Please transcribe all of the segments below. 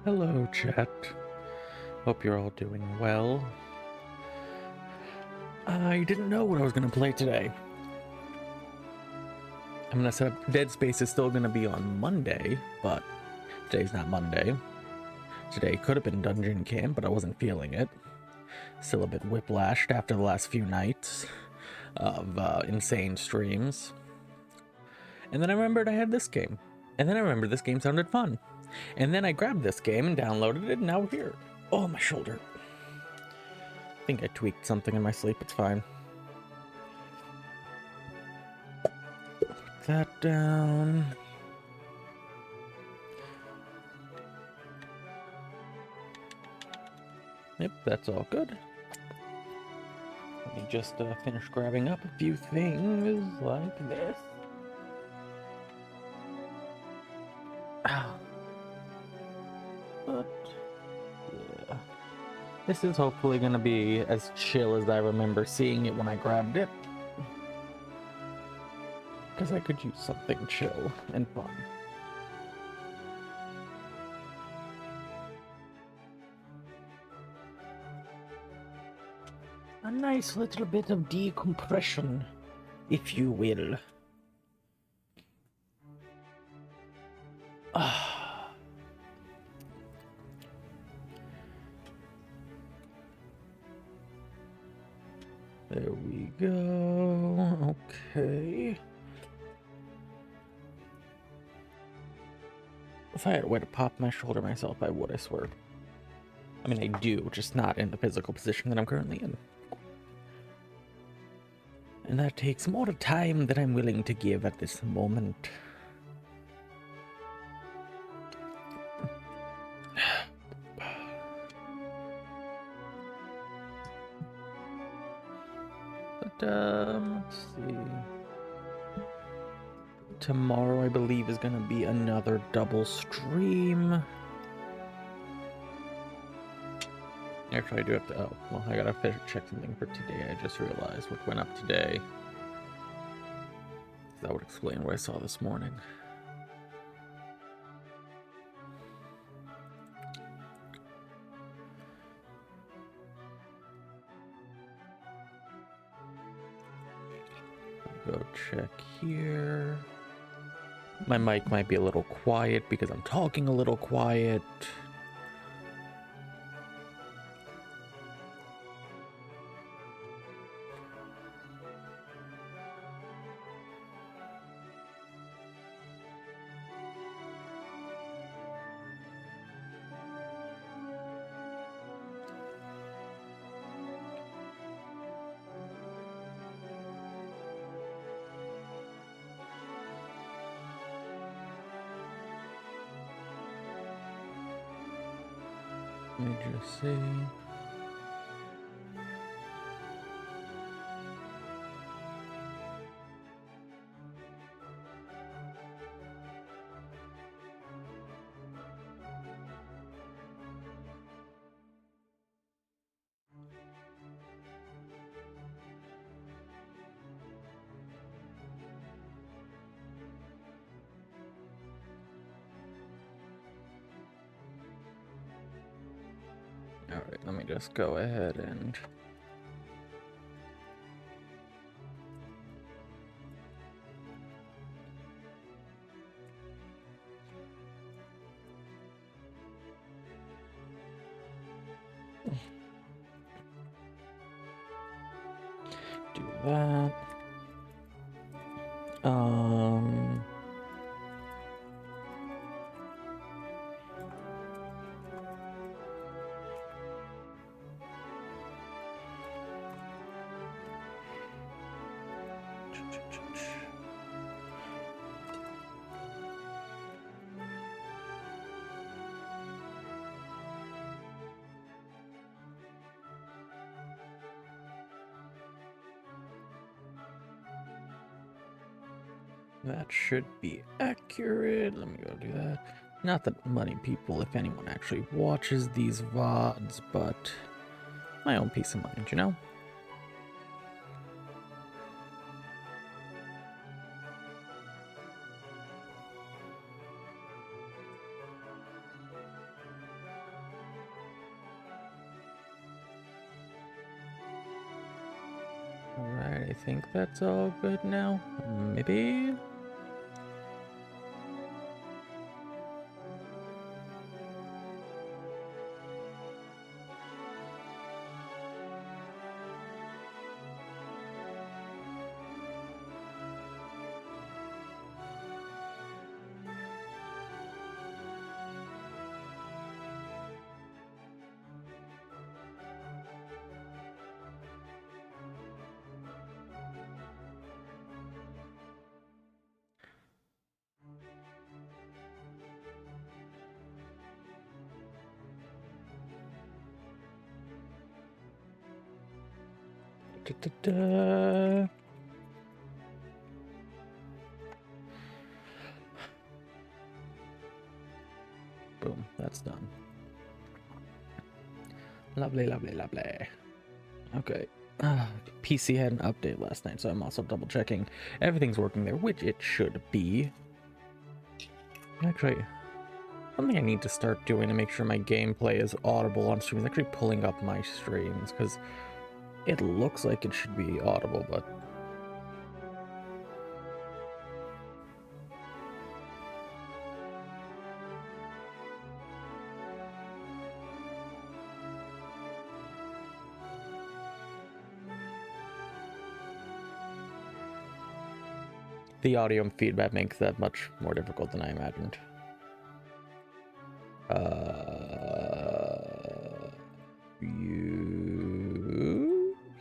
Hello, chat. Hope you're all doing well. I didn't know what I was going to play today. I'm going to set up Dead Space is still going to be on Monday, but today's not Monday. Today could have been Dungeon Camp, but I wasn't feeling it. Still a bit whiplashed after the last few nights of insane streams. And then I remembered I had this game. And then I remembered this game sounded fun. And then I grabbed this game and downloaded it, and now we're here. Oh, my shoulder. I think I tweaked something in my sleep. It's fine. Put that down. Yep, that's all good. Let me just finish grabbing up a few things like this. But, yeah. This is hopefully going to be as chill as I remember seeing it when I grabbed it. Because I could use something chill and fun. A nice little bit of decompression, if you will. There we go. Okay. If I had a way to pop my shoulder myself, I would, I swear. I mean, I do, just not in the physical position that I'm currently in. And that takes more time than I'm willing to give at this moment. But, let's see. Tomorrow, I believe, is going to be another double stream. Actually, I do have to... Oh, well, I gotta check something for today. I just realized what went up today. That would explain what I saw this morning. Go check here. My mic might be a little quiet because I'm talking a little quiet. Let me just see. Alright, let me just go ahead and... do that. That should be accurate. Let me go do that. Not that many people, if anyone, actually watches these VODs, but my own peace of mind, you know? think that's all good now. Maybe? Da-da-da. Boom, that's done. Lovely, lovely, lovely. Okay. PC had an update last night, so I'm also double checking everything's working there, which it should be. Actually, something I need to start doing to make sure my gameplay is audible on stream is actually pulling up my streams, because it looks like it should be audible, but the audio feedback makes that much more difficult than I imagined.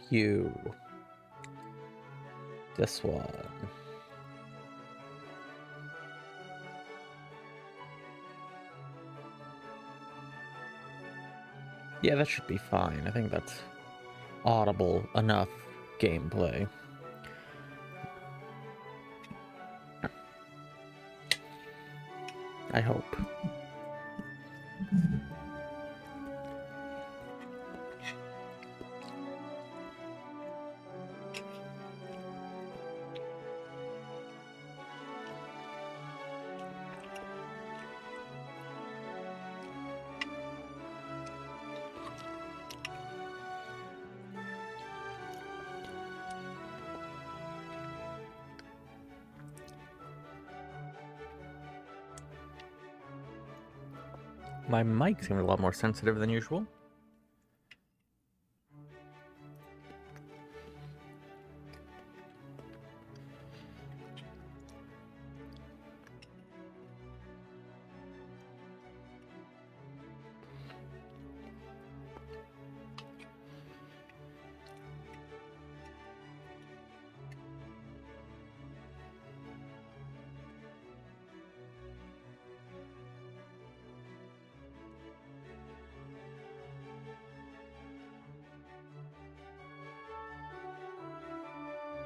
You. This one. Yeah, that should be fine. I think that's audible enough gameplay. I hope. My mic seems a lot more sensitive than usual.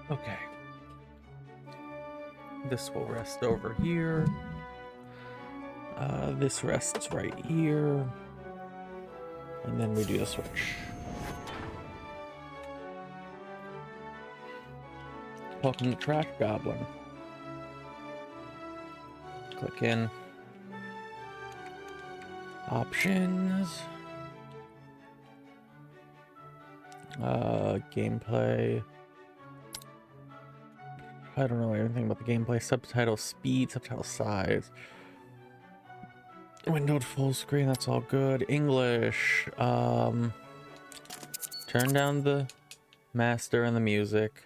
Okay. This will rest over here. This rests right here. And then we do the switch. Welcome to Trash Goblin. Click in. Options. Gameplay. I don't know anything about the gameplay. Subtitle speed, subtitle size. Windowed full screen, that's all good. English. Turn down the master and the music.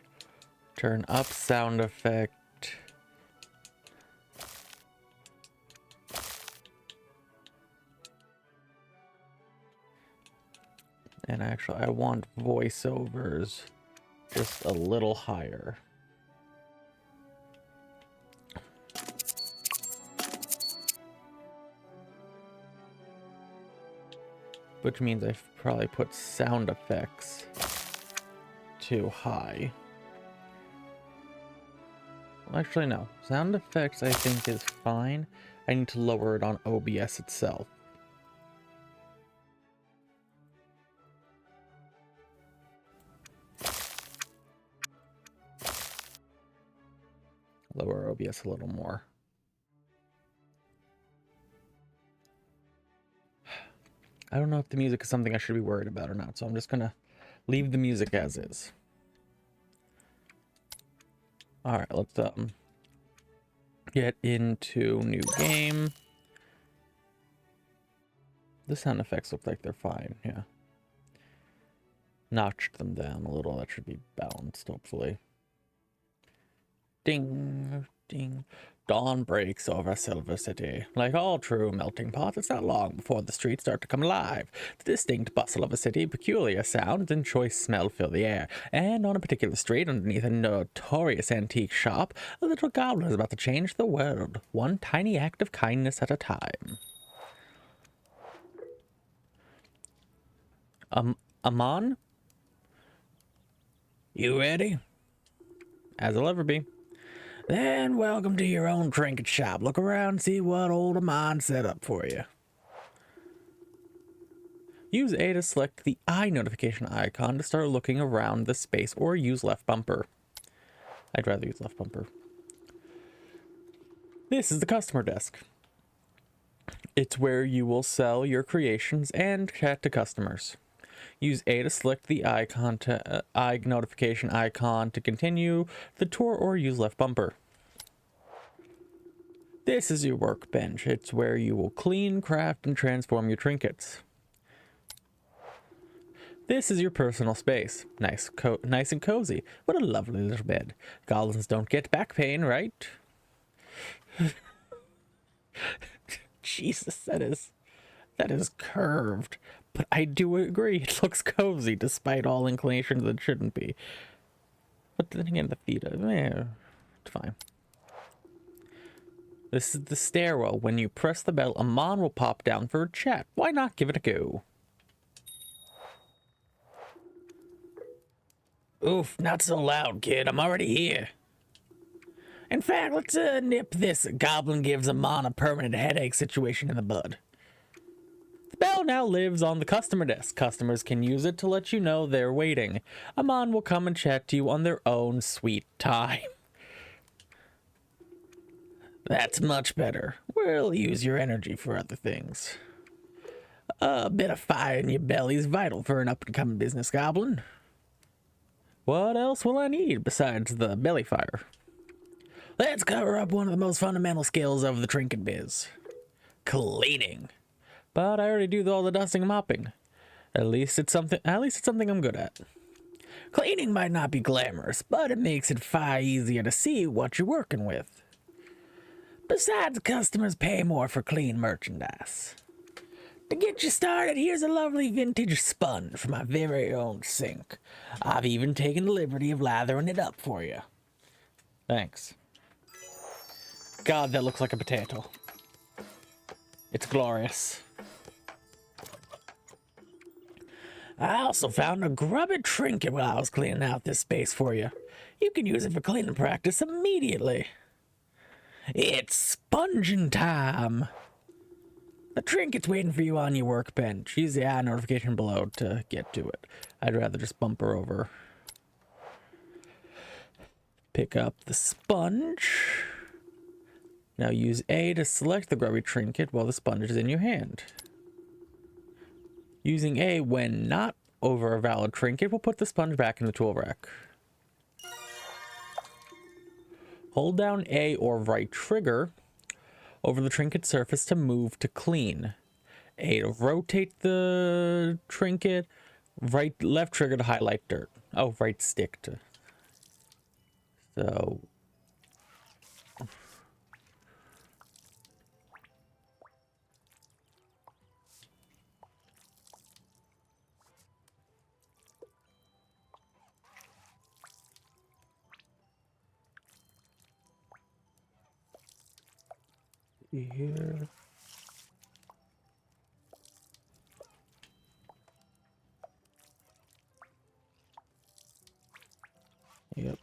Turn up sound effect. And actually, I want voiceovers just a little higher. Which means I've probably put sound effects too high. Well, actually, no. Sound effects, I think, is fine. I need to lower it on OBS itself. Lower OBS a little more. I don't know if the music is something I should be worried about or not, so I'm just gonna leave the music as is. All right, let's get into new game. The sound effects look like they're fine. Yeah. Notched them down a little. That should be balanced, hopefully. Ding, ding. Dawn breaks over Silver City. Like all true melting pots, it's not long before the streets start to come alive. The distinct bustle of a city, peculiar sounds, and choice smell fill the air. And on a particular street, underneath a notorious antique shop, a little goblin is about to change the world, one tiny act of kindness at a time. Amon? You ready? As I'll ever be. Then welcome to your own trinket shop. Look around and see what old Amon set up for you. Use A to select the eye notification icon to start looking around the space, or use left bumper. I'd rather use left bumper. This is the customer desk. It's where you will sell your creations and chat to customers. Use A to select the eye notification icon to continue the tour, or use left bumper. This is your workbench. It's where you will clean, craft, and transform your trinkets. This is your personal space. Nice and cozy. What a lovely little bed. Goblins don't get back pain, right? Jesus, that is curved. But I do agree, it looks cozy despite all inclinations that shouldn't be. But then again, the feet are it's fine. This is the stairwell. When you press the bell, Amon will pop down for a chat. Why not give it a go? Oof, not so loud, kid. I'm already here. In fact, let's nip this Goblin gives Amon a permanent headache situation in the bud. The bell now lives on the customer desk. Customers can use it to let you know they're waiting. Amon will come and chat to you on their own sweet time. That's much better. We'll use your energy for other things. A bit of fire in your belly is vital for an up-and-coming business, Goblin. What else will I need besides the belly fire? Let's cover up one of the most fundamental skills of the trinket biz. Cleaning. But I already do all the dusting and mopping. At least it's something I'm good at. Cleaning might not be glamorous, but it makes it far easier to see what you're working with. Besides, customers pay more for clean merchandise. To get you started, here's a lovely vintage sponge from my very own sink. I've even taken the liberty of lathering it up for you. Thanks. God, that looks like a potato. It's glorious. I also found a grubby trinket while I was cleaning out this space for you. You can use it for cleaning practice immediately. It's sponging time. The trinket's waiting for you on your workbench. Use the eye notification below to get to it. I'd rather just bumper over. Pick up the sponge. Now use A to select the grubby trinket while the sponge is in your hand. Using A when not over a valid trinket will put the sponge back in the tool rack. Hold down A or right trigger over the trinket surface to move to clean. A to rotate the trinket. Left trigger to highlight dirt. Oh, right stick to. So. Here. Yep.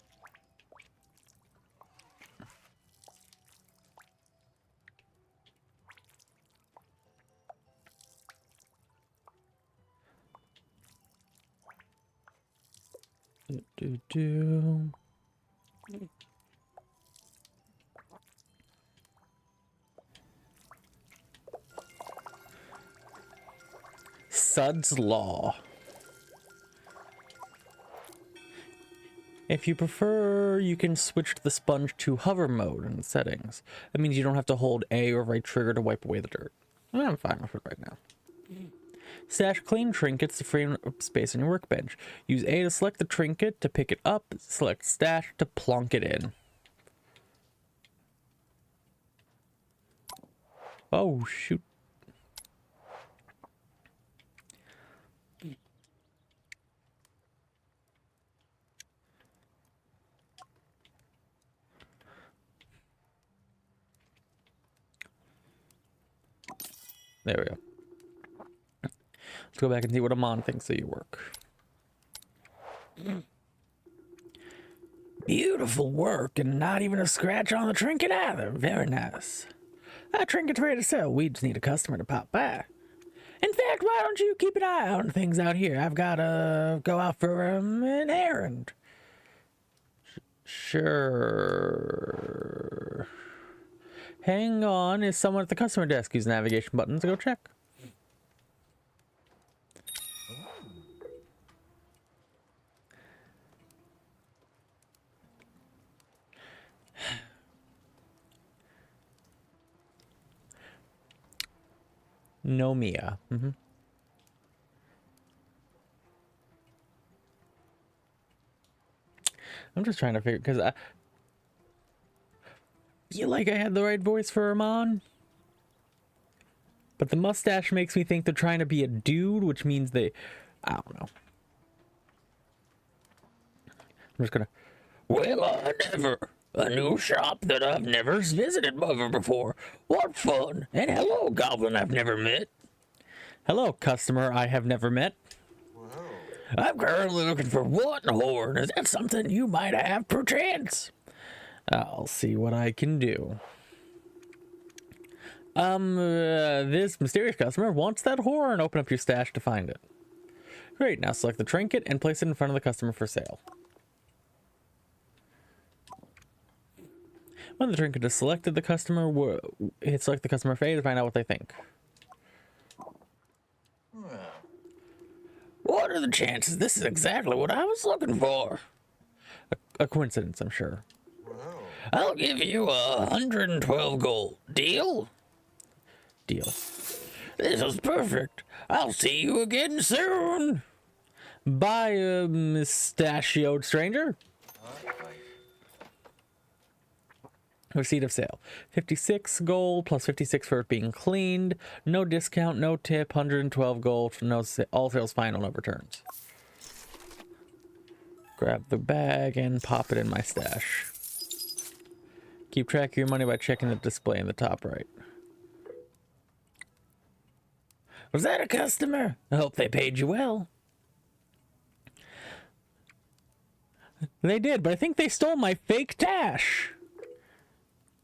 Do. Sud's Law. If you prefer, you can switch the sponge to hover mode in the settings. That means you don't have to hold A or right trigger to wipe away the dirt. I'm fine with it right now. Stash clean trinkets to free up space on your workbench. Use A to select the trinket to pick it up. Select stash to plonk it in. Oh, shoot. There we go. Let's go back and see what Amon thinks of your work. Beautiful work, and not even a scratch on the trinket either. Very nice. That trinket's ready to sell. We just need a customer to pop by. In fact, why don't you keep an eye on things out here? I've got to go out for an errand. Sure. Hang on. Is someone at the customer desk? Use the navigation button to go check. No Mia. I'm just trying to figure, because I feel like I had the right voice for Amon. But the mustache makes me think they're trying to be a dude, which means they... I don't know. I'm just gonna... Well, I never... A new shop that I've never visited before. What fun. And hello, Goblin I've never met. Hello, customer I have never met. Wow. I'm currently looking for one horn. Is that something you might have, perchance? I'll see what I can do. This mysterious customer wants that horn. Open up your stash to find it. Great, now select the trinket and place it in front of the customer for sale. When the trinket is selected, the customer hit select the customer for A to find out what they think. What are the chances this is exactly what I was looking for? A coincidence, I'm sure. Wow. I'll give you 112 gold. Deal? Deal. This is perfect. I'll see you again soon. Bye, mustachioed stranger. Receipt of sale. 56 gold plus 56 for it being cleaned. No discount, no tip, 112 gold. No, all sales final, no returns. Grab the bag and pop it in my stash. Keep track of your money by checking the display in the top right. Was that a customer? I hope they paid you well. They did, but I think they stole my fake dash.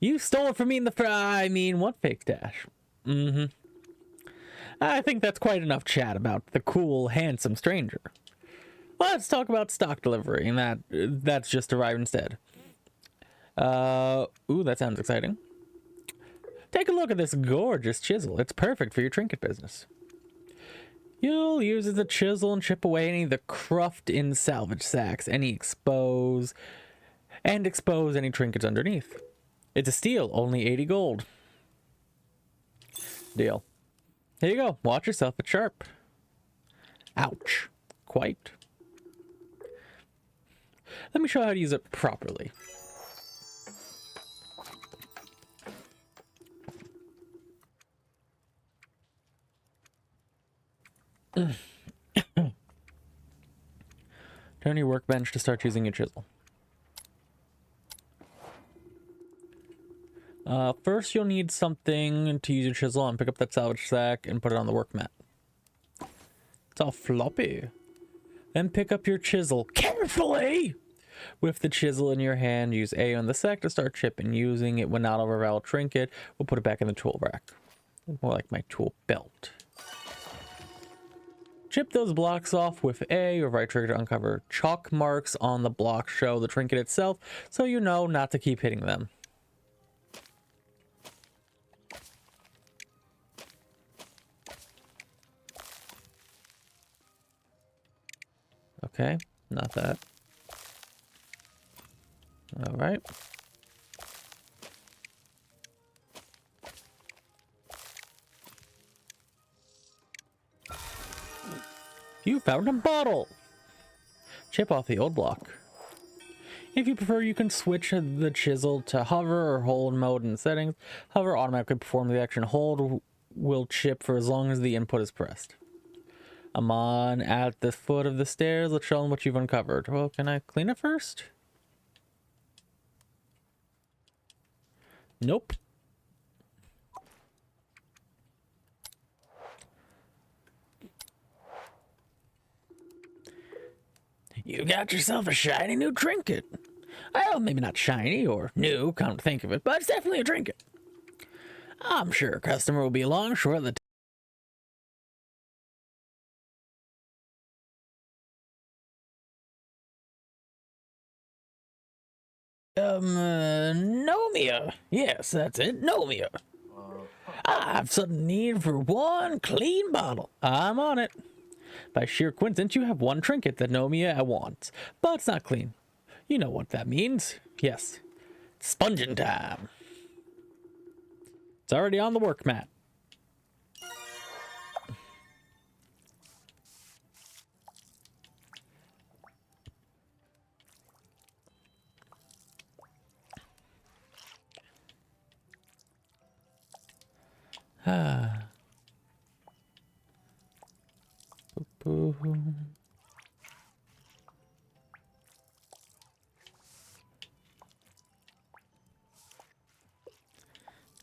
You stole it from me in the what fake dash? I think that's quite enough chat about the cool, handsome stranger. Let's talk about stock delivery, and that's just arrived instead. Ooh, that sounds exciting. Take a look at this gorgeous chisel. It's perfect for your trinket business. You'll use it as a chisel and chip away any of the cruft in salvage sacks, expose any trinkets underneath. It's a steal, only 80 gold. Deal. Here you go. Watch yourself, it's sharp. Ouch. Quite. Let me show you how to use it properly. Turn your workbench to start using your chisel. First, you'll need something to use your chisel on. Pick up that salvage sack and put it on the work mat. It's all floppy. Then pick up your chisel carefully. With the chisel in your hand, use A on the sack to start chipping. Using it when not over a valid trinket, we'll put it back in the tool rack. More like my tool belt. Chip those blocks off with A or right trigger to uncover chalk marks on the block show the trinket itself, so you know not to keep hitting them. Okay, not that. All right. You found a bottle. Chip off the old block. If you prefer, you can switch the chisel to hover or hold mode in settings. Hover automatically performs the action. Hold will chip for as long as the input is pressed. I'm on at the foot of the stairs. Let's show them what you've uncovered. Well, can I clean it first? Nope. You got yourself a shiny new trinket. Well, maybe not shiny or new, come to think of it, but it's definitely a trinket. I'm sure a customer will be along shortly. Nomia. Yes, that's it, Nomia. I have sudden need for one clean bottle. I'm on it. By sheer coincidence, you have one trinket that Nomia wants, but it's not clean. You know what that means. Yes. Sponging time. It's already on the work mat. Ah.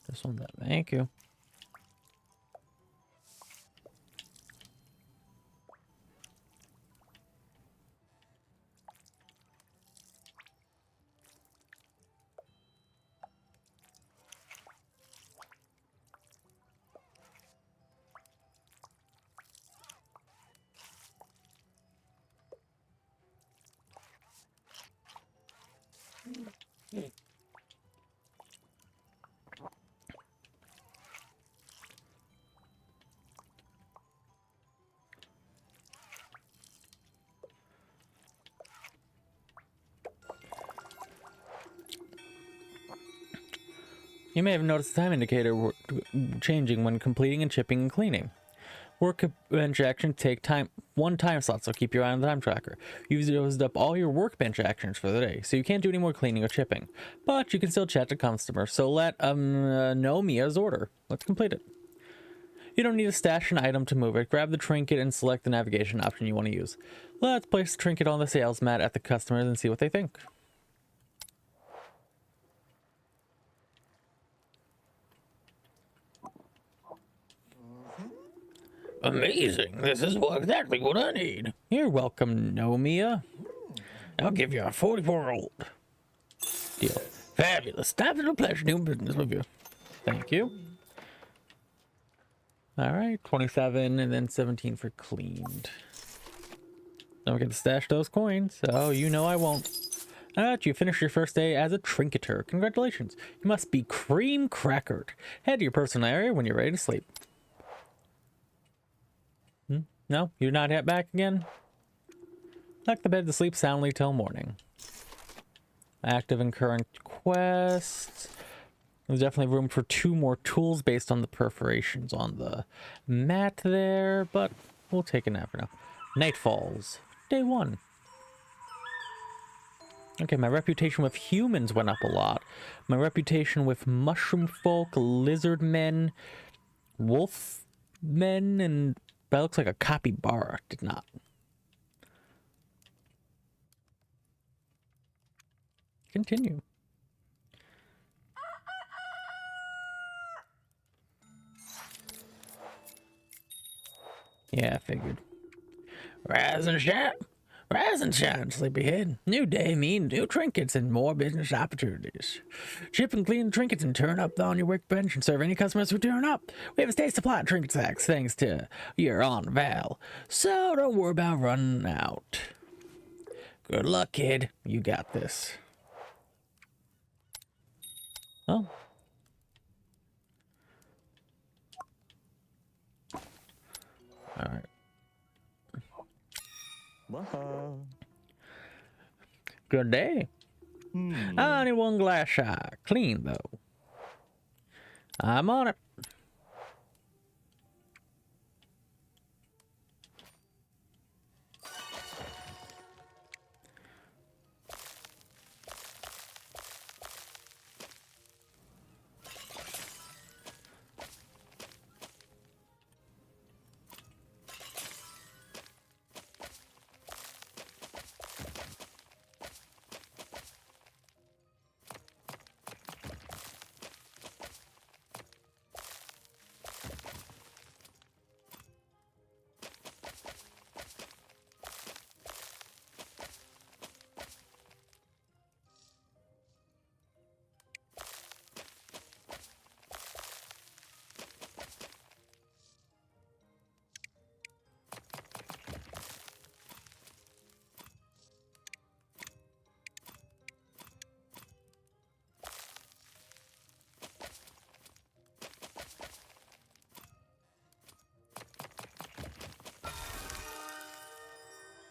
This one, thank you. You may have noticed the time indicator changing when completing and chipping and cleaning. Workbench actions take one time slot, so keep your eye on the time tracker. You've used up all your workbench actions for the day, so you can't do any more cleaning or chipping. But you can still chat to customers, so let know Mia's order. Let's complete it. You don't need to stash an item to move it. Grab the trinket and select the navigation option you want to use. Let's place the trinket on the sales mat at the customers and see what they think. Amazing. This is exactly what I need. You're welcome, Nomia. I'll give you a 44-old deal. Fabulous. It's a pleasure doing business with you. Thank you. All right, 27 and then 17 for cleaned. Don't forget to stash those coins. Oh, you know I won't. You finished your first day as a trinketer. Congratulations. You must be cream crackered. Head to your personal area when you're ready to sleep. No, you're not yet back again? Tuck the bed to sleep soundly till morning. Active and current quests. There's definitely room for 2 more tools based on the perforations on the mat there, but we'll take a nap for now. Night falls. Day 1. Okay, my reputation with humans went up a lot. My reputation with mushroom folk, lizard men, wolf men, and that looks like a capybara did not. Continue. Yeah, I figured. Rise and shine, sleepyhead. New day means new trinkets and more business opportunities. Ship and clean trinkets and turn up on your workbench and serve any customers who turn up. We have a steady supply of trinket sacks thanks to your Aunt Val, so don't worry about running out. Good luck, kid. You got this. Oh. All right. Good day. Only one glass shy. Clean, though. I'm on it.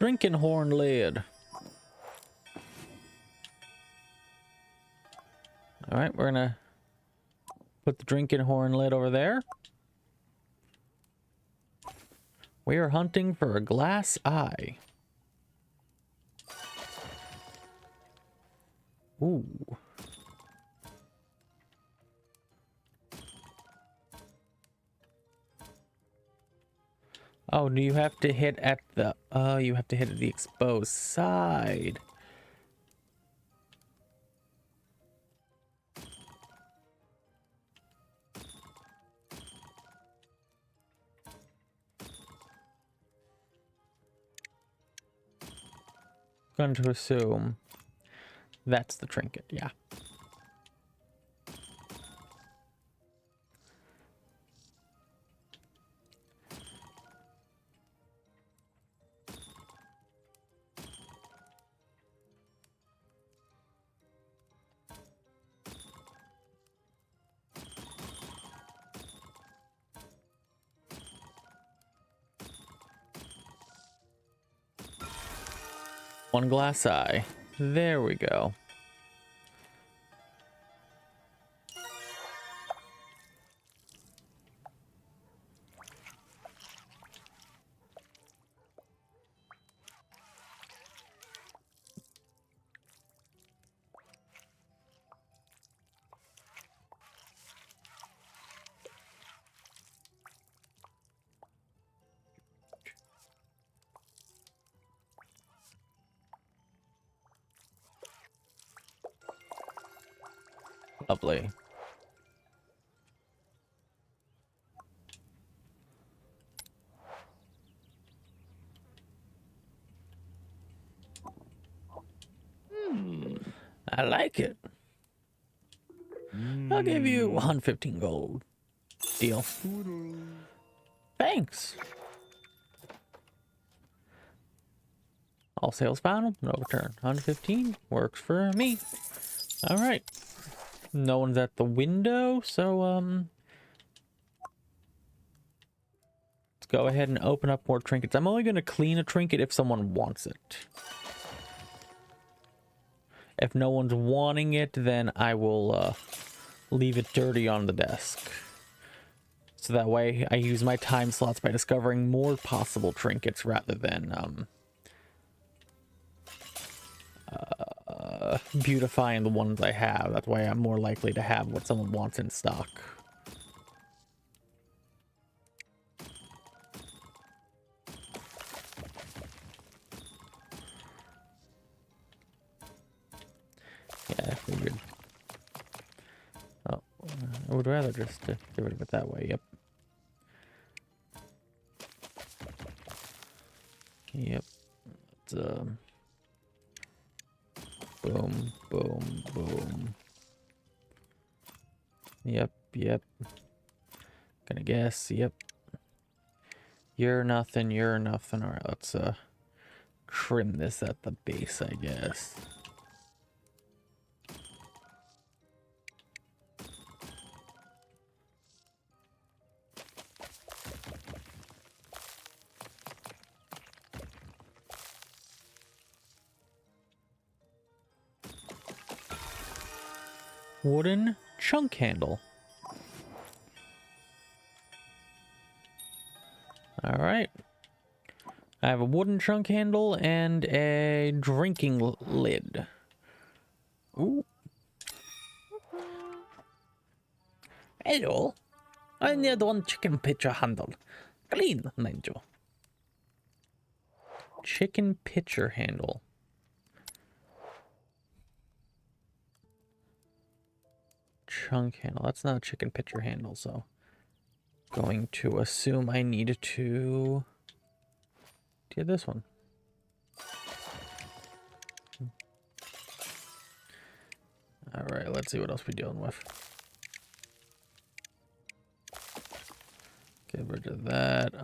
Drinking horn lid. All right, we're gonna put the drinking horn lid over there. We are hunting for a glass eye. Ooh. Oh, do you have to hit at the... Oh, you have to hit at the exposed side. Going to assume that's the trinket, yeah. One glass eye. There we go. Lovely. I like it. I'll give you 115 gold. Deal. Thanks. All sales final, no return. 115 works for me. All right. No one's at the window, so let's go ahead and open up more trinkets. I'm only going to clean a trinket if someone wants it. If no one's wanting it, then I will leave it dirty on the desk. So that way I use my time slots by discovering more possible trinkets rather than beautifying the ones I have. That's why I'm more likely to have what someone wants in stock. Yeah, I figured. Oh, I would rather just get rid of it that way. Yep. Yep. Let's, boom, boom, boom. Yep, yep. Gonna guess, yep. You're nothing, you're nothing. Alright, let's trim this at the base, I guess. Wooden chunk handle. All right. I have a wooden chunk handle and a drinking lid. Ooh. Hello. I need one chicken pitcher handle. Clean, Nigel. Chicken pitcher handle. Chunk handle. That's not a chicken pitcher handle, so going to assume I need to do this one. All right, let's see what else we're dealing with. Get rid of that.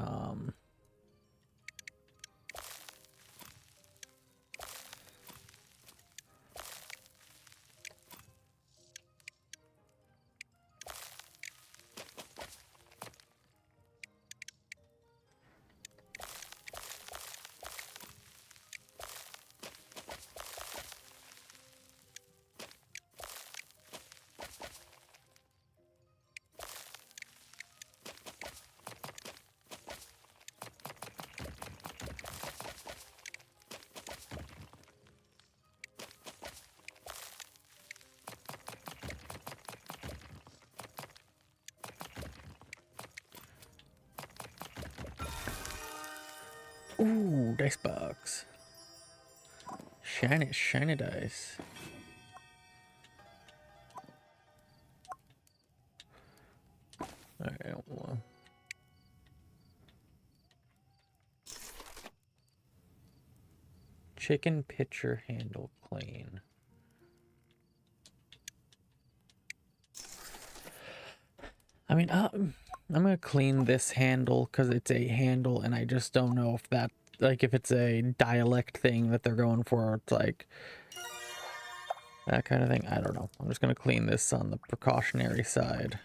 Ooh, dice box. Shiny, shiny dice. Alright, well. Chicken pitcher handle clean. I mean, I'm gonna clean this handle because it's a handle, and I just don't know if that, like, if it's a dialect thing that they're going for. It's like that kind of thing. I don't know. I'm just gonna clean this on the precautionary side.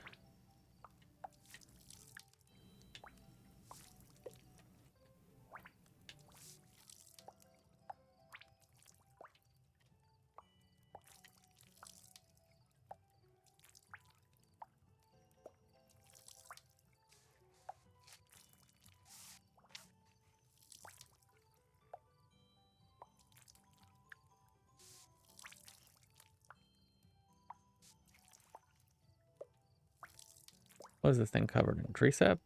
What is this thing covered in? Tree sap?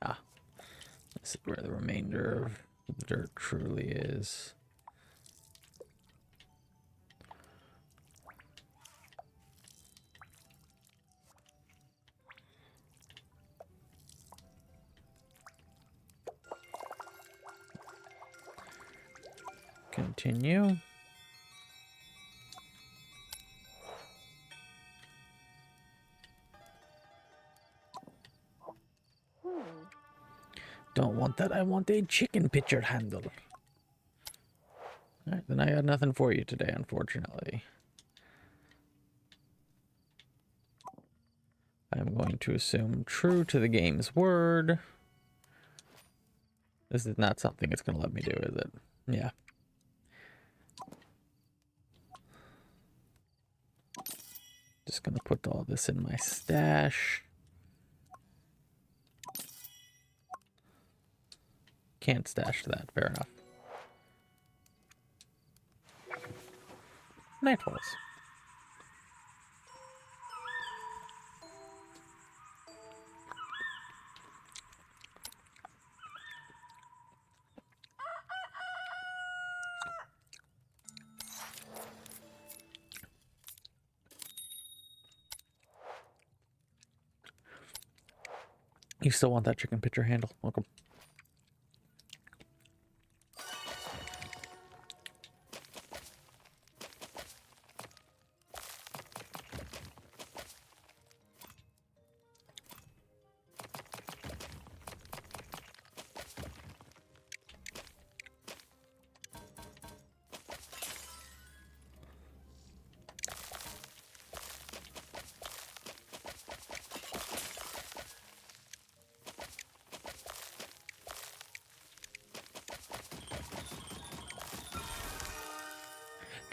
Ah, this is where the remainder of the dirt truly is. Continue. Don't want that. I want a chicken pitcher handle. Alright, then I got nothing for you today, unfortunately. I'm going to assume true to the game's word. This is not something it's going to let me do, is it? Yeah. Just going to put all this in my stash. Can't stash that. Fair enough. Night falls. You still want that chicken pitcher handle? Welcome.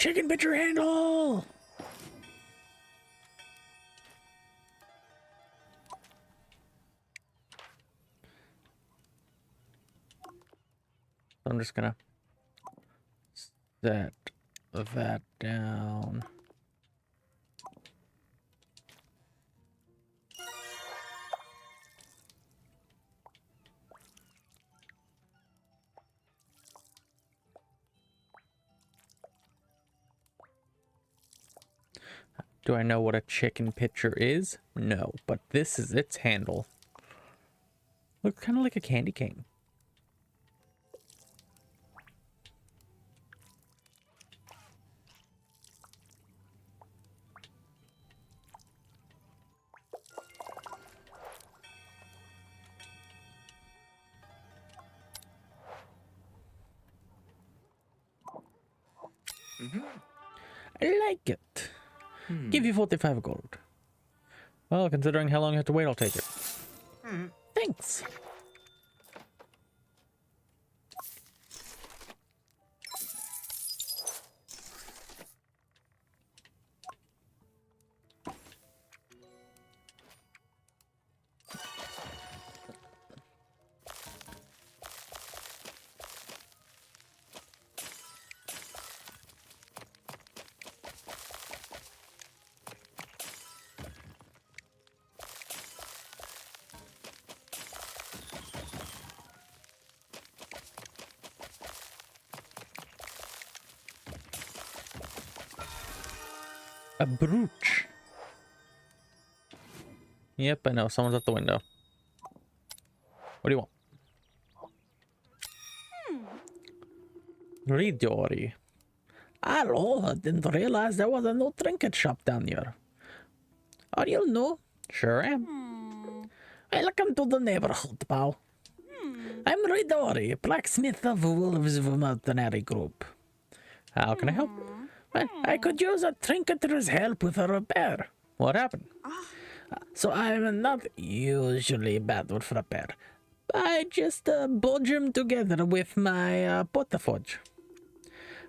chicken pitcher handle! I'm just gonna set that down. Do I know what a chicken pitcher is? No, but this is its handle. Looks kind of like a candy cane. I like it. Give you 45 gold. Well, considering how long you have to wait, I'll take it. Thanks. A brooch. Yep, I know. Someone's at the window. What do you want? Ridori. Hello, I didn't realize there was a no trinket shop down here. Are you new? Sure am. Welcome to the neighborhood, pal. I'm Ridori, blacksmith of Wolves of Mercenary Group. How can I help? Well, I could use a trinketer's help with a repair. What happened? So I'm not usually bad with repair. I just bodge them together with my portaforge.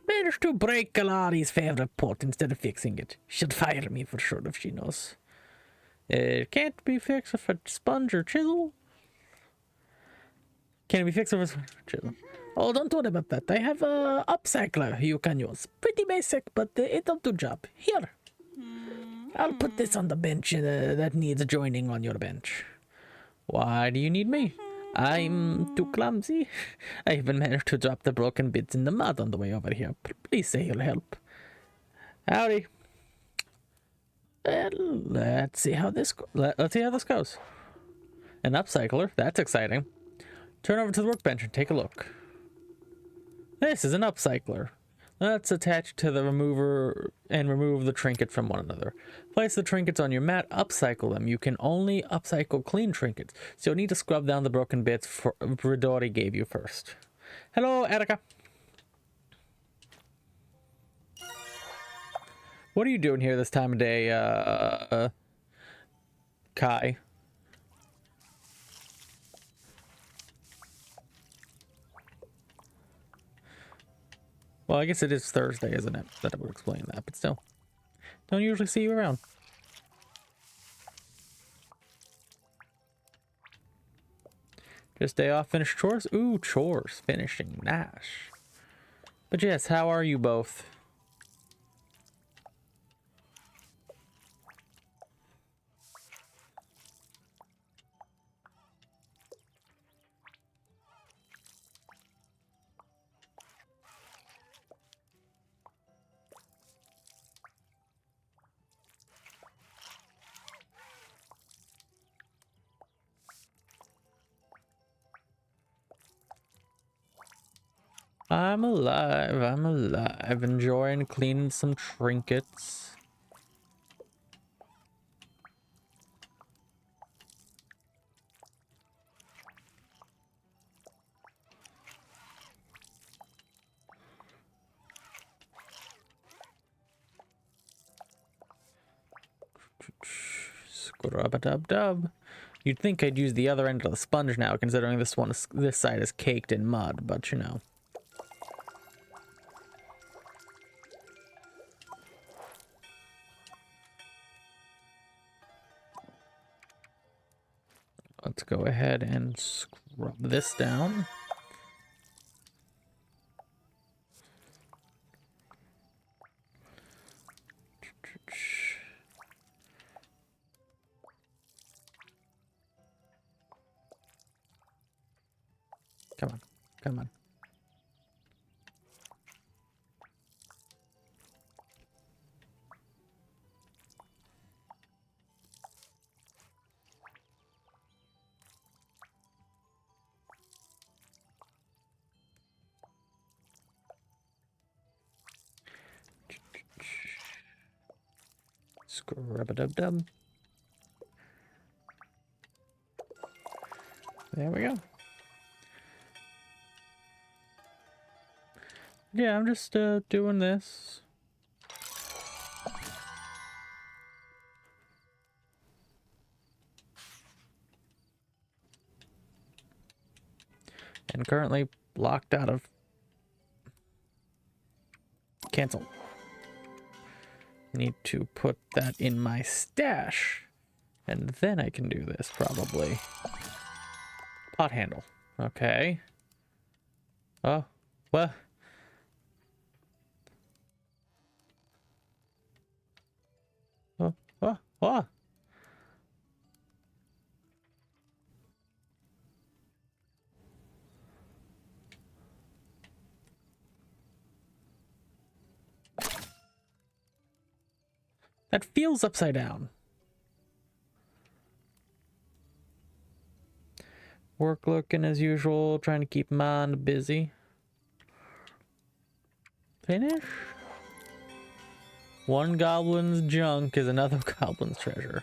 Managed to break Galari's favorite pot instead of fixing it. She'd fire me for sure if she knows. It can't be fixed with a sponge or chisel. Can it be fixed with a chisel? Oh, don't worry about that. I have a upcycler you can use. Pretty basic, but it'll do job. Here. I'll put this on the bench that needs joining on your bench. Why do you need me? I'm too clumsy. I even managed to drop the broken bits in the mud on the way over here. Please say you'll help. Howdy. Well, let's see how this goes. An upcycler. That's exciting. Turn over to the workbench and take a look. This is an upcycler. Let's attach to the remover and remove the trinket from one another. Place the trinkets on your mat, upcycle them. You can only upcycle clean trinkets, so you'll need to scrub down the broken bits Ridori gave you first. Hello, Erica. What are you doing here this time of day, Kai? Well, I guess it is Thursday, isn't it? That would explain that, but still. Don't usually see you around. Just day off, finish chores? Ooh, chores. Finishing Nash. But yes, how are you both? I'm alive, enjoying cleaning some trinkets. Scrub-a-dub-dub. You'd think I'd use the other end of the sponge now, considering this side is caked in mud, but you know. let's go ahead and scrub this down. Come on, come on. Scrub-a-dub-dub. There we go. Yeah, I'm just doing this. And currently blocked out of cancel. Need to put that in my stash. And then I can do this, probably. Pot handle. Okay. Oh, what? Oh. That feels upside down. Work looking as usual, trying to keep mind busy. Finish? One goblin's junk is another goblin's treasure.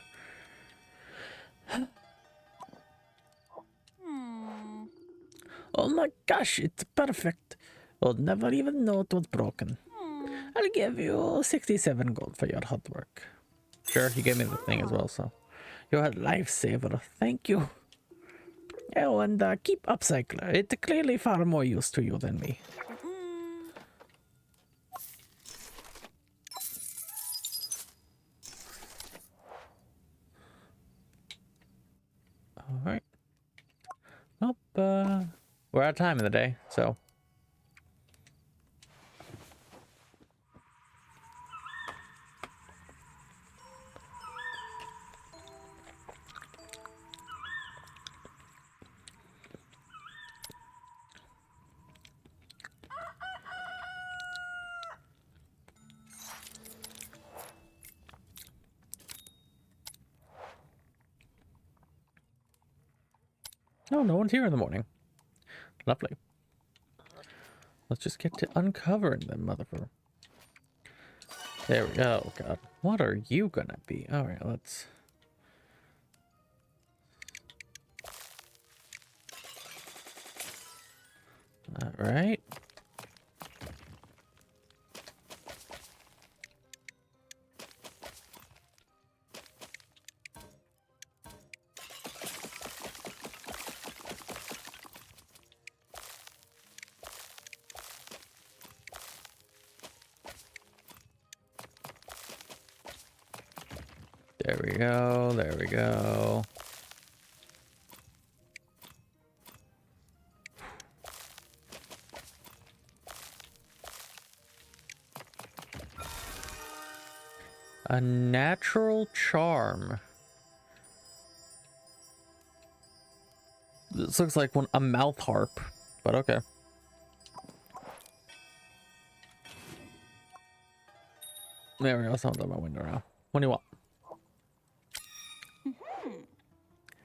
Oh my gosh, it's perfect. You'll never even know it was broken. I'll give you 67 gold for your hard work. Sure, you gave me the thing as well, so. You're a lifesaver. Thank you. Oh, and keep upcycler. It's clearly far more use to you than me. Alright. Nope, we're out of time in the day, so. Oh, no one's here in the morning. Lovely. Let's just get to uncovering them, motherfucker. There we go. Oh, God. What are you gonna be? Alright, let's... Alright. There we go, there we go. A natural charm. This looks like a mouth harp, but okay. There we go, someone's at my window now. What do you want?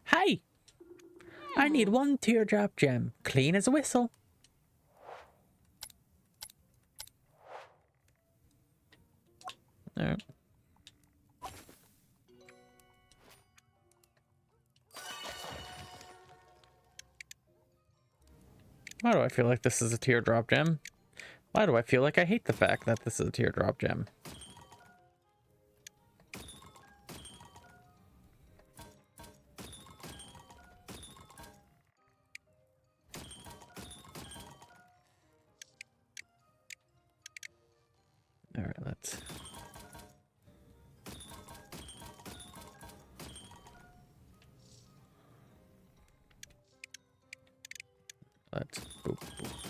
Hi! I need one teardrop gem, clean as a whistle. Alright. Why do I feel like this is a teardrop gem? Why do I feel like I hate the fact that this is a teardrop gem? Alright, let's... Let's boop, boop.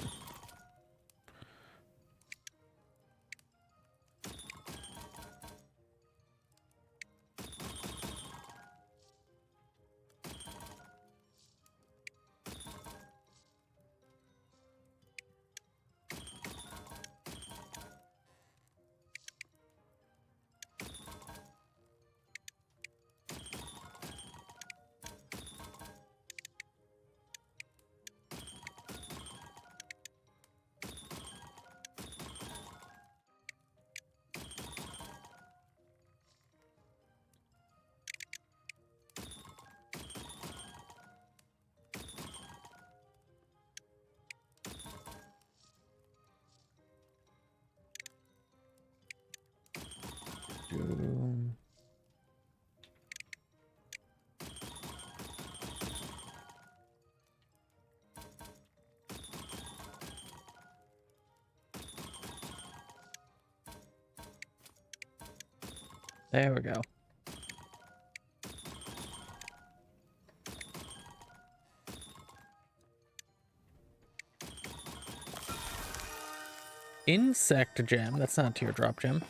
Do- There we go. Insect gem. That's not a teardrop gem.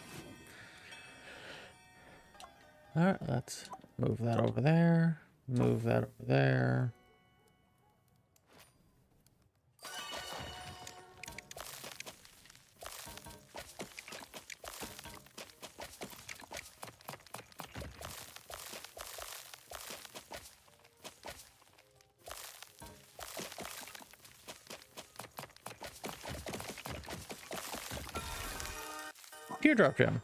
All right, let's move that over there. Move that over there. Teardrop gem.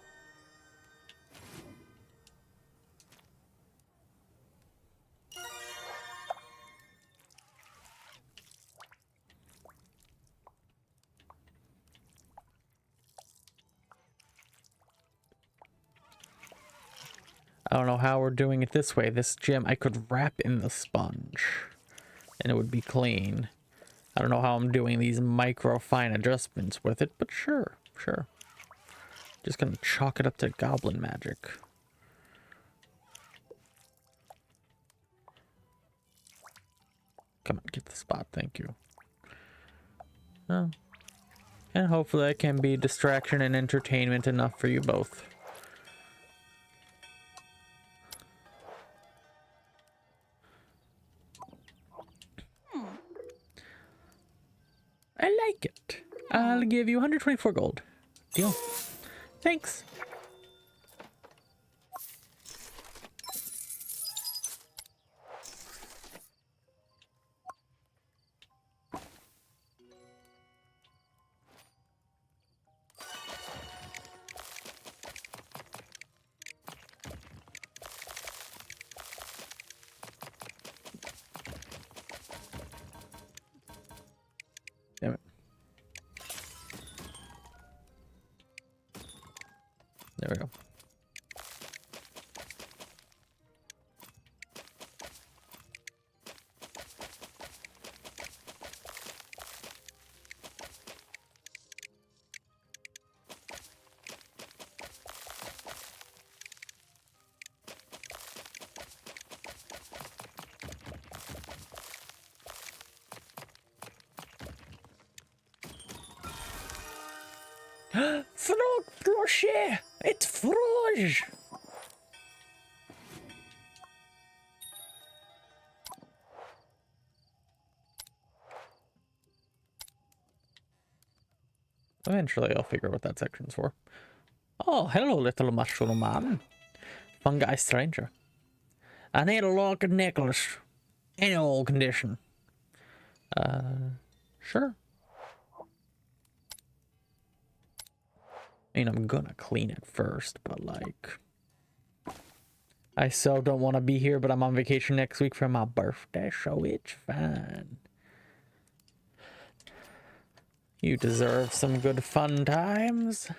I don't know how we're doing it this way. This gem I could wrap in the sponge and it would be clean. I don't know how I'm doing these micro fine adjustments with it, but sure, sure. Just gonna chalk it up to goblin magic. Come on, get the spot, thank you. Oh. And hopefully that can be distraction and entertainment enough for you both. I like it. I'll give you 124 gold. Deal. Thanks. Damn it. There we go. Frog plushie! It's Froge! Eventually I'll figure out what that section's for. Oh, hello, little mushroom man. Fungi stranger. I need a locket necklace. Any old condition. Sure. I mean, I'm gonna clean it first, but like... I so don't want to be here, but I'm on vacation next week for my birthday, so it's fine. You deserve some good fun times.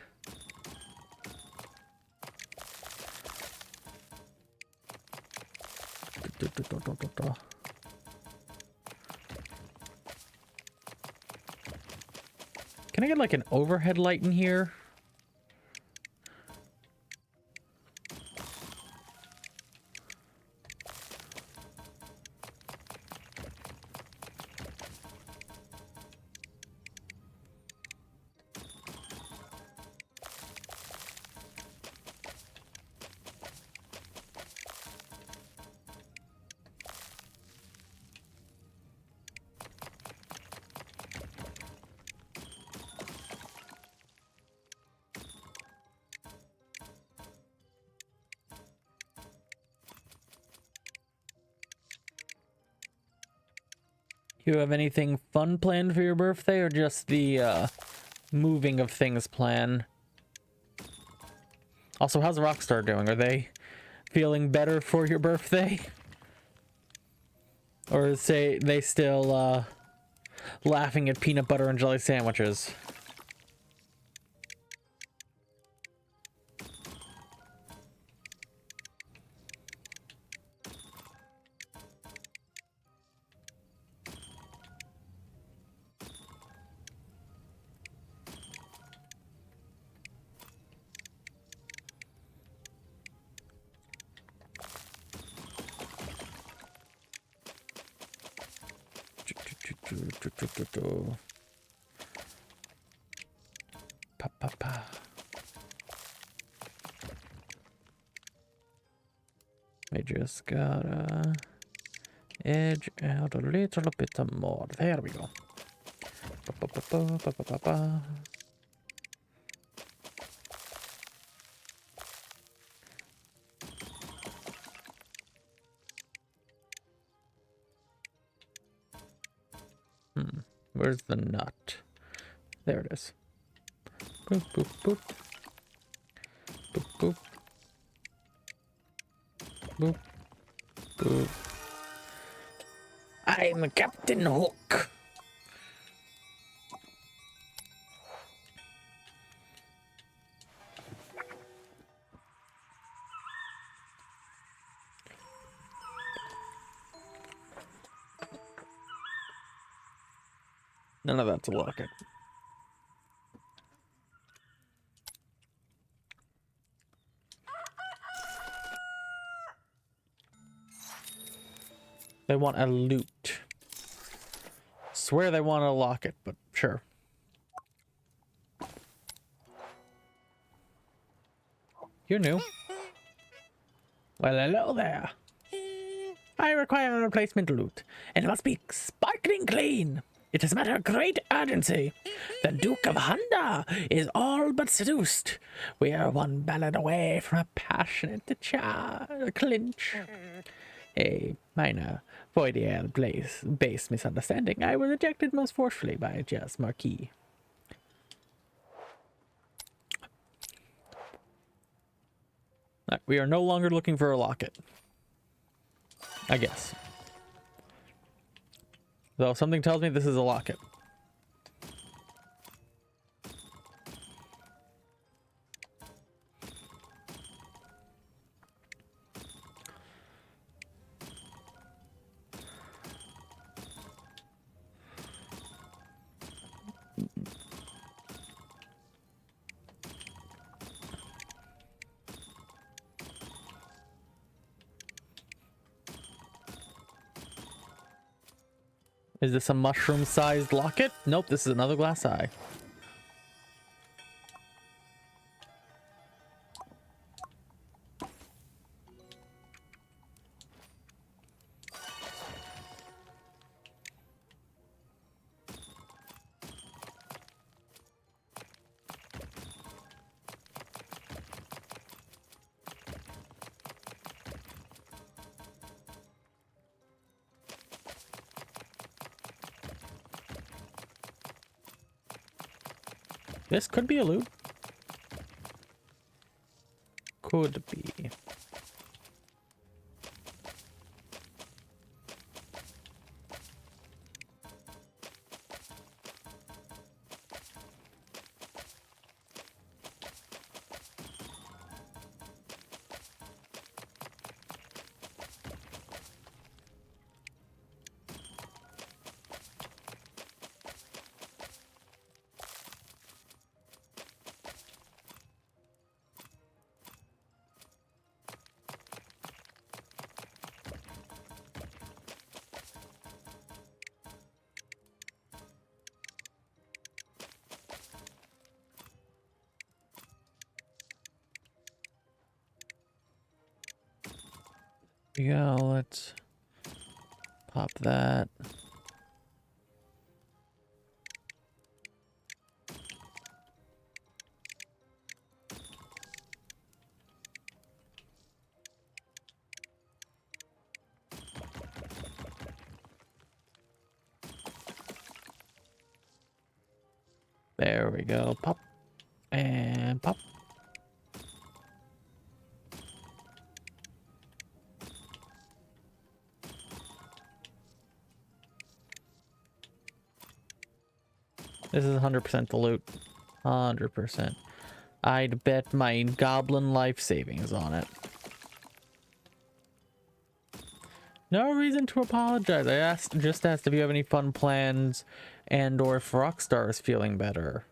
Can I get like an overhead light in here? You have anything fun planned for your birthday, or just the moving of things plan? Also, how's Rockstar doing? Are they feeling better for your birthday? Or say they still laughing at peanut butter and jelly sandwiches? Pa, pa, pa. I just gotta edge out a little bit more. There we go. Pa, pa, pa, pa, pa, pa, pa, pa. Where's the nut? There it is. Boop, boop, boop. Boop, boop. Boop, boop. I'm Captain Hook. None of that's working. They want a loot. Swear they want to lock it, but sure. You're new. Well, hello there. I require a replacement loot, and it must be sparkling clean. It is a matter of great urgency. The Duke of Honda is all but seduced. We are one ballad away from a passionate clinch. A minor Freudian base misunderstanding. I was ejected most forcefully by a jazz marquis. We are no longer looking for a locket, I guess. Though something tells me this is a locket. Is this a mushroom-sized locket? Nope, this is another glass eye. This could be a loot. Could be. Yeah, let's pop that. There we go. Pop. And pop. This is 100% the loot. 100%. I'd bet my goblin life savings on it. No reason to apologize. I just asked if you have any fun plans and or if Rockstar is feeling better.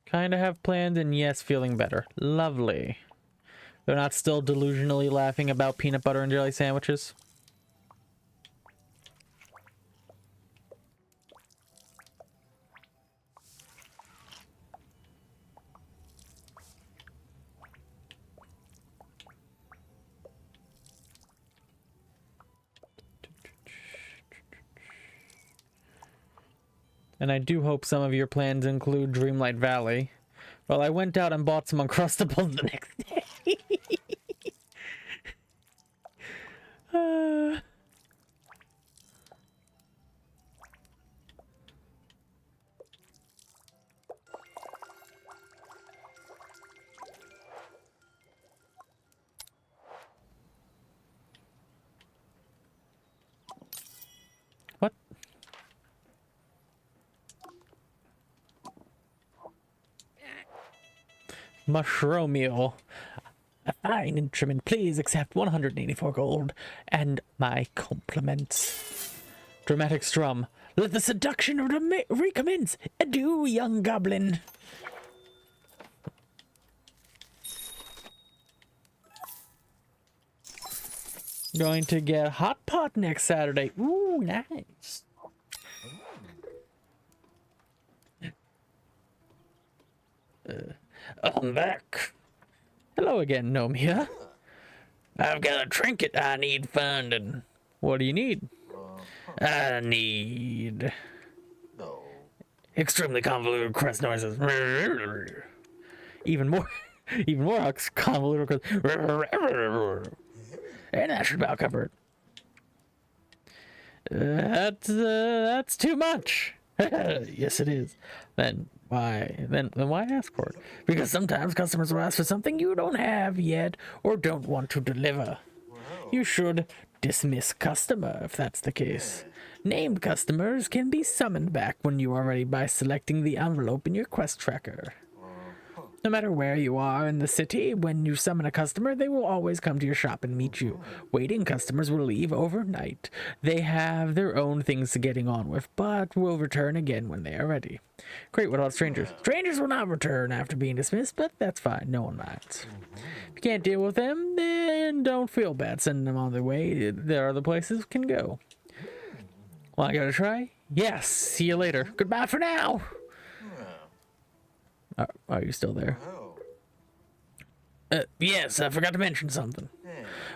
Kinda have plans and yes, feeling better. Lovely. They're not still delusionally laughing about peanut butter and jelly sandwiches? And I do hope some of your plans include Dreamlight Valley. Well, I went out and bought some Uncrustables the next day. What? Mushroom meal. A fine instrument. Please accept 184 gold and my compliments. Dramatic strum. Let the seduction recommence. Adieu, young goblin. Going to get hot pot next Saturday. Ooh, nice. I'm back. Hello again, Nomia. I've got a trinket I need finding. What do you need? I need extremely convoluted crest noises. Even more convoluted crest. And that should about cover it. That's too much. Yes, it is. Then why ask for it? Because sometimes customers will ask for something you don't have yet or don't want to deliver. You should dismiss customer if that's the case. Named customers can be summoned back when you are ready by selecting the envelope in your quest tracker. No matter where you are in the city, when you summon a customer, they will always come to your shop and meet you. Waiting customers will leave overnight. They have their own things to getting on with, but will return again when they are ready. Great, what about strangers? Strangers will not return after being dismissed, but that's fine. No one minds. If you can't deal with them, then don't feel bad. Send them on their way. There are other places can go. Want to give it a try? Yes. See you later. Goodbye for now. Are you still there? Yes, I forgot to mention something.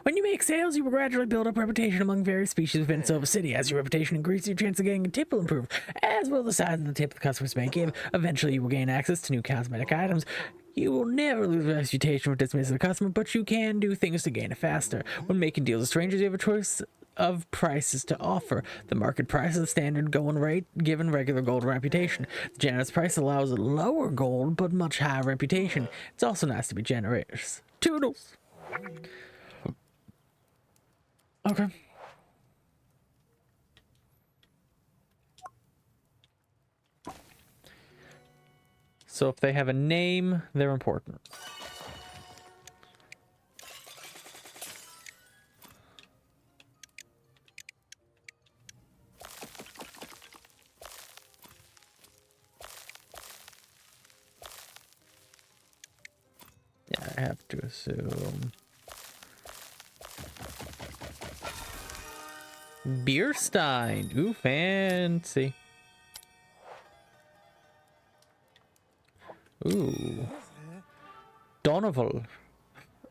When you make sales, you will gradually build up reputation among various species within Silver City. As your reputation increases, your chance of getting a tip will improve, as will the size of the tip the customers may give. Eventually, you will gain access to new cosmetic items. You will never lose reputation with dismissing the customer, but you can do things to gain it faster. When making deals with strangers, you have a choice of prices to offer. The market price is the standard going rate given regular gold reputation. The generous price allows lower gold but much higher reputation. It's also nice to be generous. Toodles. Okay. So if they have a name, they're important. Yeah, I have to assume. Beerstein. Ooh, fancy. Ooh. Donoval.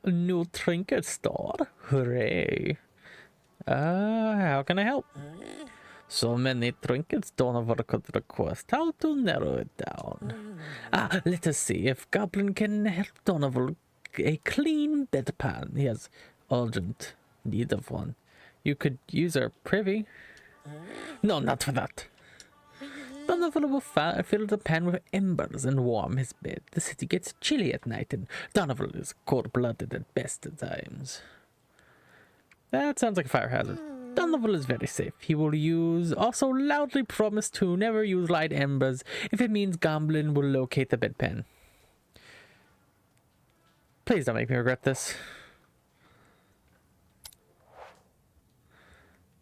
New trinket store. Hooray. How can I help? So many trinkets, Donovan could request. How to narrow it down? Let us see if Goblin can help Donovan a clean bedpan. He has urgent need of one. You could use our privy. No, not for that. Donovan will fill the pan with embers and warm his bed. The city gets chilly at night, and Donovan is cold-blooded at best at times. That sounds like a fire hazard. Donovan is very safe. He will also loudly promise to never use light embers if it means Goblin will locate the bedpan. Please don't make me regret this.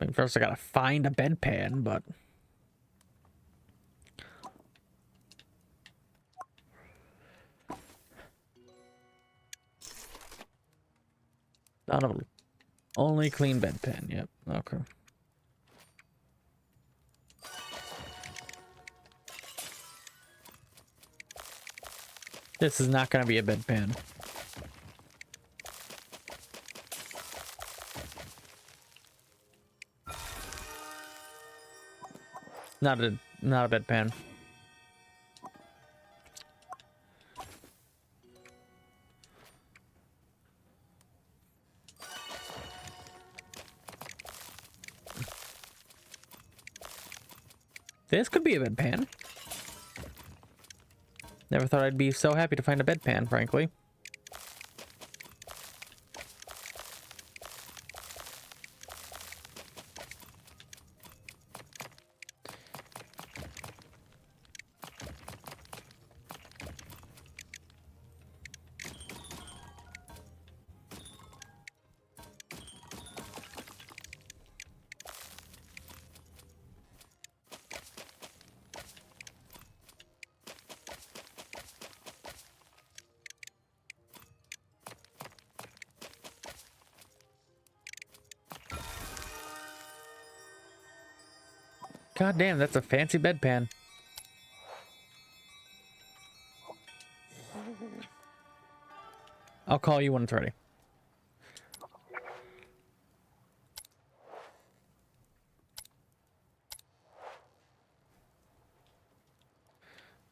I mean, first I gotta find a bedpan, but... Donovan. Only clean bedpan, yep, okay. This is not gonna be a bedpan. Not a bedpan. This could be a bedpan. Never thought I'd be so happy to find a bedpan, frankly. God damn, that's a fancy bedpan. I'll call you when it's ready.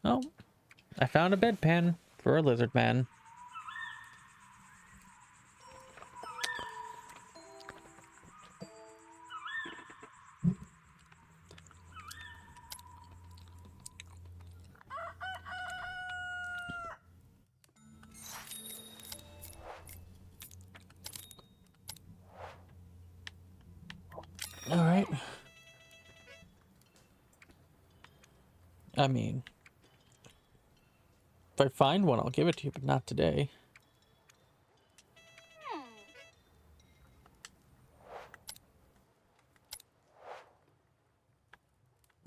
Oh, I found a bedpan for a lizard man. All right. I mean, if I find one, I'll give it to you, but not today.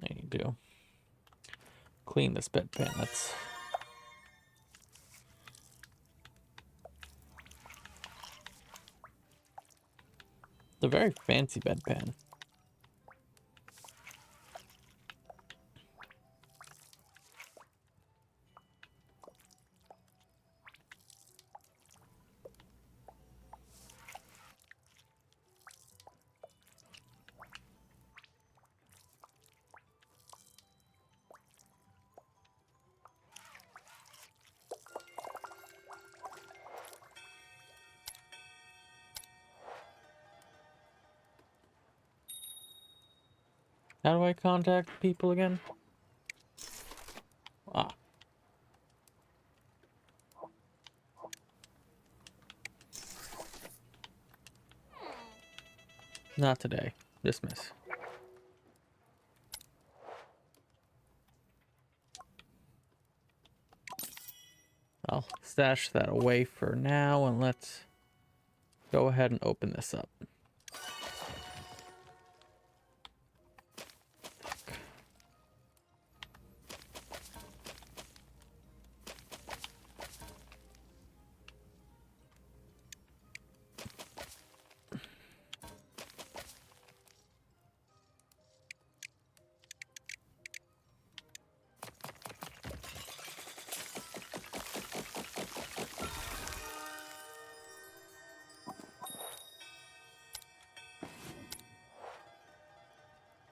I need to clean this bedpan. That's a very fancy bedpan. How do I contact people again? Ah. Not today. Dismiss. I'll stash that away for now, and let's go ahead and open this up.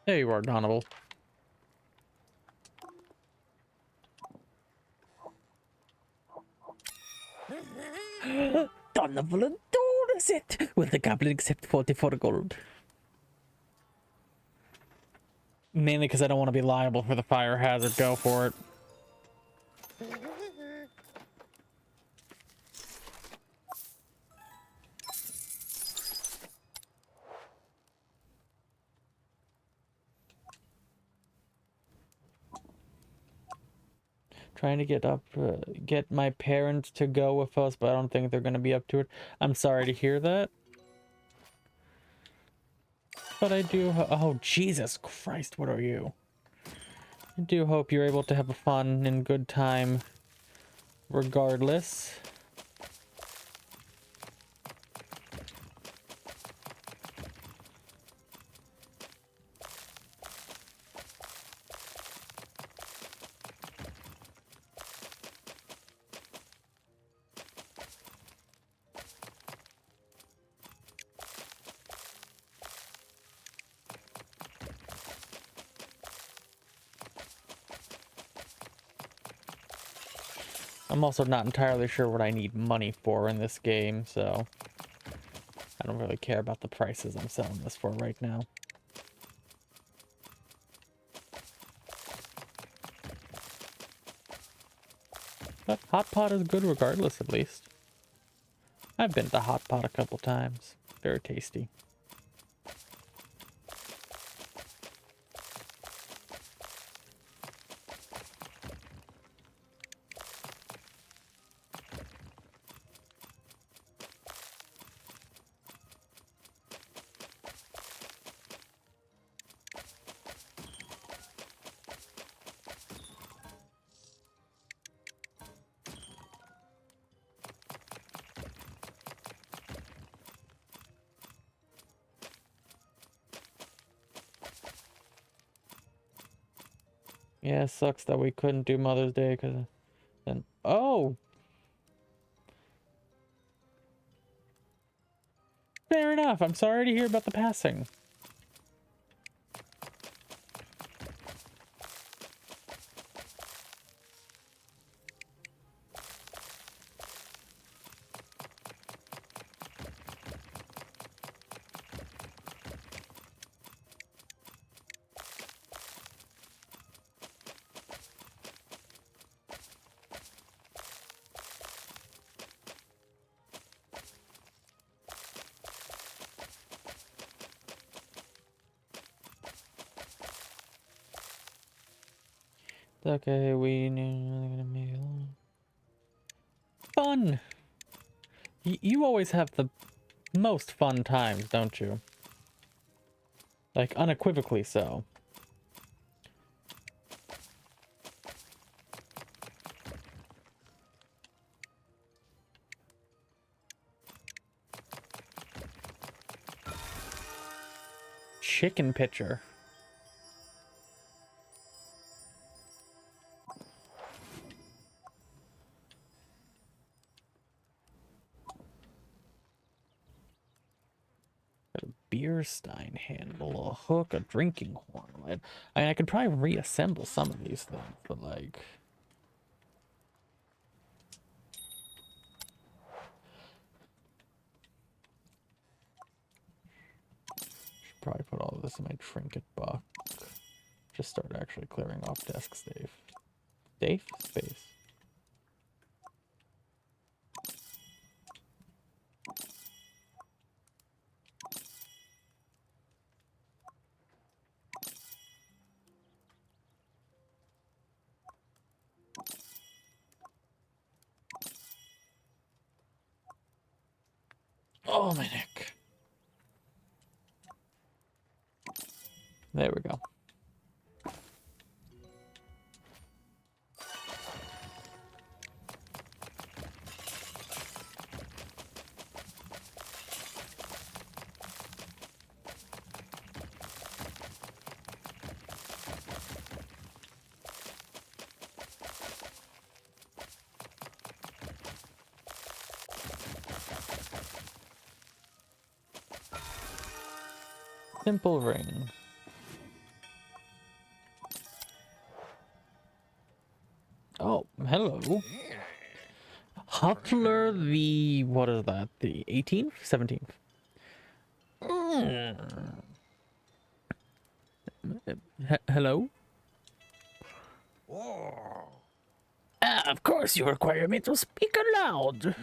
There you are, Donovan. Donovan, is it? Will the goblin accept 44 gold? Mainly because I don't want to be liable for the fire hazard. Go for it. Trying to get my parents to go with us, but I don't think they're going to be up to it. I'm sorry to hear that. But I do, oh, Jesus Christ, what are you? I do hope you're able to have a fun and good time regardless. I'm also not entirely sure what I need money for in this game, so I don't really care about the prices I'm selling this for right now. But Hot Pot is good regardless, at least. I've been to Hot Pot a couple times. Very tasty. Yeah, it sucks that we couldn't do Mother's Day because then... Oh! Fair enough. I'm sorry to hear about the passing. Okay, we need fun. You always have the most fun times, don't you? Like, unequivocally so. Chicken pitcher. Got a beer stein handle, a hook, a drinking horn. I mean, I could probably reassemble some of these things, but like... Should probably put all of this in my trinket box. Just start actually clearing off desk safe. Safe space. Oh, my neck. There we go. Simple ring. Hello. Huffler the... What is that? The 18th? 17th? Hello? Of course you require me to speak aloud.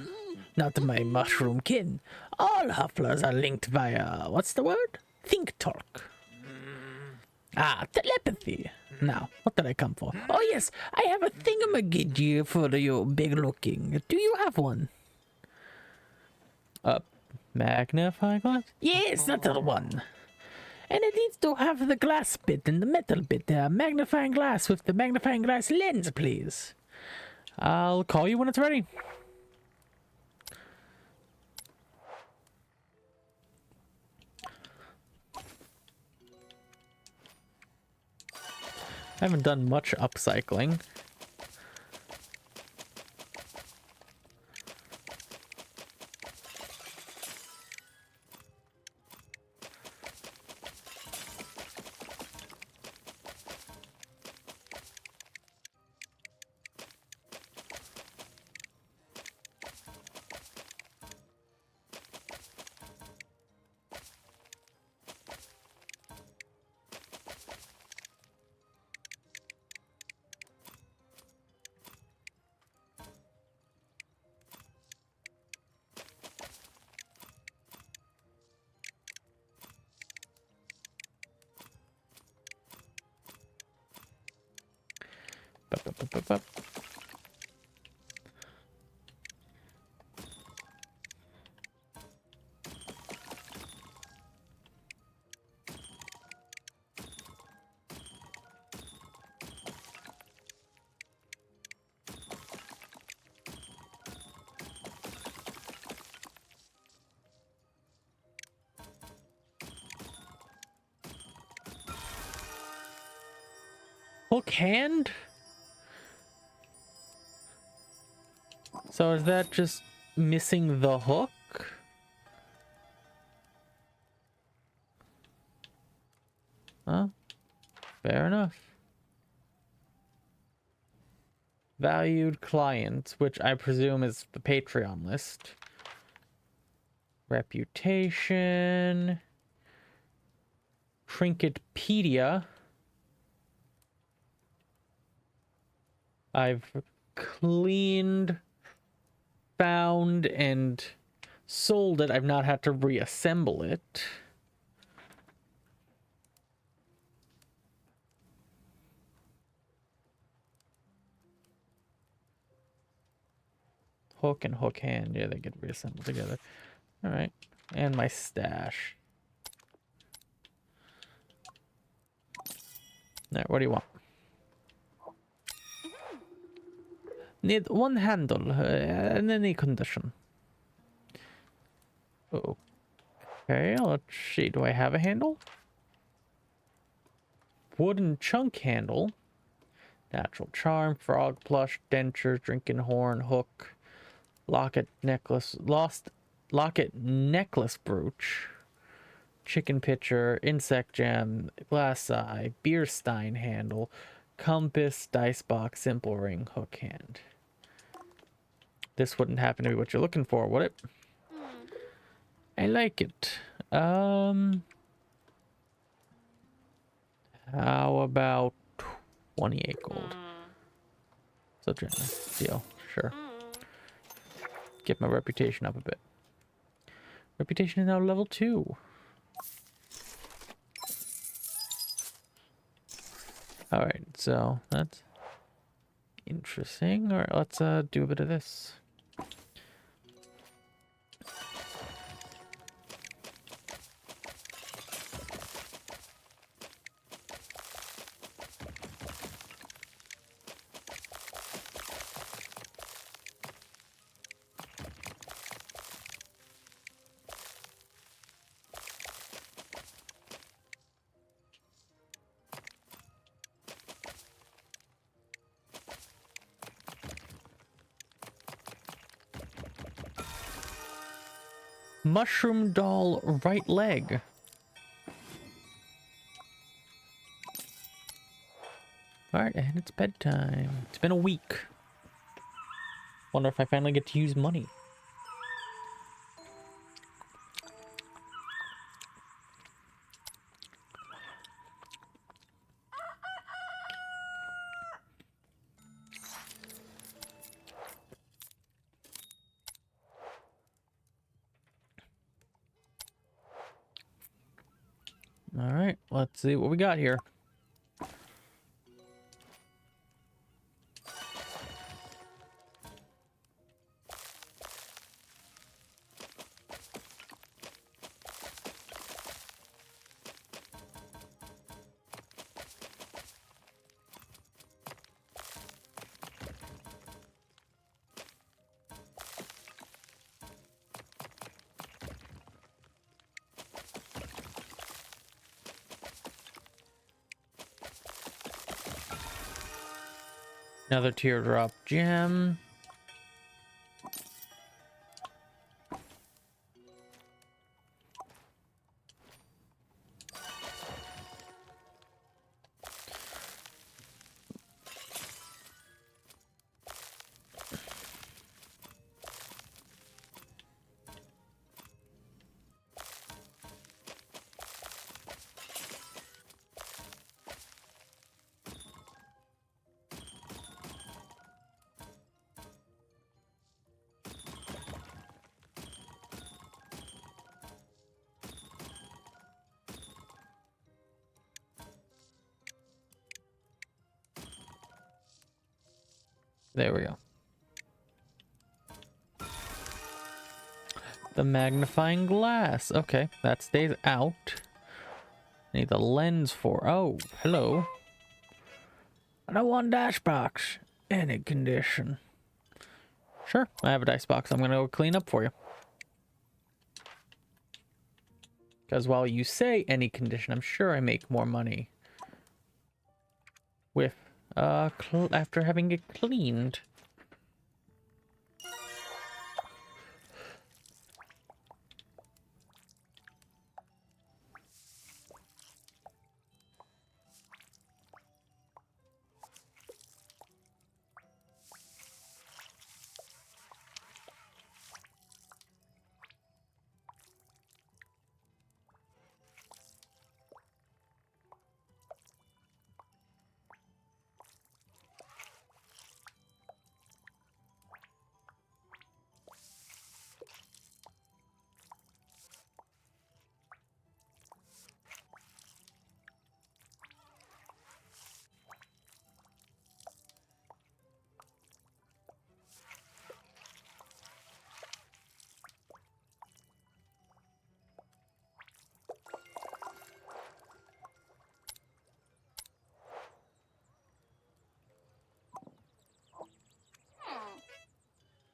Not my mushroom kin. All Hufflers are linked via... What's the word? Think talk. Telepathy. Now, what did I come for? Oh yes, I have a thingamajig for you big looking. Do you have one? Magnifying glass? Yes, that's the one. And it needs to have the glass bit and the metal bit. Magnifying glass with the magnifying glass lens, please. I'll call you when it's ready. I haven't done much upcycling. Bup. Hook hand? So is that just missing the hook? Huh? Fair enough. Valued clients, which I presume is the Patreon list. Reputation. Trinketpedia. I've cleaned, found, and sold it. I've not had to reassemble it. Hook and hook hand. Yeah, they get reassembled together. All right. And my stash. All right, what do you want? Need one handle in any condition. Okay, let's see. Do I have a handle? Wooden chunk handle. Natural charm, frog plush, denture, drinking horn, hook, locket necklace, locket necklace brooch, chicken pitcher, insect gem, glass eye, beer stein handle, compass, dice box, simple ring, hook hand. This wouldn't happen to be what you're looking for, would it? I like it. How about 28 gold? So generous. Deal. Sure. Get my reputation up a bit. Reputation is now level 2. Alright, so that's interesting. Alright, let's do a bit of this. Mushroom doll right leg. Alright, and it's bedtime. It's been a week. Wonder if I finally get to use money. All right, let's see what we got here. Another teardrop gem. There we go. The magnifying glass. Okay, that stays out. Need the lens for. Oh, hello. I don't want dash box. Any condition. Sure, I have a dice box. I'm gonna go clean up for you. Because while you say any condition, I'm sure I make more money with after having it cleaned.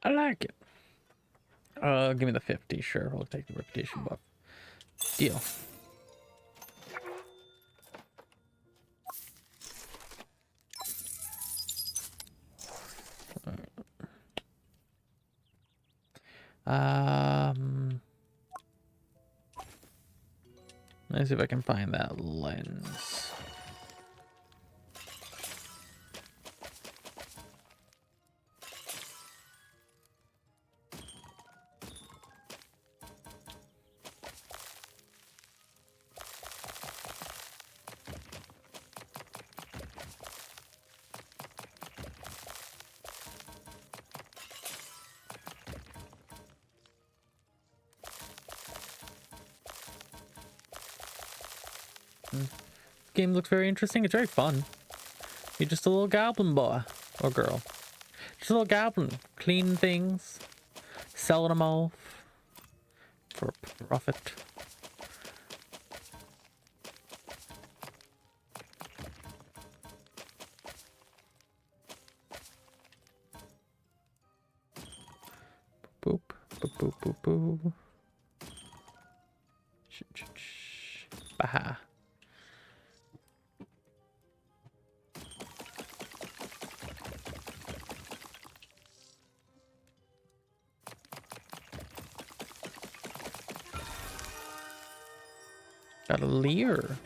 I like it. Give me the 50. Sure, we'll take the reputation buff. Deal. Let's see if I can find that lens. Game looks very interesting. It's very fun. You're just a little goblin boy or girl. Just a little goblin. Cleaning things. Selling them off. For profit. Boop. Boop, boop, boop, boop. Baha. Got a leer.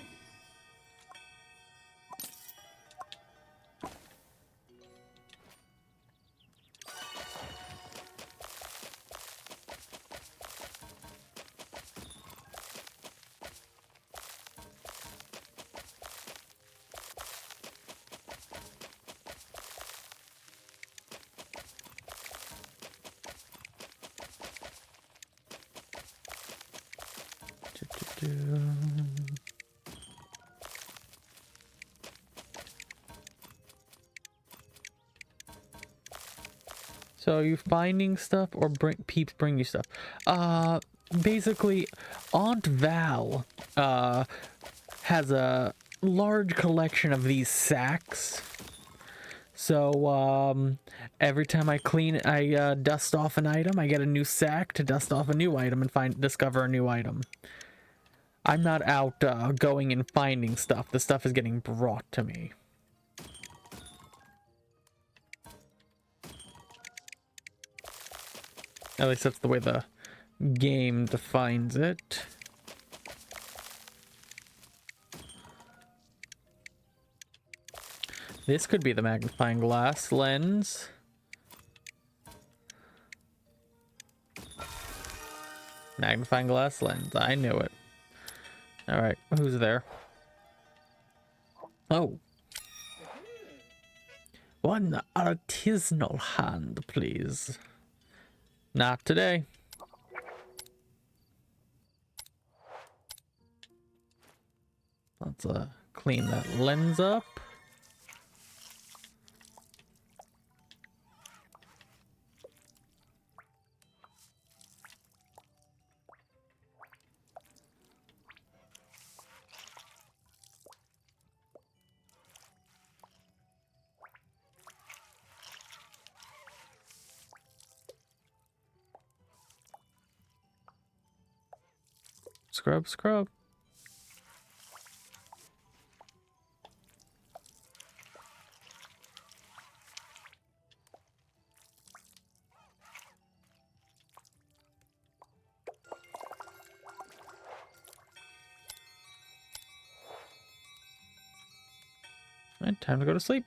So are you finding stuff or peeps bring you stuff? Basically, Aunt Val has a large collection of these sacks. So every time I dust off an item, I get a new sack to dust off a new item and discover a new item. I'm not out going and finding stuff. The stuff is getting brought to me. At least that's the way the game defines it. This could be the magnifying glass lens. Magnifying glass lens. I knew it. Alright, who's there? Oh. One artisanal hand, please. Not today. Let's clean that lens up. Scrub, scrub. Alright, time to go to sleep.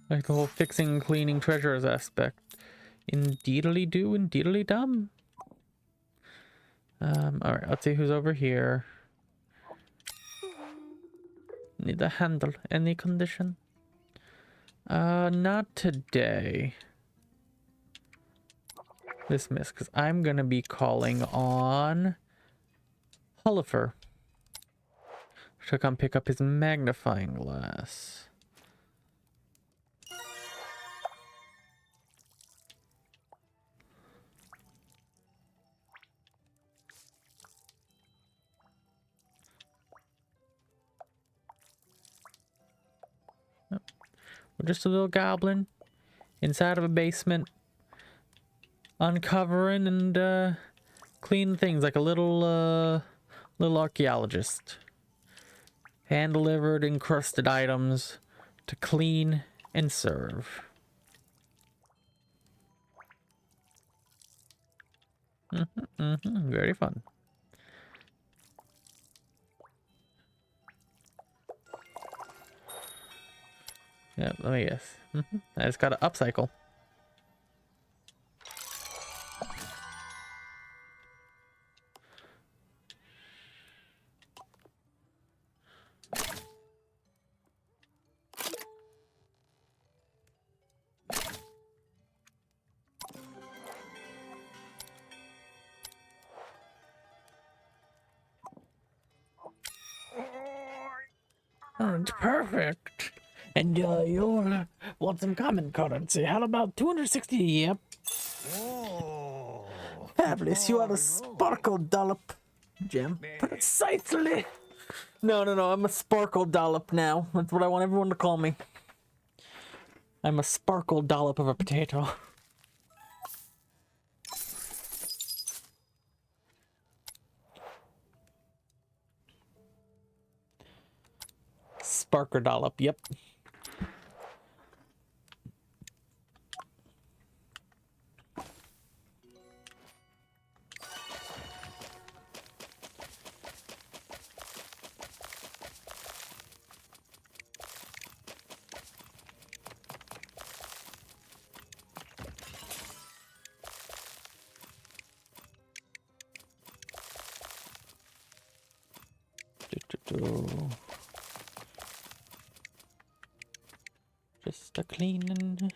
Like the whole fixing, cleaning treasures aspect. Indeedly do, indeedly dumb. Alright, let's see who's over here. Need a handle, any condition? Not today. Dismiss, because I'm gonna be calling on Hullifer to come pick up his magnifying glass. We're just a little goblin inside of a basement, uncovering and cleaning things like a little archaeologist. Hand-delivered encrusted items to clean and serve. Very fun. Yeah, let me guess. I just got to upcycle. Oh, it's perfect. And you'll want some common currency. How about 260? Yep. Oh. Fabulous. You are a sparkle dollop. Gem. Precisely. No. I'm a sparkle dollop now. That's what I want everyone to call me. I'm a sparkle dollop of a potato. Sparker dollop. Yep. Just a cleaning.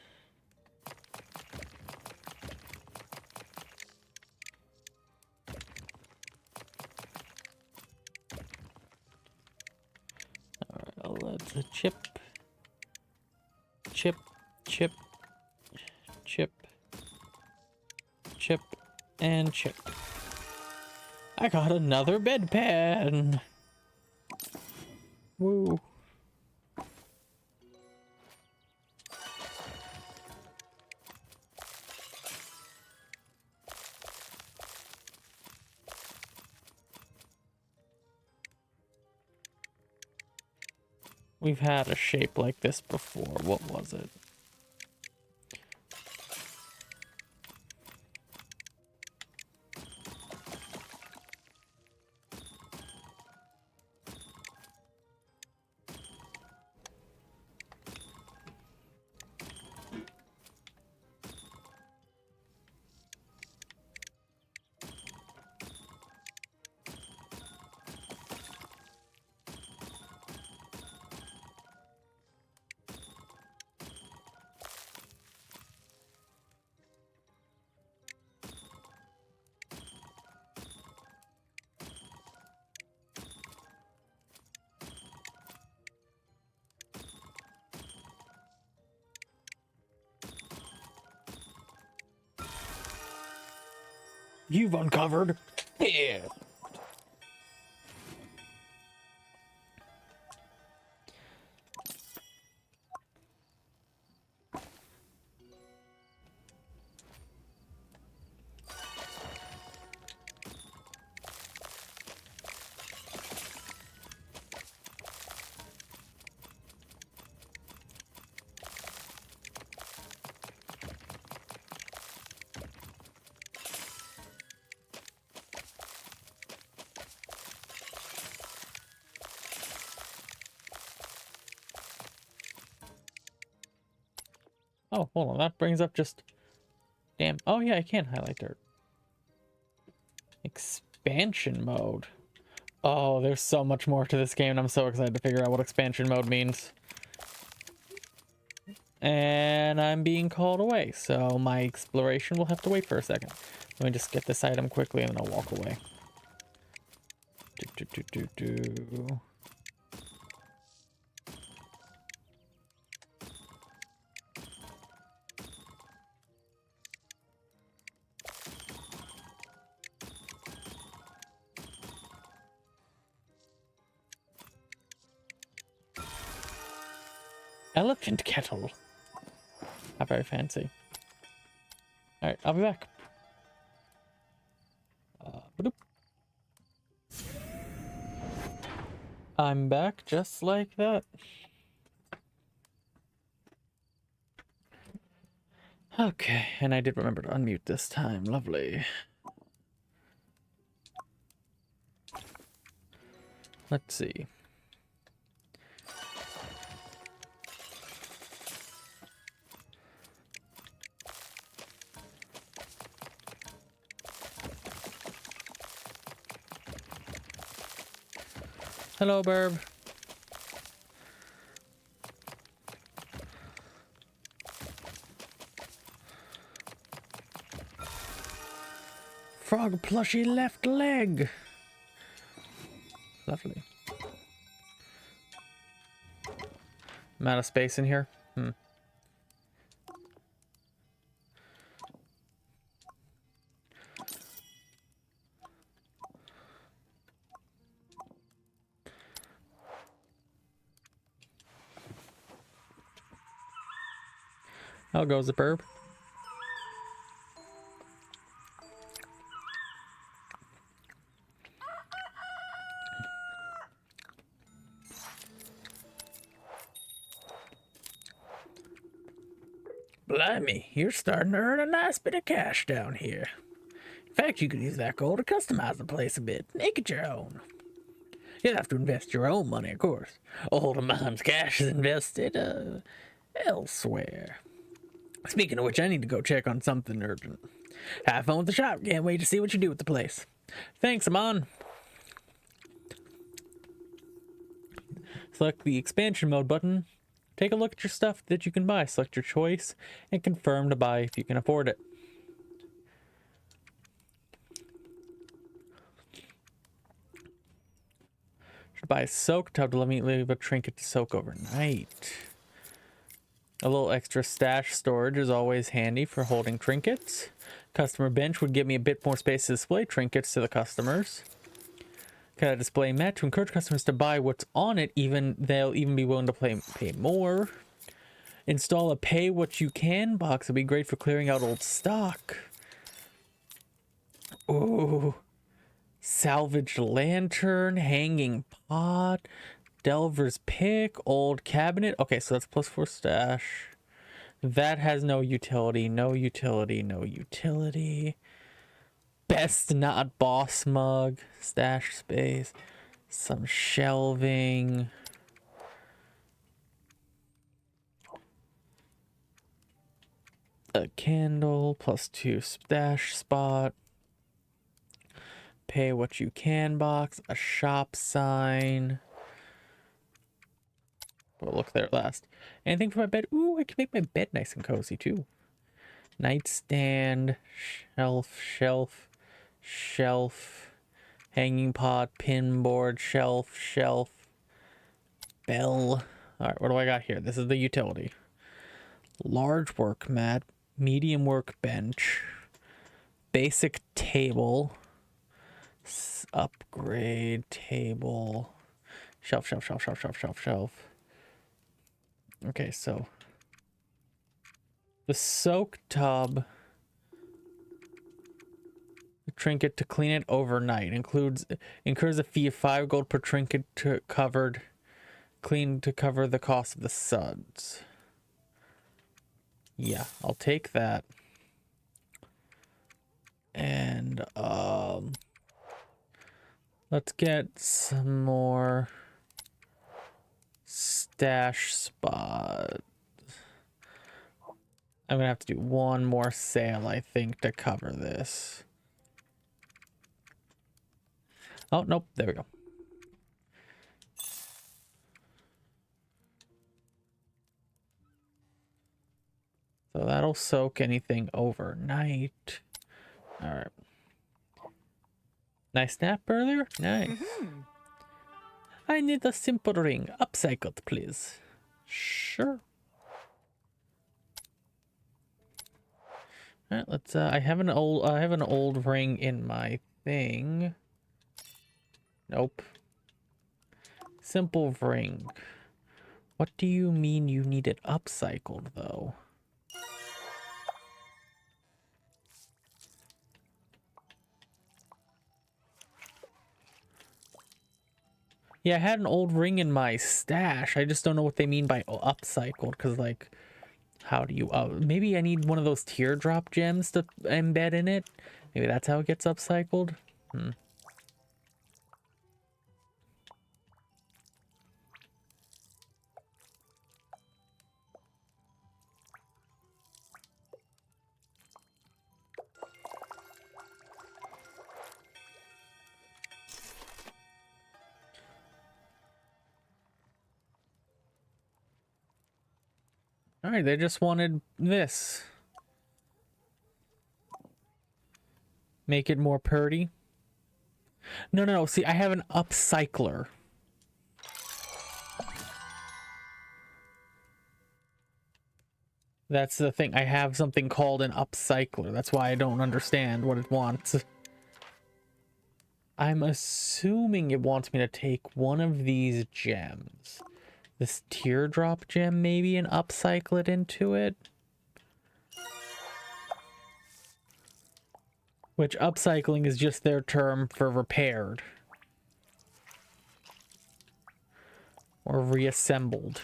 Alright, let's chip, chip, chip, chip, chip, and chip. I got another bedpan. Woo. We've had a shape like this before. What was it? You've uncovered. Yeah. Oh, hold on. That brings up just... Damn. Oh, yeah, I can highlight dirt. Expansion mode. Oh, there's so much more to this game, and I'm so excited to figure out what expansion mode means. And I'm being called away, so my exploration will have to wait for a second. Let me just get this item quickly, and then I'll walk away. Elephant kettle. Not very fancy. Alright, I'll be back. Ba-doop. I'm back just like that. Okay, and I did remember to unmute this time. Lovely. Let's see. Hello, Burb. Frog plushie left leg. Lovely. I'm out of space in here. How goes the burb? Blimey, you're starting to earn a nice bit of cash down here. In fact, you could use that gold to customize the place a bit, make it your own. You'll have to invest your own money, of course. Old of mine's cash is invested elsewhere. Speaking of which, I need to go check on something urgent. Have fun with the shop. Can't wait to see what you do with the place. Thanks, Amon. Select the expansion mode button. Take a look at your stuff that you can buy. Select your choice and confirm to buy if you can afford it. Should buy a soak tub to leave a trinket to soak overnight. A little extra stash storage is always handy for holding trinkets. Customer bench would give me a bit more space to display trinkets to the customers. Got a display mat to encourage customers to buy what's on it, they'll even be willing to pay more. Install a pay what you can box. It'll be great for clearing out old stock. Ooh. Salvaged lantern, hanging pot, delver's pick, old cabinet. Okay, so that's +4 stash. That has no utility, no utility, no utility. Best not boss mug, stash space, some shelving. A candle, +2 stash spot. Pay what you can box, a shop sign. We'll look there last. Anything for my bed? Ooh, I can make my bed nice and cozy too. Nightstand, shelf, hanging pot, pin board, shelf, bell. All right, what do I got here? This is the utility. Large work mat, medium workbench, basic table, upgrade table, shelf. Okay, so the soak tub, the trinket to clean it overnight incurs a fee of 5 gold per trinket to cover the cost of the suds. Yeah, I'll take that. And let's get some more stash spot. I'm gonna have to do one more sale, I think, to cover this. Oh, nope, there we go. So that'll soak anything overnight. All right. Nice nap earlier? Nice. I need a simple ring. Upcycled, please. Sure. All right, let's I have an old ring in my thing. Nope. Simple ring. What do you mean you need it upcycled though? Yeah, I had an old ring in my stash. I just don't know what they mean by upcycled, because, like, how do you... maybe I need one of those teardrop gems to embed in it? Maybe that's how it gets upcycled? Alright, they just wanted this. Make it more purty. No. See, I have an upcycler. That's the thing. I have something called an upcycler. That's why I don't understand what it wants. I'm assuming it wants me to take one of these gems. This teardrop gem maybe, and upcycle it into it. Which upcycling is just their term for repaired. Or reassembled.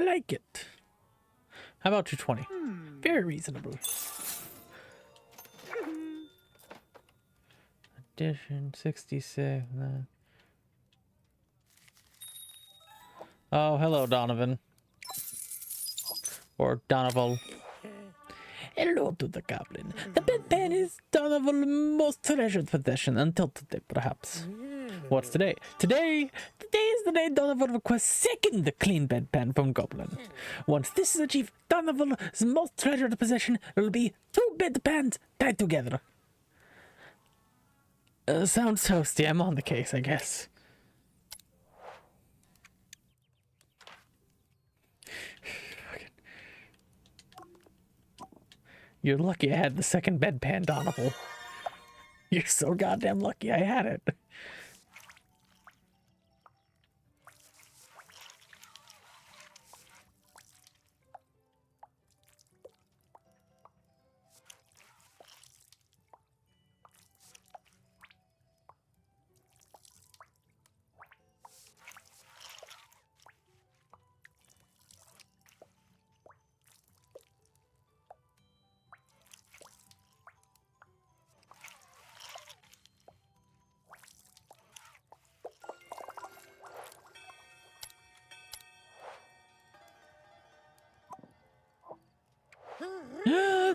I like it. How about 220? Very reasonable. Addition 66. Oh, hello, Donovan. Or Donovan. Hello to the Goblin. The bedpan is Donovan's most treasured possession until today, perhaps. What's today? Today is the day Donovan requests second clean bedpan from Goblin. Once this is achieved, Donovan's most treasured possession will be 2 bedpans tied together. Sounds toasty. I'm on the case, I guess. You're lucky I had the second bedpan, Donovan. You're so goddamn lucky I had it.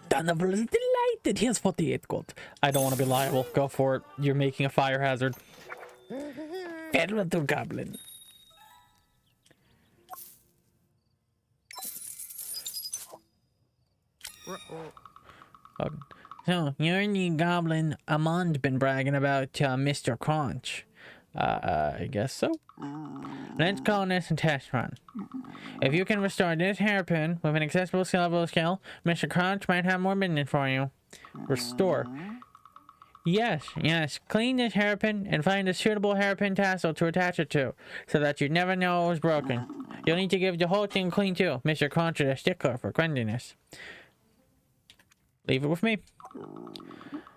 Donovan is delighted. He has 48 gold. I don't want to be liable. Go for it. You're making a fire hazard. Farewell to Goblin. So, you're the Goblin Amand been bragging about Mr. Crunch. I guess so. Let's call this a test run. If you can restore this hairpin with an accessible skill, Mr. Crunch might have more business for you. Restore. Yes. Clean this hairpin and find a suitable hairpin tassel to attach it to, so that you never know it was broken. You'll need to give the whole thing clean too. Mr. Crunch is a stickler for cleanliness. Leave it with me.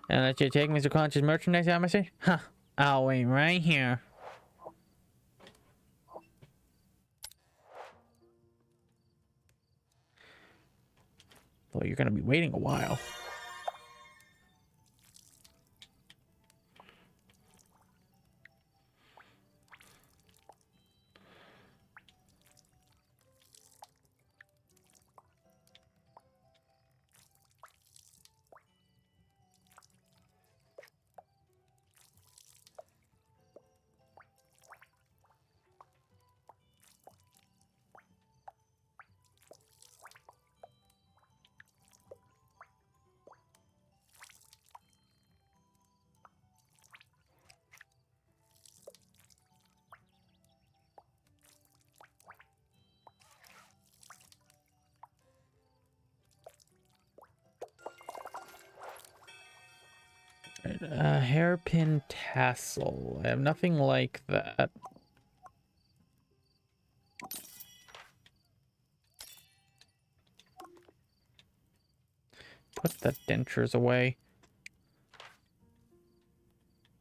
And let you take Mr. Crunch's merchandise out, Missy? Huh. I'll wait right here. Well, you're gonna be waiting a while. Hairpin tassel. I have nothing like that. Put the dentures away.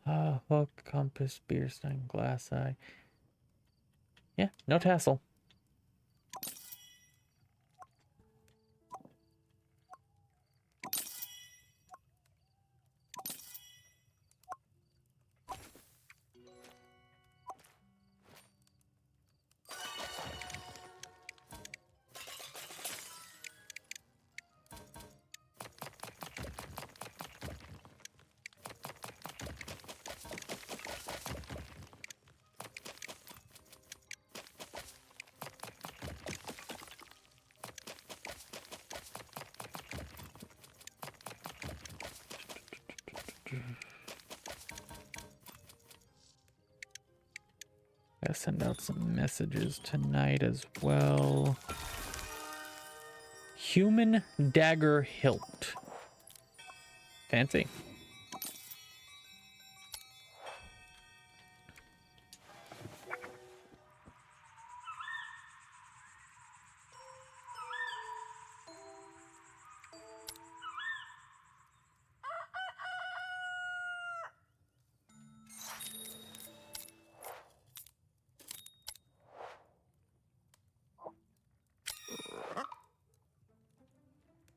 Hook, compass, beer stein, glass eye. Yeah, no tassel. Gotta send out some messages tonight as well. Human dagger hilt. Fancy.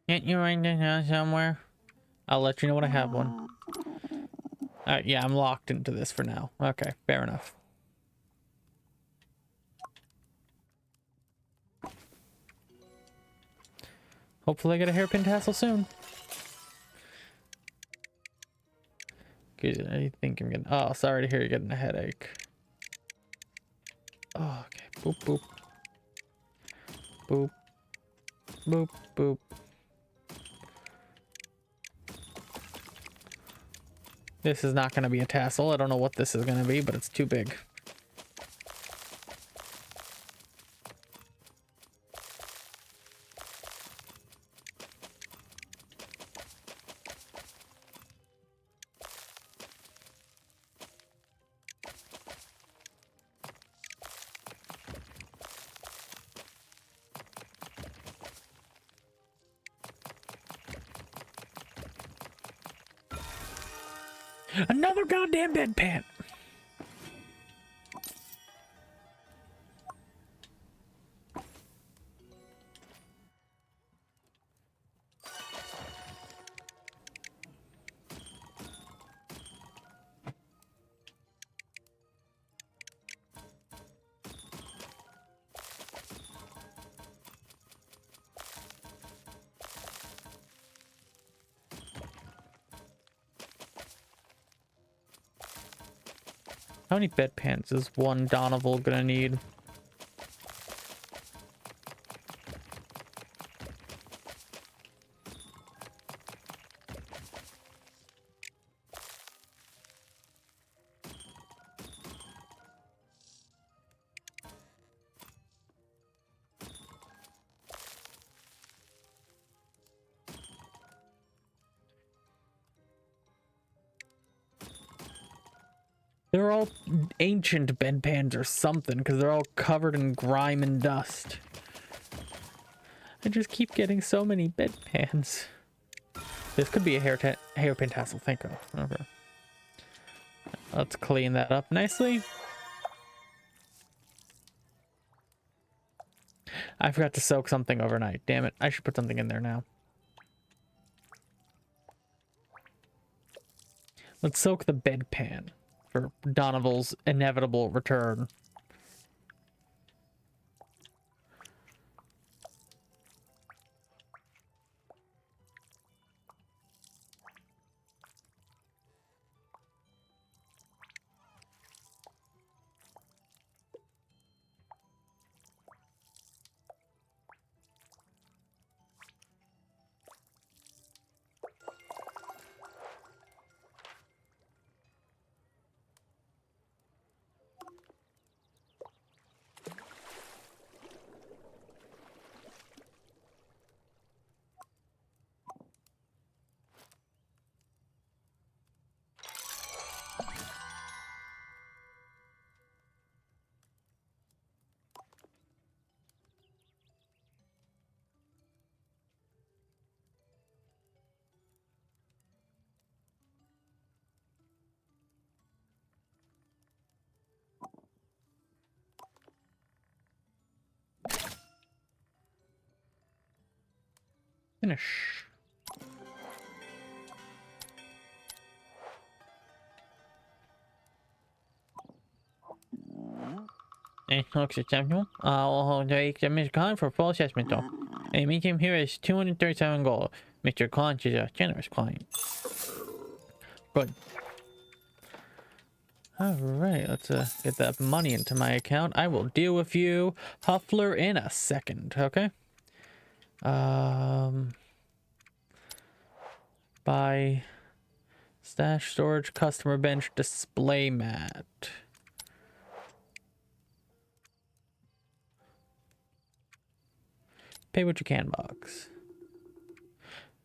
Can't you write that down somewhere? I'll let you know when I have one. Yeah, I'm locked into this for now. Okay, fair enough. Hopefully I get a hairpin tassel soon. Good, I think I'm getting... Oh, sorry to hear you're getting a headache. Oh, okay. Boop, boop. Boop. Boop, boop. This is not going to be a tassel. I don't know what this is going to be, but it's too big. Another goddamn bedpan. How many bedpans is one Donoval gonna need? They're all ancient bedpans or something, because they're all covered in grime and dust. I just keep getting so many bedpans. This could be a hairpin tassel, thank God. Okay. Let's clean that up nicely. I forgot to soak something overnight. Damn it. I should put something in there now. Let's soak the bedpan for Donoval's inevitable return. Finish. Looks acceptable. I'll take Mr. Khan for full assessment though. And meet him here is 237 gold. Mr. Khan is a generous client. Good. Alright, let's get that money into my account. I will deal with you, Huffler, in a second, okay? Buy stash storage customer bench display mat. Pay what you can box.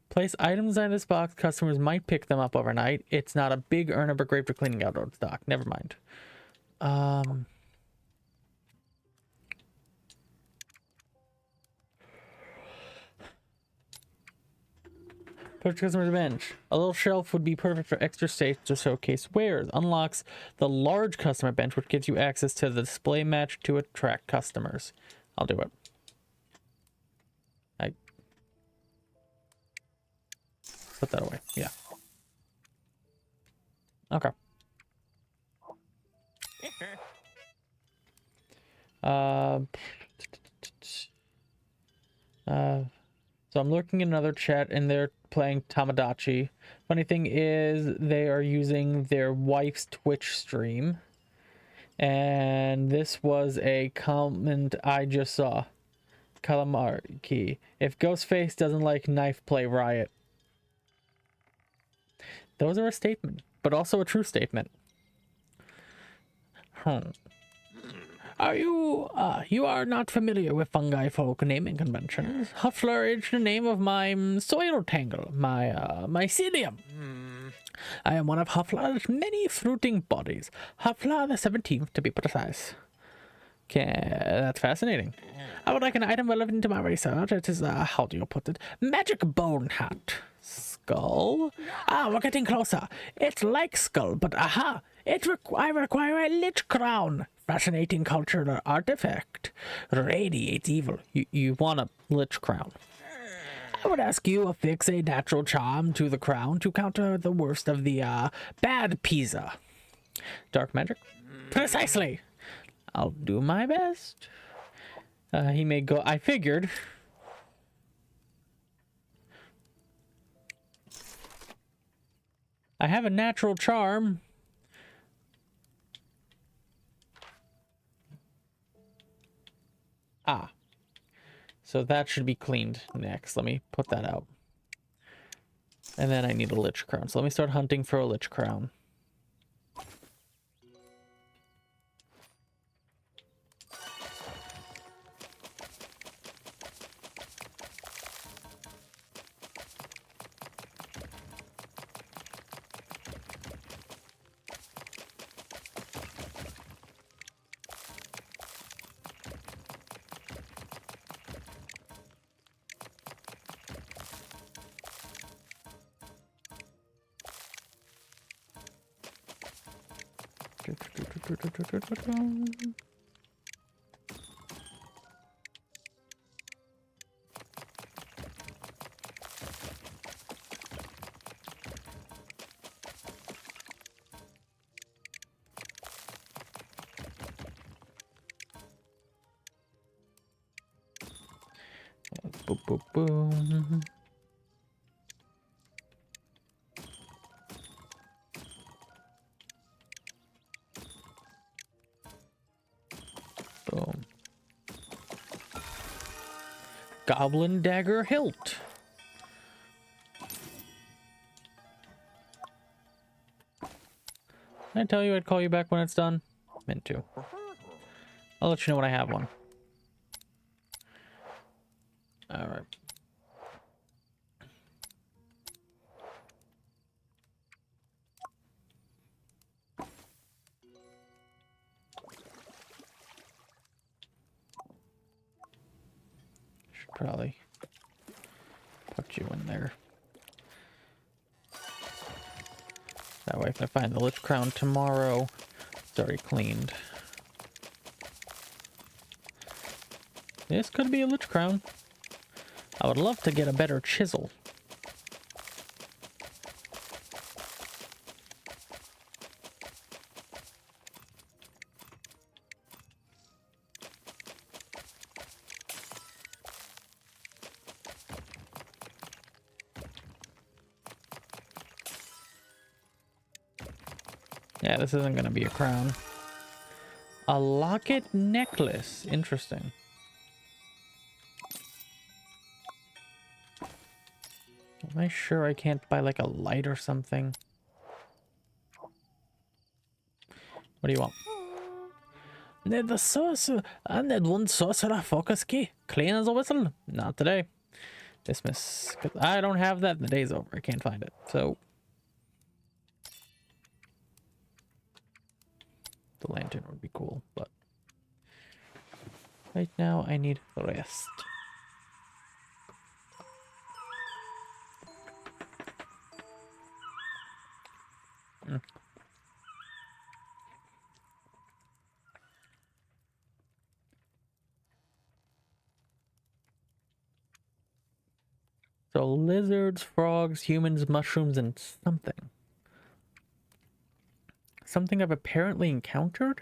Place items inside this box. Customers might pick them up overnight. It's not a big earner, but great for cleaning out old stock. Never mind. Put customer's bench. A little shelf would be perfect for extra space to showcase wares. Unlocks the large customer bench, which gives you access to the display match to attract customers. I'll do it. put that away. Yeah. Okay. So I'm looking in another chat and they're playing Tamagotchi. Funny thing is they are using their wife's Twitch stream. And this was a comment I just saw. Calamari key. If Ghostface doesn't like knife play, riot. Those are a statement, but also a true statement. You are not familiar with fungi folk naming conventions. Huffler is the name of my soil tangle, my mycelium. I am one of Huffler's many fruiting bodies. Huffler the 17th, to be precise. Okay, that's fascinating. I would like an item relevant to my research. It is, how do you put it? Magic bone hat. Skull? Ah, we're getting closer. It's like skull, but aha! I require a lich crown. Fascinating cultural artifact. Radiates evil. You want a lich crown. I would ask you to affix a natural charm to the crown to counter the worst of the, bad Pisa. Dark magic? Precisely! I'll do my best. He may go... I figured... I have a natural charm. Ah. So that should be cleaned next. Let me put that out. And then I need a lich crown. So let me start hunting for a lich crown. Boom, boom, boom. Boom. Goblin dagger hilt. Did I tell you I'd call you back when it's done? Meant to. I'll let you know when I have one. Alright. Should probably put you in there. That way if I find the lich crown tomorrow, it's already cleaned. This could be a lich crown. I would love to get a better chisel. Yeah, this isn't going to be a crown. A locket necklace. Interesting. Am I sure I can't buy like a light or something? What do you want? Need the sorcerer. I need one sorcerer focus key. Clean as a whistle. Not today. Dismiss. Because I don't have that. The day's over. I can't find it. So. The lantern would be cool, but. Right now I need rest. So lizards, frogs, humans, mushrooms, and something. Something I've apparently encountered?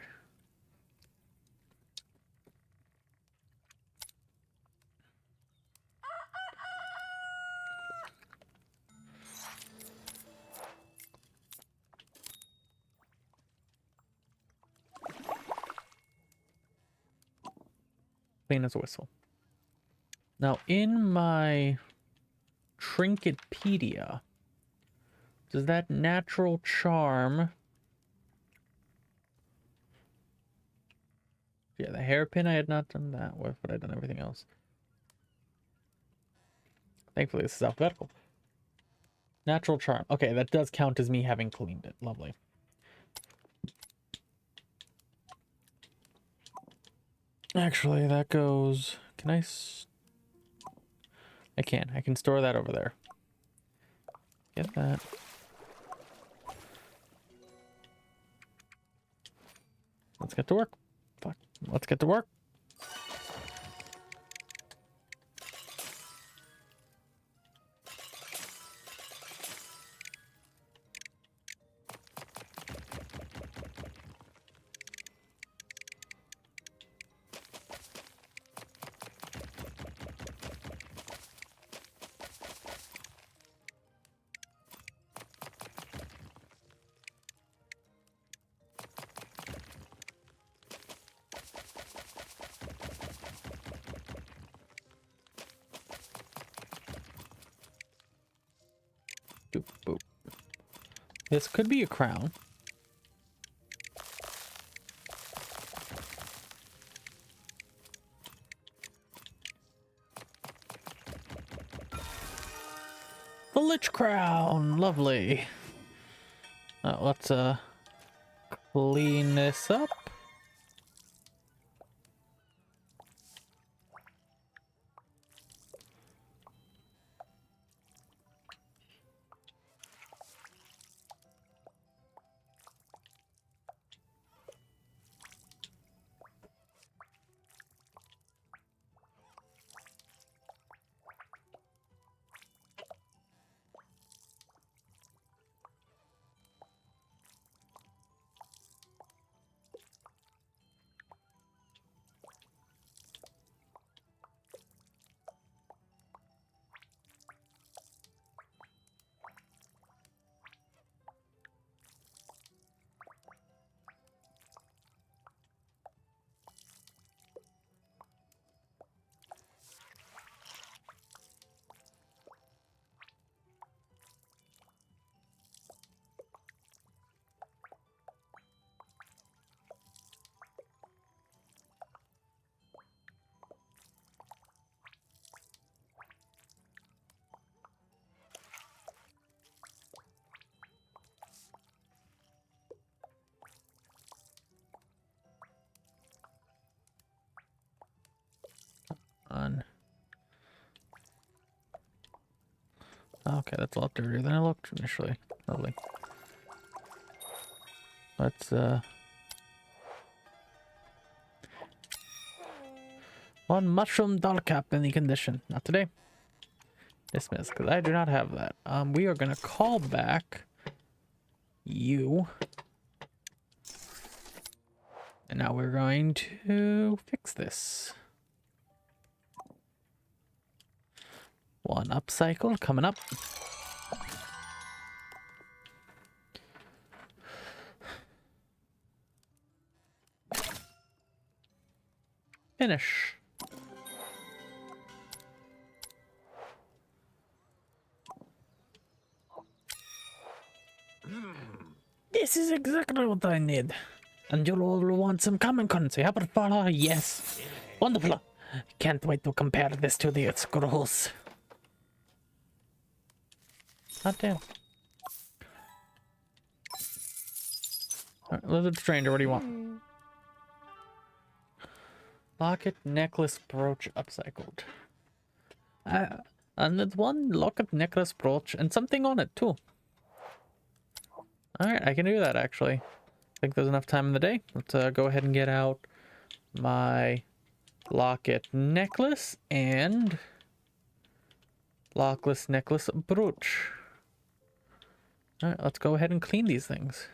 Clean as a whistle. Now, in my Trinketpedia, does that natural charm... Yeah, the hairpin I had not done that with, but I'd done everything else. Thankfully, this is alphabetical. Natural charm. Okay, that does count as me having cleaned it. Lovely. Actually, that goes... Can I... I can. I can store that over there. Get that. Let's get to work. Fuck. Let's get to work. Boop, boop. This could be a crown. The Lich Crown! Lovely. Let's clean this up. On. Okay, that's a lot dirtier than I looked initially. Lovely. Let's one mushroom doll cap in the condition. Not today. Dismiss, because I do not have that. We are gonna call back you. And now we're going to fix this. One upcycle coming up. Finish. This is exactly what I need. And you'll all want some common currency. How about follow? Yes. Wonderful. Can't wait to compare this to the scrolls. Hot damn. Alright, Lizard Stranger, what do you want? Locket, necklace, brooch, upcycled. And there's one locket, necklace, brooch, and something on it too. Alright, I can do that actually. I think there's enough time in the day. Let's go ahead and get out my locket necklace and Lockless necklace brooch. Alright, let's go ahead and clean these things.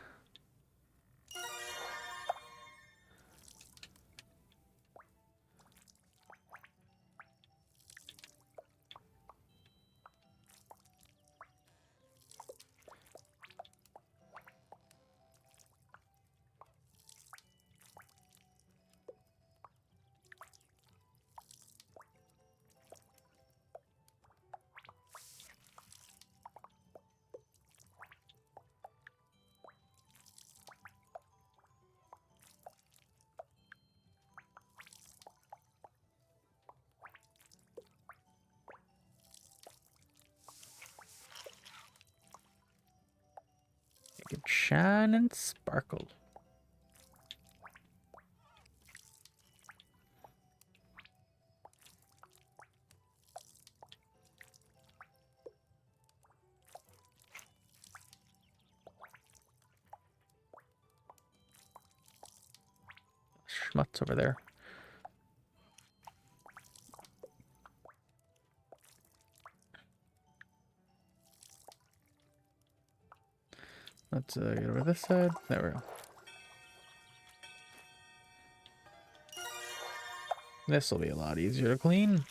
Make it shine and sparkle. Schmutz over there. Let's get over this side. There we go. This will be a lot easier to clean.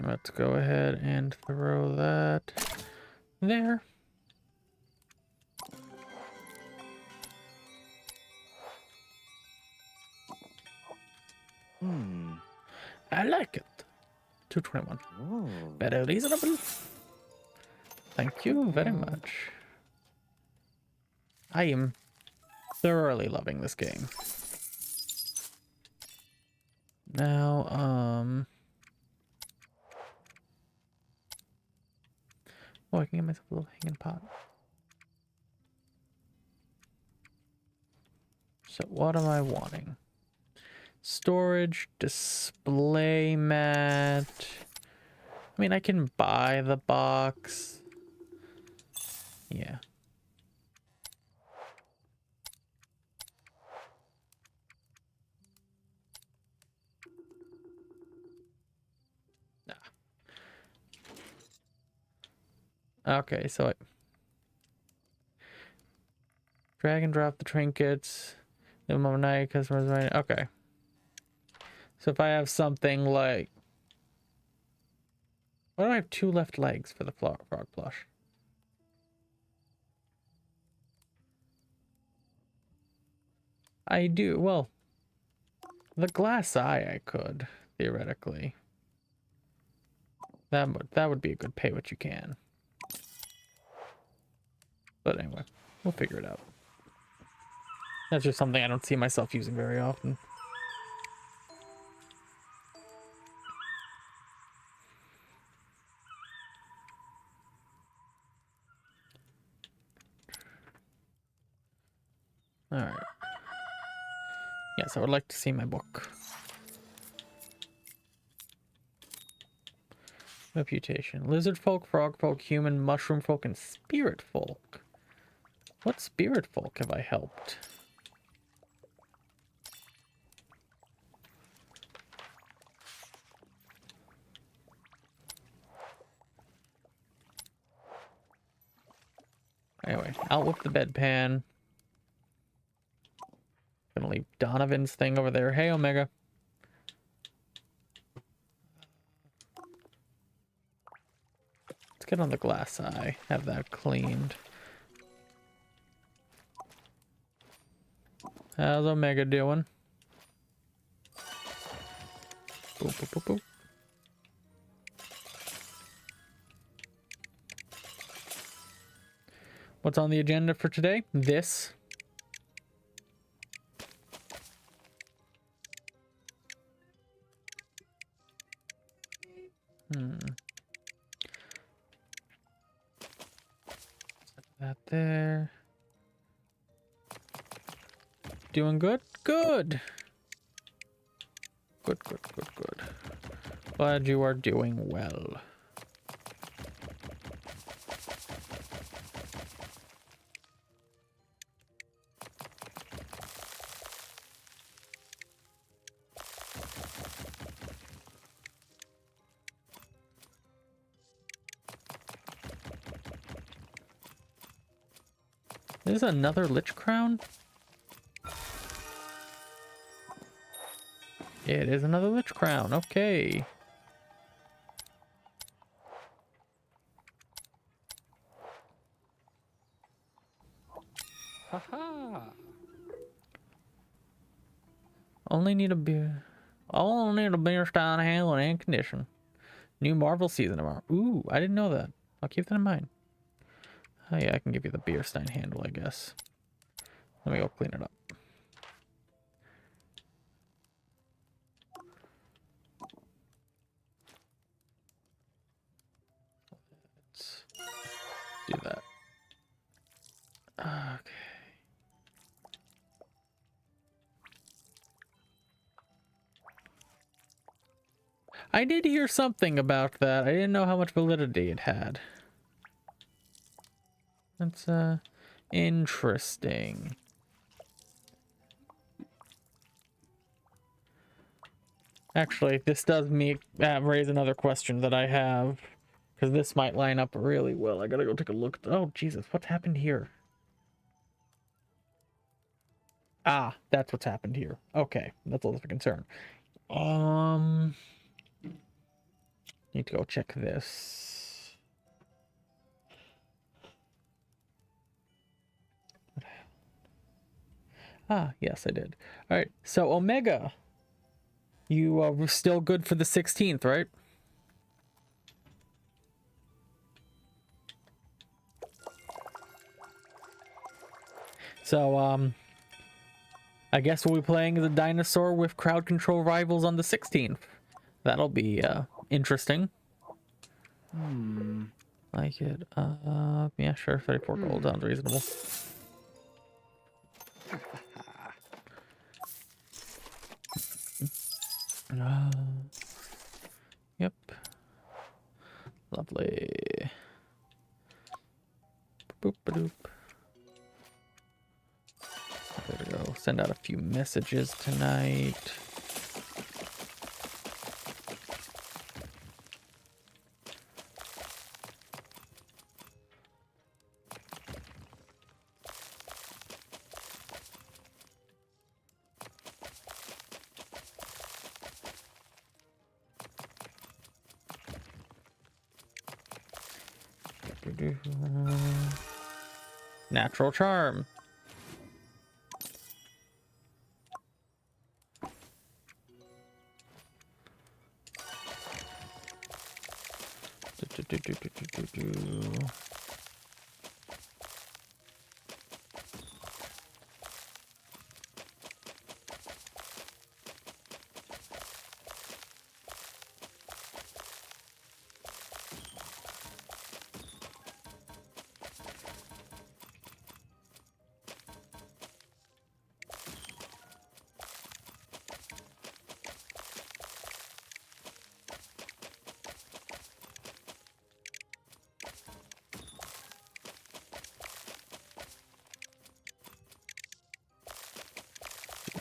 Let's go ahead and throw that there. I like it. 221. Very reasonable. Thank you very much. I am thoroughly loving this game. Now, oh, I can get myself a little hanging pot. So what am I wanting? Storage, display mat. I mean, I can buy the box. Yeah. Nah. Okay, so I drag and drop the trinkets. The night customers right. Okay. So if I have something like, why do I have 2 left legs for the frog plush? I do. Well, the glass eye I could theoretically. That would be a good pay what you can. But anyway, we'll figure it out. That's just something I don't see myself using very often. All right. Yes, I would like to see my book. Reputation. Lizard folk, frog folk, human, mushroom folk, and spirit folk. What spirit folk have I helped? Anyway, out with the bedpan. Gonna leave Donovan's thing over there. Hey, Omega. Let's get on the glass eye. Have that cleaned. How's Omega doing? Boop, boop, boop, boop. What's on the agenda for today? This. That there. Doing good? Good. Good, good, good, good. Glad you are doing well. Is this another Lich Crown? It is another Lich Crown. Okay. Haha. Only need a beer. Only need a beer style handle and condition. New Marvel season tomorrow. Ooh, I didn't know that. I'll keep that in mind. Oh yeah, I can give you the beer stein handle, I guess. Let me go clean it up. Let's do that. Okay. I did hear something about that. I didn't know how much validity it had. That's interesting. Actually, this does raise another question that I have, because this might line up really well. I gotta go take a look. Oh, Jesus, what's happened here? Ah, that's what's happened here. Okay, that's all of a concern. Need to go check this. Ah, yes, I did. All right, so Omega, you were still good for the 16th, right? So, I guess we'll be playing as a dinosaur with crowd control rivals on the 16th. That'll be interesting. Like it. Yeah, sure. 34 gold sounds reasonable. Yep. Lovely. Boop a doop. There we go. Send out a few messages tonight. Natural charm.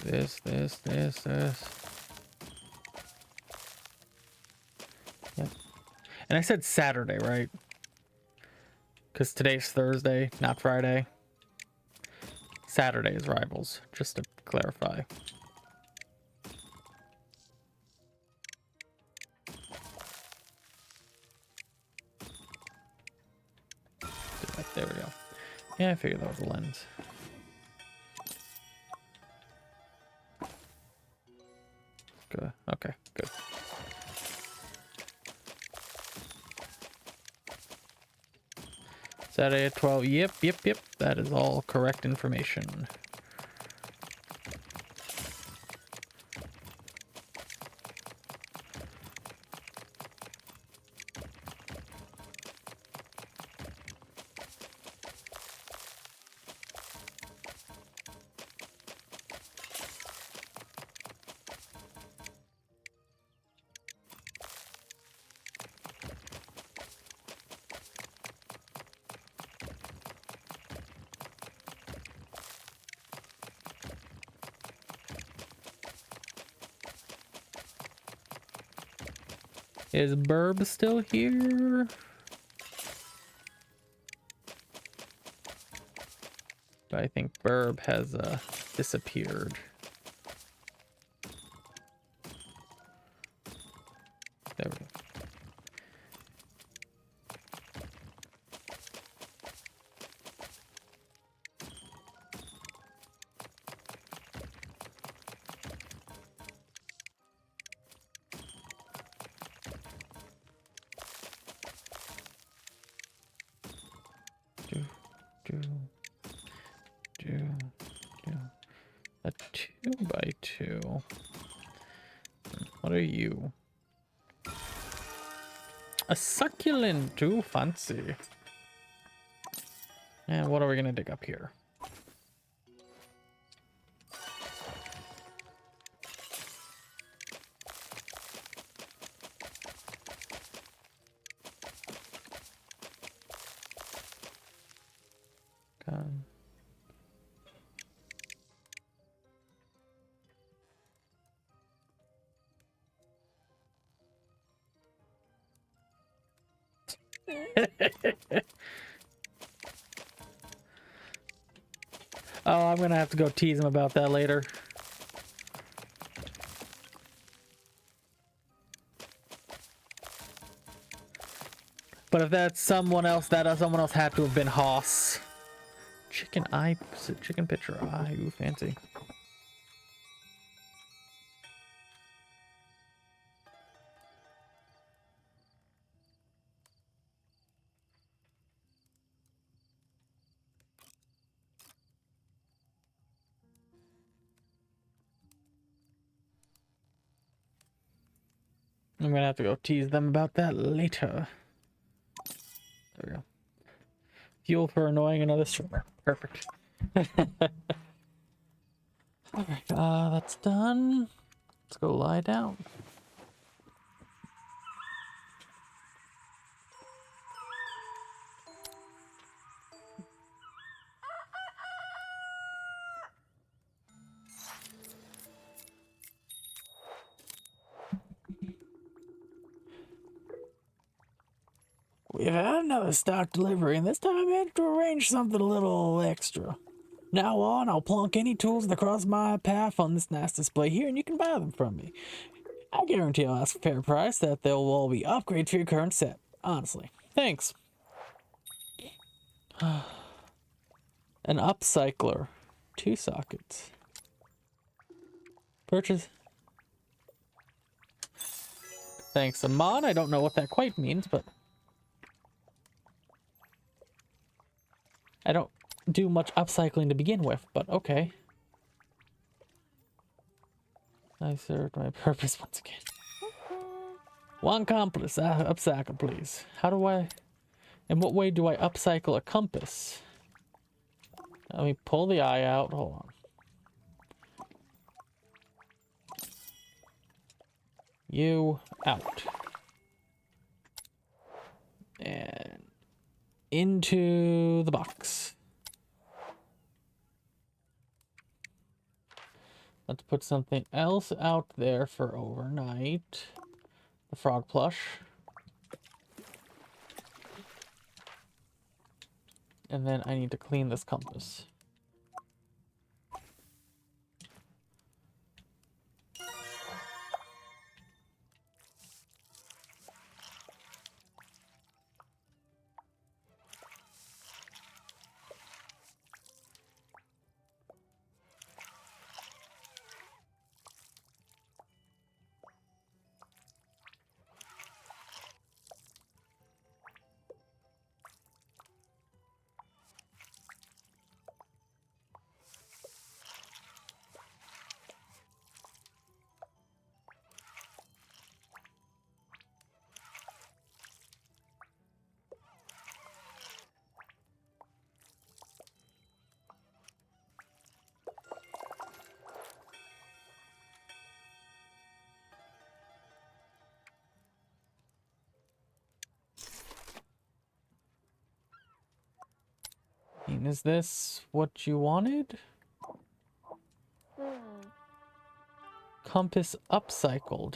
This. Yep. And I said Saturday, right? Because today's Thursday, not Friday. Saturday is rivals, just to clarify. There we go. Yeah, I figured that was a lens. Good. Okay, good. Saturday at 12. Yep. That is all correct information. Is Burb still here? But I think Burb has disappeared. There we go. A 2x2. What are you? A succulent, too fancy. And what are we gonna dig up here? Come. Oh, I'm gonna have to go tease him about that later. But if that's someone else, someone else had to have been Hoss. Chicken eye, chicken picture eye. Ooh, fancy. I'm gonna have to go tease them about that later. There we go. Fuel for annoying another streamer. Perfect. Alright, that's done. Let's go lie down. We've had another stock delivery, and this time I managed to arrange something a little extra. Now on, I'll plonk any tools that cross my path on this nice display here, and you can buy them from me. I guarantee I'll ask a fair price that they'll all be upgrades for your current set. Honestly. Thanks. An upcycler. 2 sockets. Purchase. Thanks, Amon. I don't know what that quite means, but I don't do much upcycling to begin with, but okay. I served my purpose once again. One compass, upcycle, please. How do I... In what way do I upcycle a compass? Let me pull the eye out. Hold on. You out. And into the box. Let's put something else out there for overnight. The frog plush. And then I need to clean this compass. Is this what you wanted? Compass upcycled.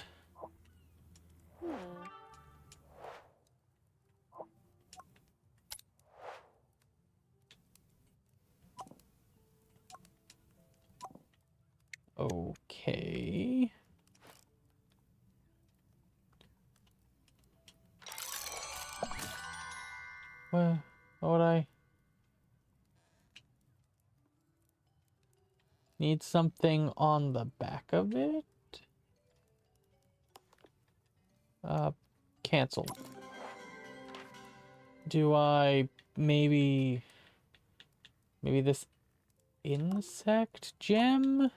Would I need something on the back of it? Cancel. Do I maybe this insect gem?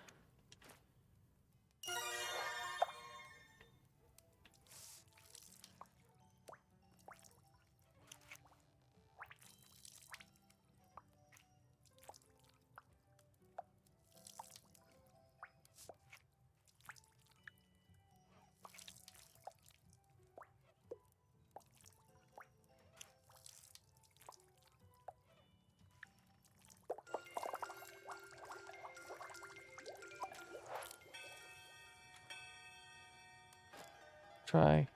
Try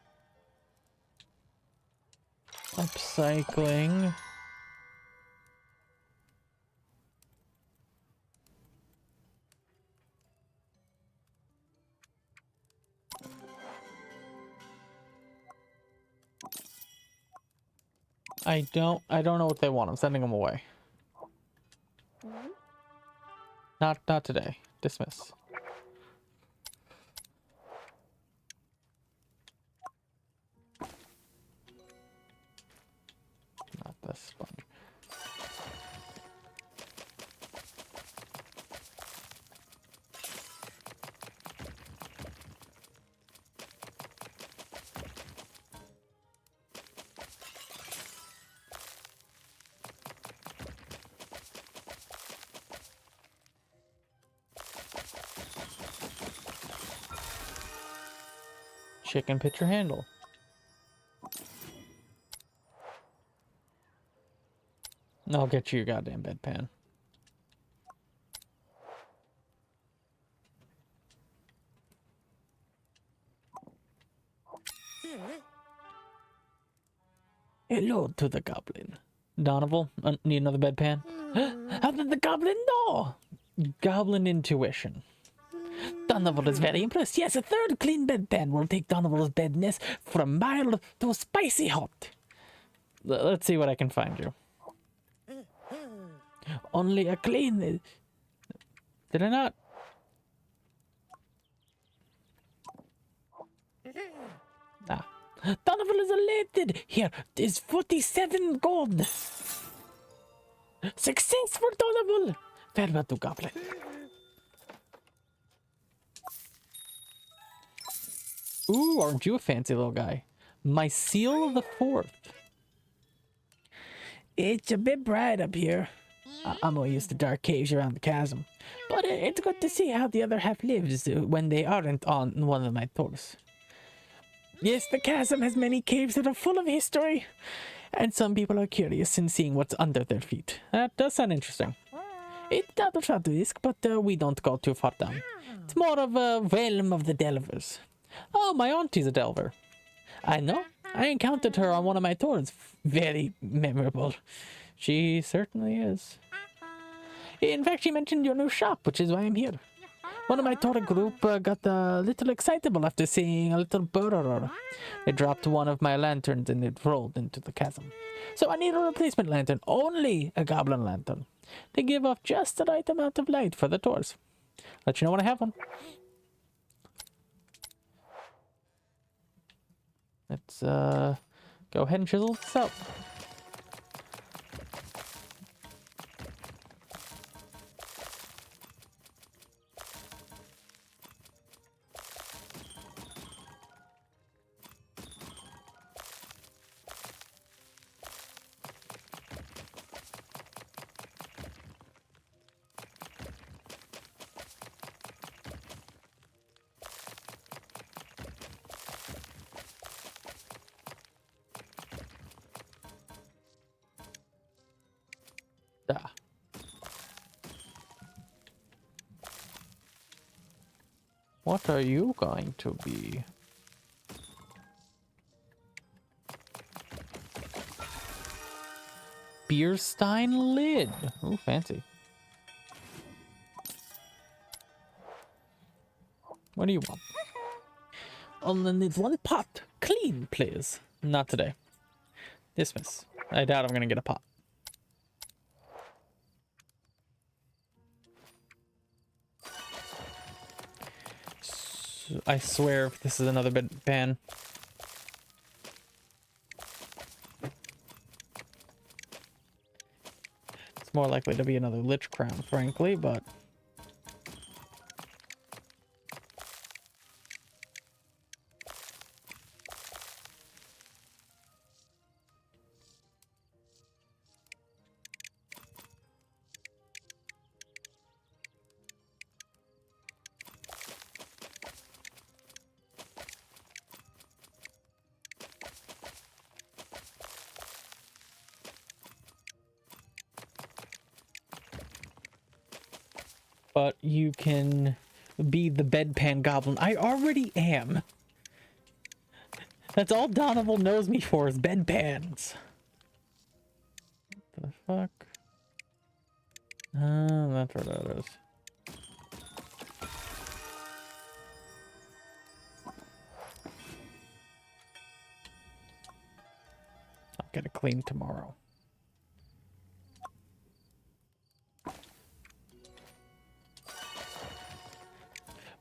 upcycling. I don't know what they want. I'm sending them away. Not today. Dismiss. Not the sponge. Chicken pitcher handle. I'll get you your goddamn bedpan. Hello to the goblin. Donovan, need another bedpan? How did the goblin know? Goblin intuition. Donovan is very impressed. Yes, a third clean bedpan will take Donovan's bedness from mild to spicy hot. Let's see what I can find you. Only a clean... Did I not? Ah. Donovan is elated. Here is 47 gold. Success for Donovan. Farewell to Goblin. Ooh, aren't you a fancy little guy? My seal of the fourth. It's a bit bright up here. I'm more used to dark caves around the chasm. But it's good to see how the other half lives when they aren't on one of my tours. Yes, the chasm has many caves that are full of history. And some people are curious in seeing what's under their feet. That does sound interesting. It's not a short risk, but we don't go too far down. It's more of a realm of the delvers. Oh, my auntie's a delver. I know. I encountered her on one of my tours. Very memorable. She certainly is. In fact, she mentioned your new shop, which is why I'm here. One of my tour group got a little excitable after seeing a little burrower. They dropped one of my lanterns and it rolled into the chasm. So I need a replacement lantern, only a goblin lantern. They give off just the right amount of light for the tours. Let you know when I have one. Let's go ahead and chisel this out. What are you going to be? Beer stein lid. Ooh, fancy. What do you want? Only need one pot. Clean, please. Not today. Dismiss. I doubt I'm gonna get a pot. I swear if this is another bedpan. It's more likely to be another Lich Crown, frankly, but... But you can be the bedpan goblin. I already am. That's all Donovan knows me for is bedpans. What the fuck? That's where that is. I'll get it cleaned tomorrow.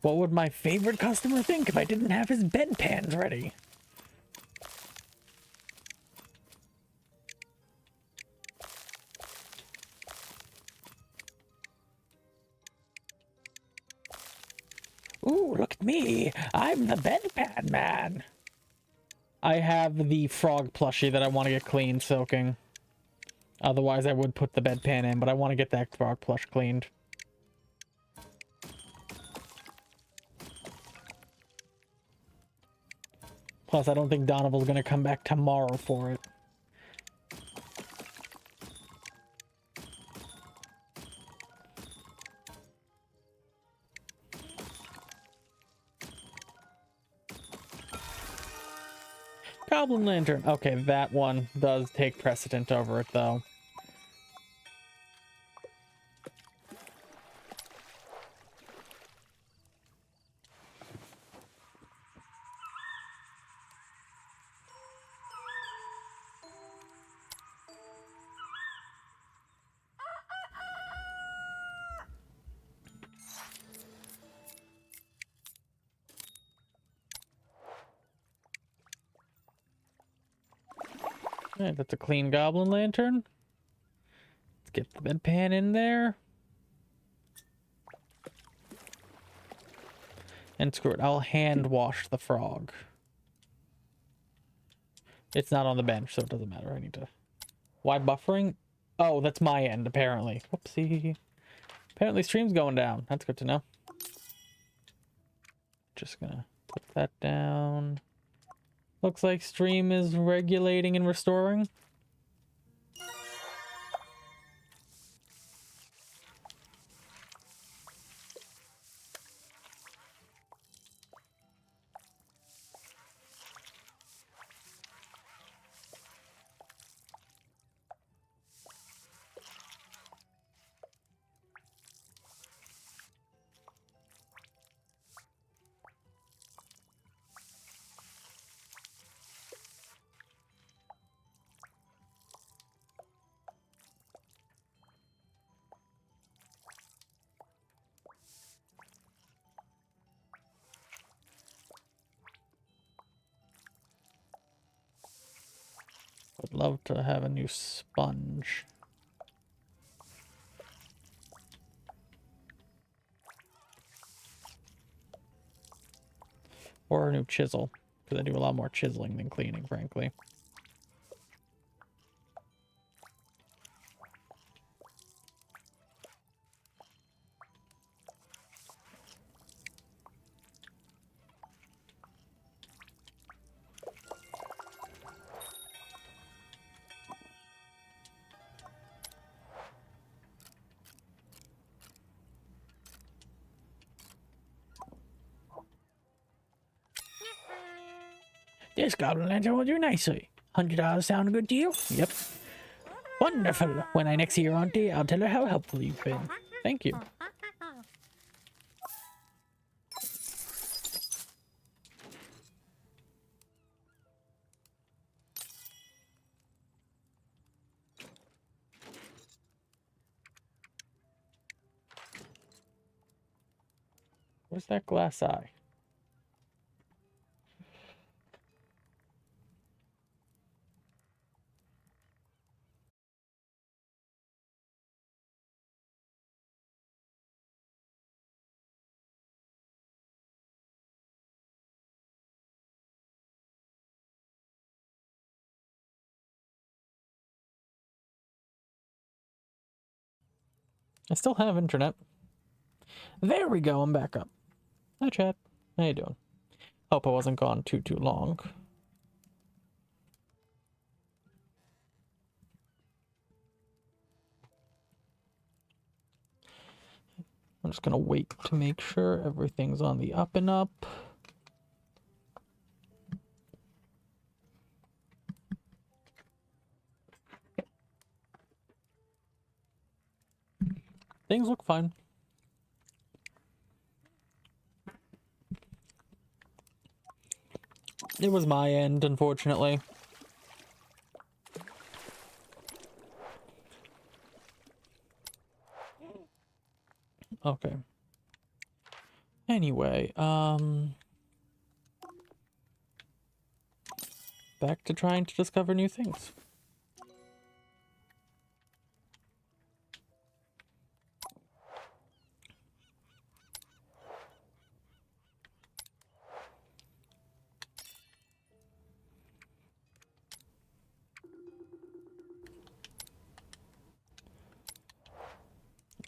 What would my favorite customer think if I didn't have his bedpans ready? Ooh, look at me. I'm the bedpan man. I have the frog plushie that I want to get clean soaking. Otherwise, I would put the bedpan in, but I want to get that frog plush cleaned. Plus, I don't think Donovan's going to come back tomorrow for it. Goblin Lantern. Okay, that one does take precedent over it, though. Alright, that's a clean Goblin Lantern. Let's get the bedpan in there. And screw it, I'll hand wash the frog. It's not on the bench, so it doesn't matter. I need to... Why buffering? Oh, that's my end, apparently. Whoopsie. Apparently stream's going down. That's good to know. Just gonna put that down. Looks like stream is regulating and restoring. Would love to have a new sponge. Or a new chisel, because I do a lot more chiseling than cleaning, frankly. This Goblin Lantern will do nicely. $100 sound good to you? Yep. Wonderful. When I next see your auntie, I'll tell her how helpful you've been. Thank you. Where's that glass eye? I still have internet. There we go, I'm back up. Hi, chat. How you doing? Hope I wasn't gone too long. I'm just gonna wait to make sure everything's on the up and up. Things look fine. It was my end, unfortunately. Okay. Anyway, back to trying to discover new things.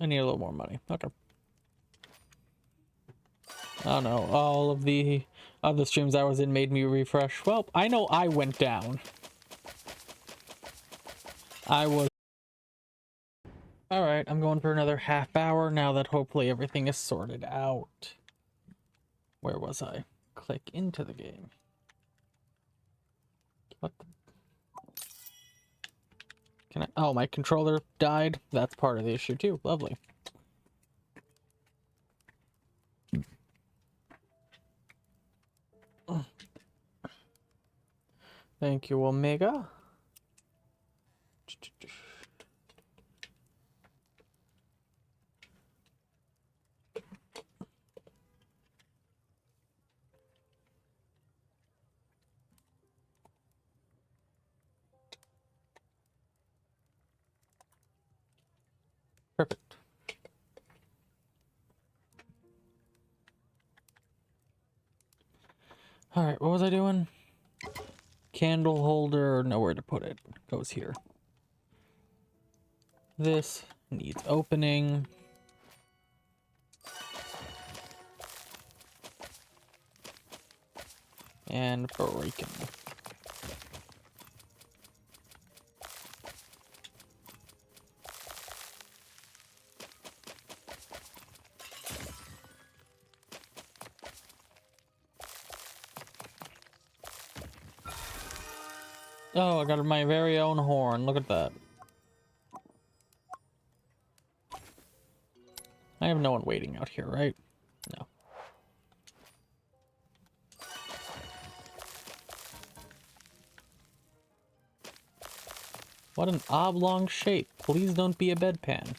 I need a little more money. Okay. Oh no, all of the other streams I was in made me refresh. Well, I know I went down. I was... Alright, I'm going for another half hour now that hopefully everything is sorted out. Where was I? Click into the game. What the... Can I... Oh, my controller died. That's part of the issue too. Lovely. Thank you, Omega. Perfect. Alright, what was I doing? Candle holder, nowhere to put it. Goes here. This needs opening. And breaking. Oh, I got my very own horn. Look at that. I have no one waiting out here, right? No. What an oblong shape. Please don't be a bedpan.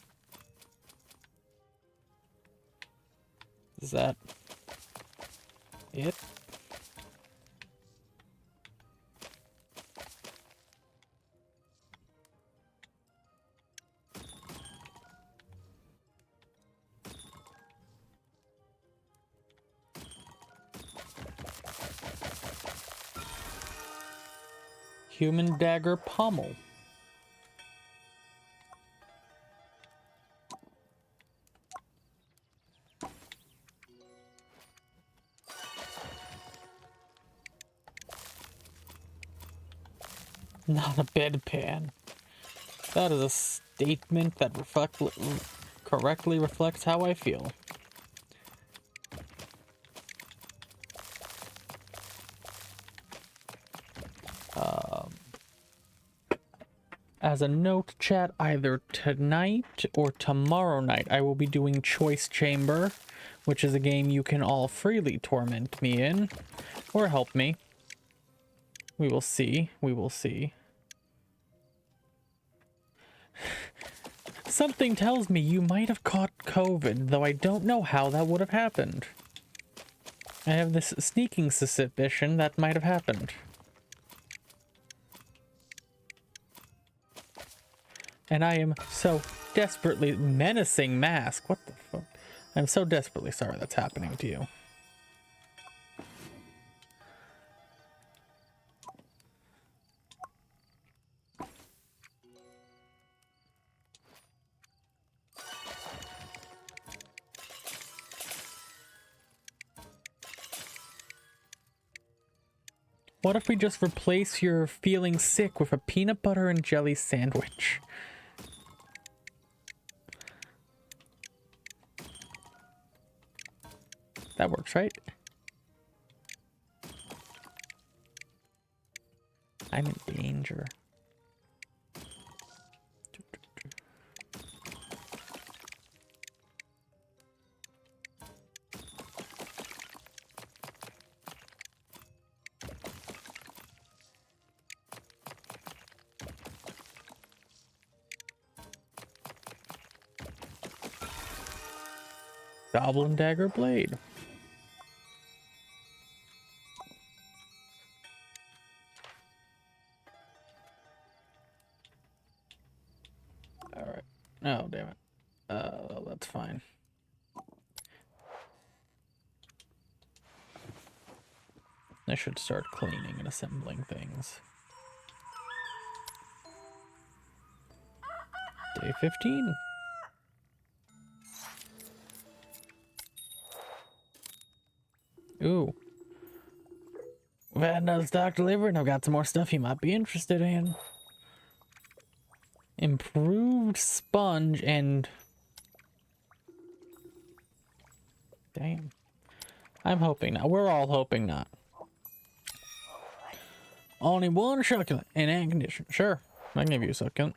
Is that it? Human dagger pommel. Not a bedpan. That is a statement that correctly reflects how I feel. As a note, chat, either tonight or tomorrow night, I will be doing Choice Chamber, which is a game you can all freely torment me in, or help me. We will see. We will see. Something tells me you might have caught COVID, though I don't know how that would have happened. I have this sneaking suspicion that might have happened. And I am so desperately menacing mask. What the fuck? I'm so desperately sorry that's happening to you. What if we just replace your feeling sick with a peanut butter and jelly sandwich? That works, right? I'm in danger. Goblin dagger blade. All right. Oh, damn it. That's fine. I should start cleaning and assembling things. Day 15. Ooh. We've had another stock delivered and I've got some more stuff you might be interested in. Improved sponge and... Damn. I'm hoping not. We're all hoping not. Only one succulent in air condition. Sure. I can give you a succulent.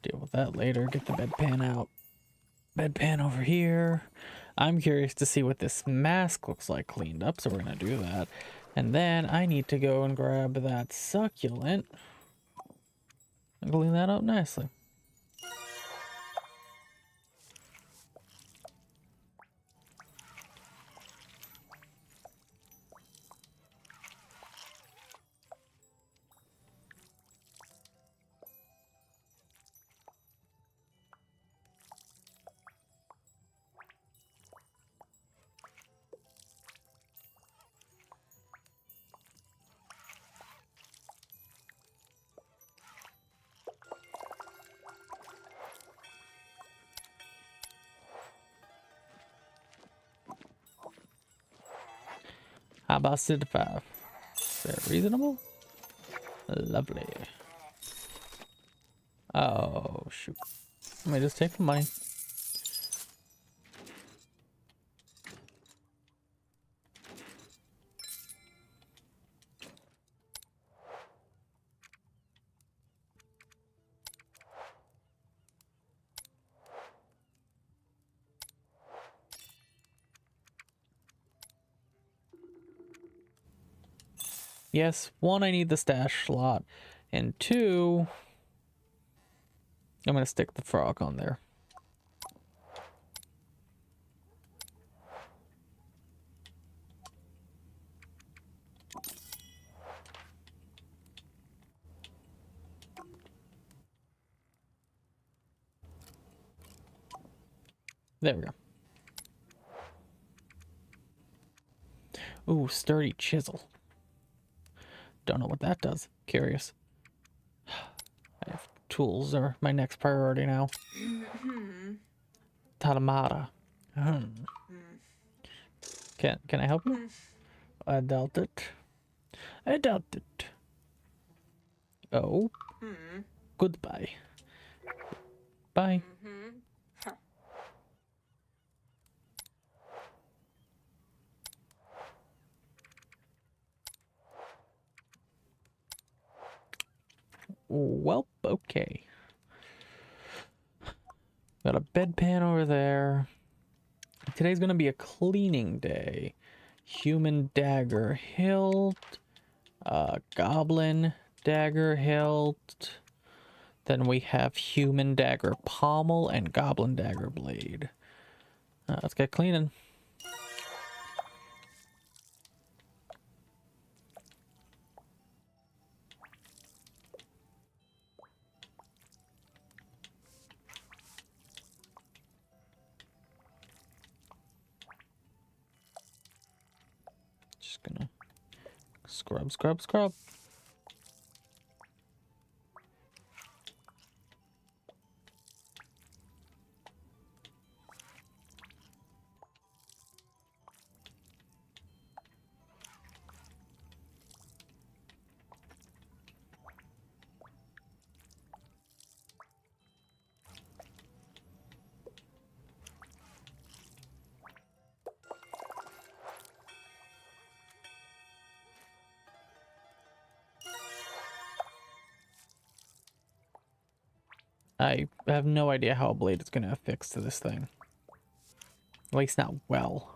Deal with that later. Get the bedpan out. Bedpan over here. I'm curious to see what this mask looks like cleaned up, so we're gonna do that. And then I need to go and grab that succulent and clean that up nicely. How about 65? Is that reasonable? Lovely. Oh, shoot. Let me just take the money. Yes, one, I need the stash slot. And two, I'm going to stick the frog on there. There we go. Ooh, sturdy chisel. Don't know what that does. Curious. I have tools are my next priority now. Talamara. Can I help you? I doubt it. I doubt it. Oh. Goodbye. Bye. Well, okay. Got a bedpan over there. Today's gonna be a cleaning day. Human dagger hilt. Goblin dagger hilt. Then we have human dagger pommel and goblin dagger blade. Let's get cleaning. Just gonna scrub, scrub, scrub. I have no idea how a blade is going to affix to this thing. At least not well.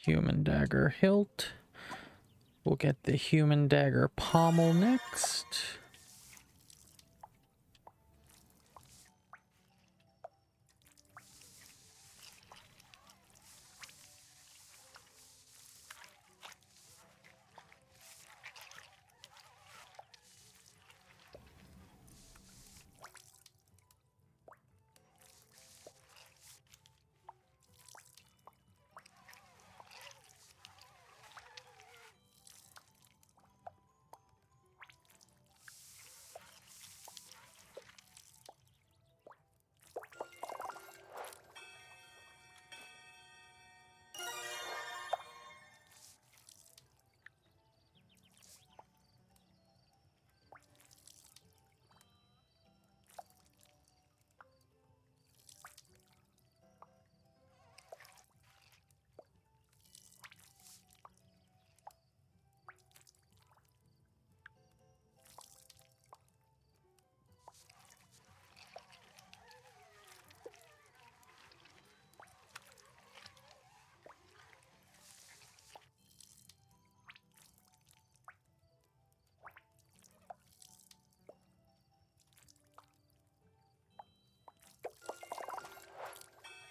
Human dagger hilt. We'll get the human dagger pommel next.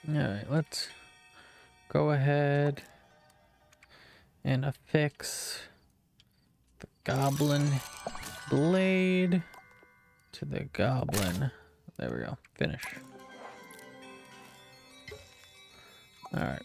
Alright, let's go ahead and affix the goblin blade to the goblin. There we go. Finish. Alright.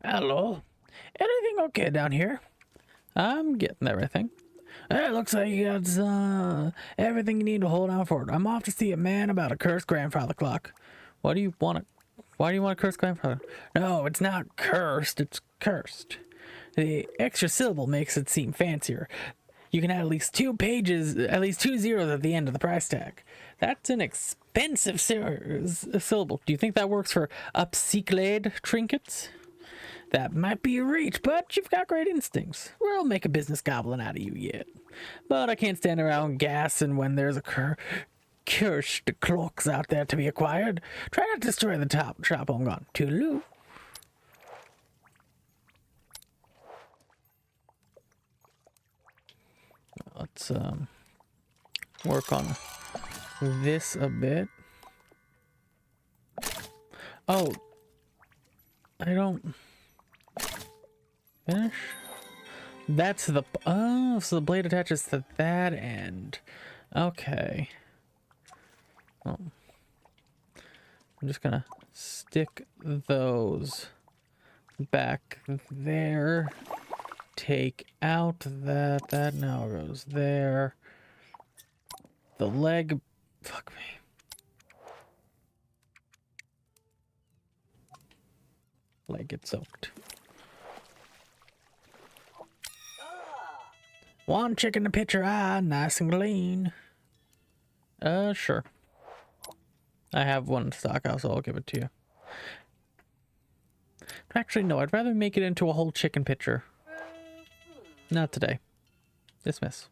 Hello. Anything okay down here? I'm getting everything. It looks like you got everything you need to hold on for it. I'm off to see a man about a cursed grandfather clock. What do you want? Why do you want a cursed grandfather? No, it's not cursed. It's cursed. The extra syllable makes it seem fancier. You can add at least 2 pages, at least 2 zeros at the end of the price tag. That's an expensive syllable. Do you think that works for upcycled trinkets? That might be a reach, but you've got great instincts. We'll make a business goblin out of you yet. But I can't stand around gassing when there's a cursed cloaks out there to be acquired. Try not to destroy the top shop I'm gone. Toodaloo. Let's work on this a bit. Oh, I don't finish. That's the oh, so the blade attaches to that end. Okay. Well, I'm just gonna stick those back there. Take out that now goes there. The leg, fuck me. Leg gets soaked. One chicken to pitcher eye, nice and clean. Sure. I have one in stock house, so I'll give it to you. Actually, no, I'd rather make it into a whole chicken pitcher. Not today. Dismiss.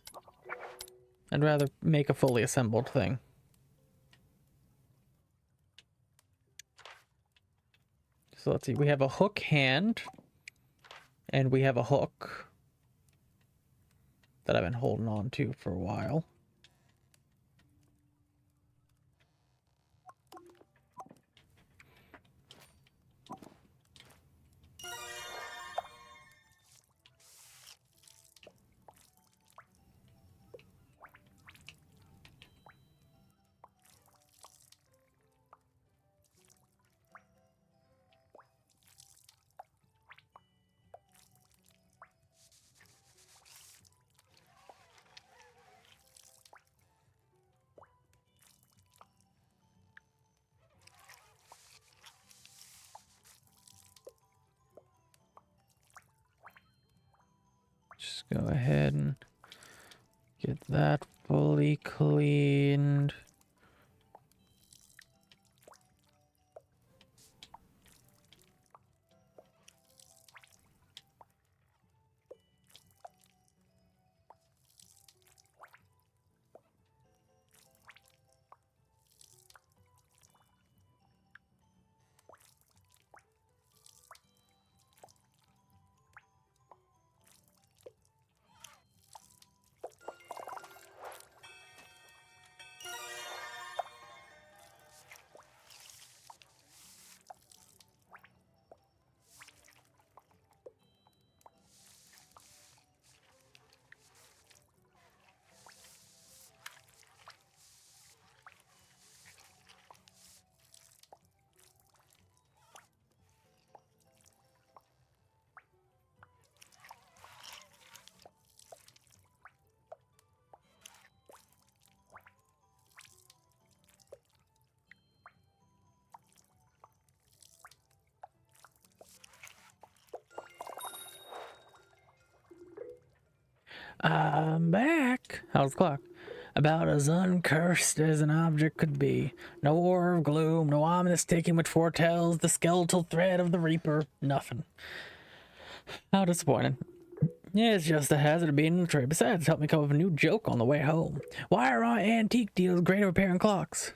I'd rather make a fully assembled thing. So let's see. We have a hook hand. And we have a hook that I've been holding on to for a while. Just go ahead and get that fully cleaned. I'm back. How's the clock? About as uncursed as an object could be. No aura of gloom, no ominous ticking which foretells the skeletal thread of the Reaper. Nothing. How disappointing. Yeah, it's just the hazard of being in the trade. Besides, help me come up with a new joke on the way home. Why are our antique deals great at repairing clocks?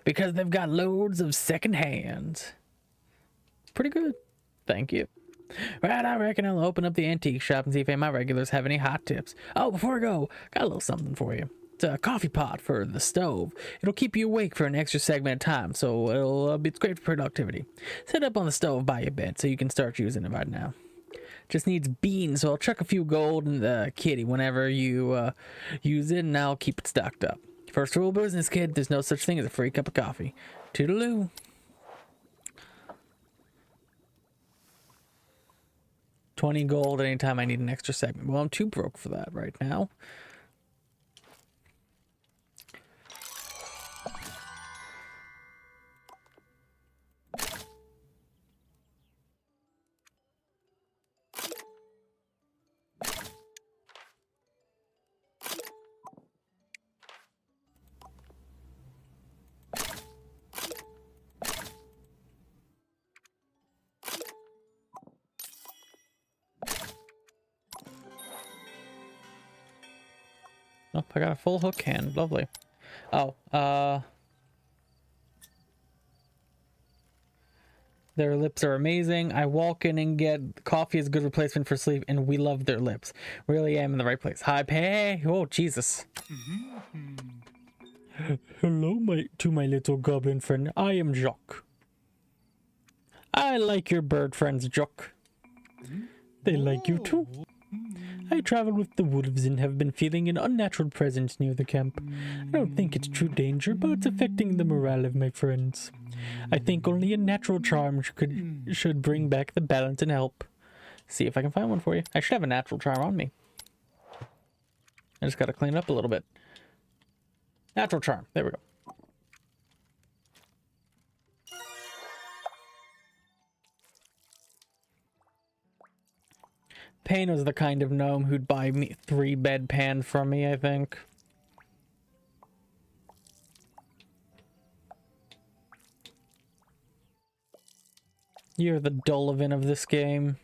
Because they've got loads of second hands. Pretty good. Thank you. Right, I reckon I'll open up the antique shop and see if any of my regulars have any hot tips. Oh, before I go, got a little something for you. It's a coffee pot for the stove. It'll keep you awake for an extra segment of time, so it's great for productivity. Set up on the stove by your bed so you can start using it right now. Just needs beans, so I'll chuck a few gold in the kitty whenever you use it, and I'll keep it stocked up. First rule of business, kid, there's no such thing as a free cup of coffee. Toodaloo. 20 gold anytime I need an extra segment. Well, I'm too broke for that right now. Oh, I got a full hook hand. Lovely. Oh, their lips are amazing. I walk in and get coffee is a good replacement for sleep, and we love their lips. Really am in the right place. Hi, Pay. Oh, Jesus. Hello, my little goblin friend. I am Jacques. I like your bird friends, Jacques. They like you too. I travel with the wolves and have been feeling an unnatural presence near the camp. I don't think it's true danger, but it's affecting the morale of my friends. I think only a natural charm should bring back the balance and help. See if I can find one for you. I should have a natural charm on me. I just gotta clean it up a little bit. Natural charm. There we go. Payne was the kind of gnome who'd buy me 3 bedpans from me, I think. You're the Donovan of this game.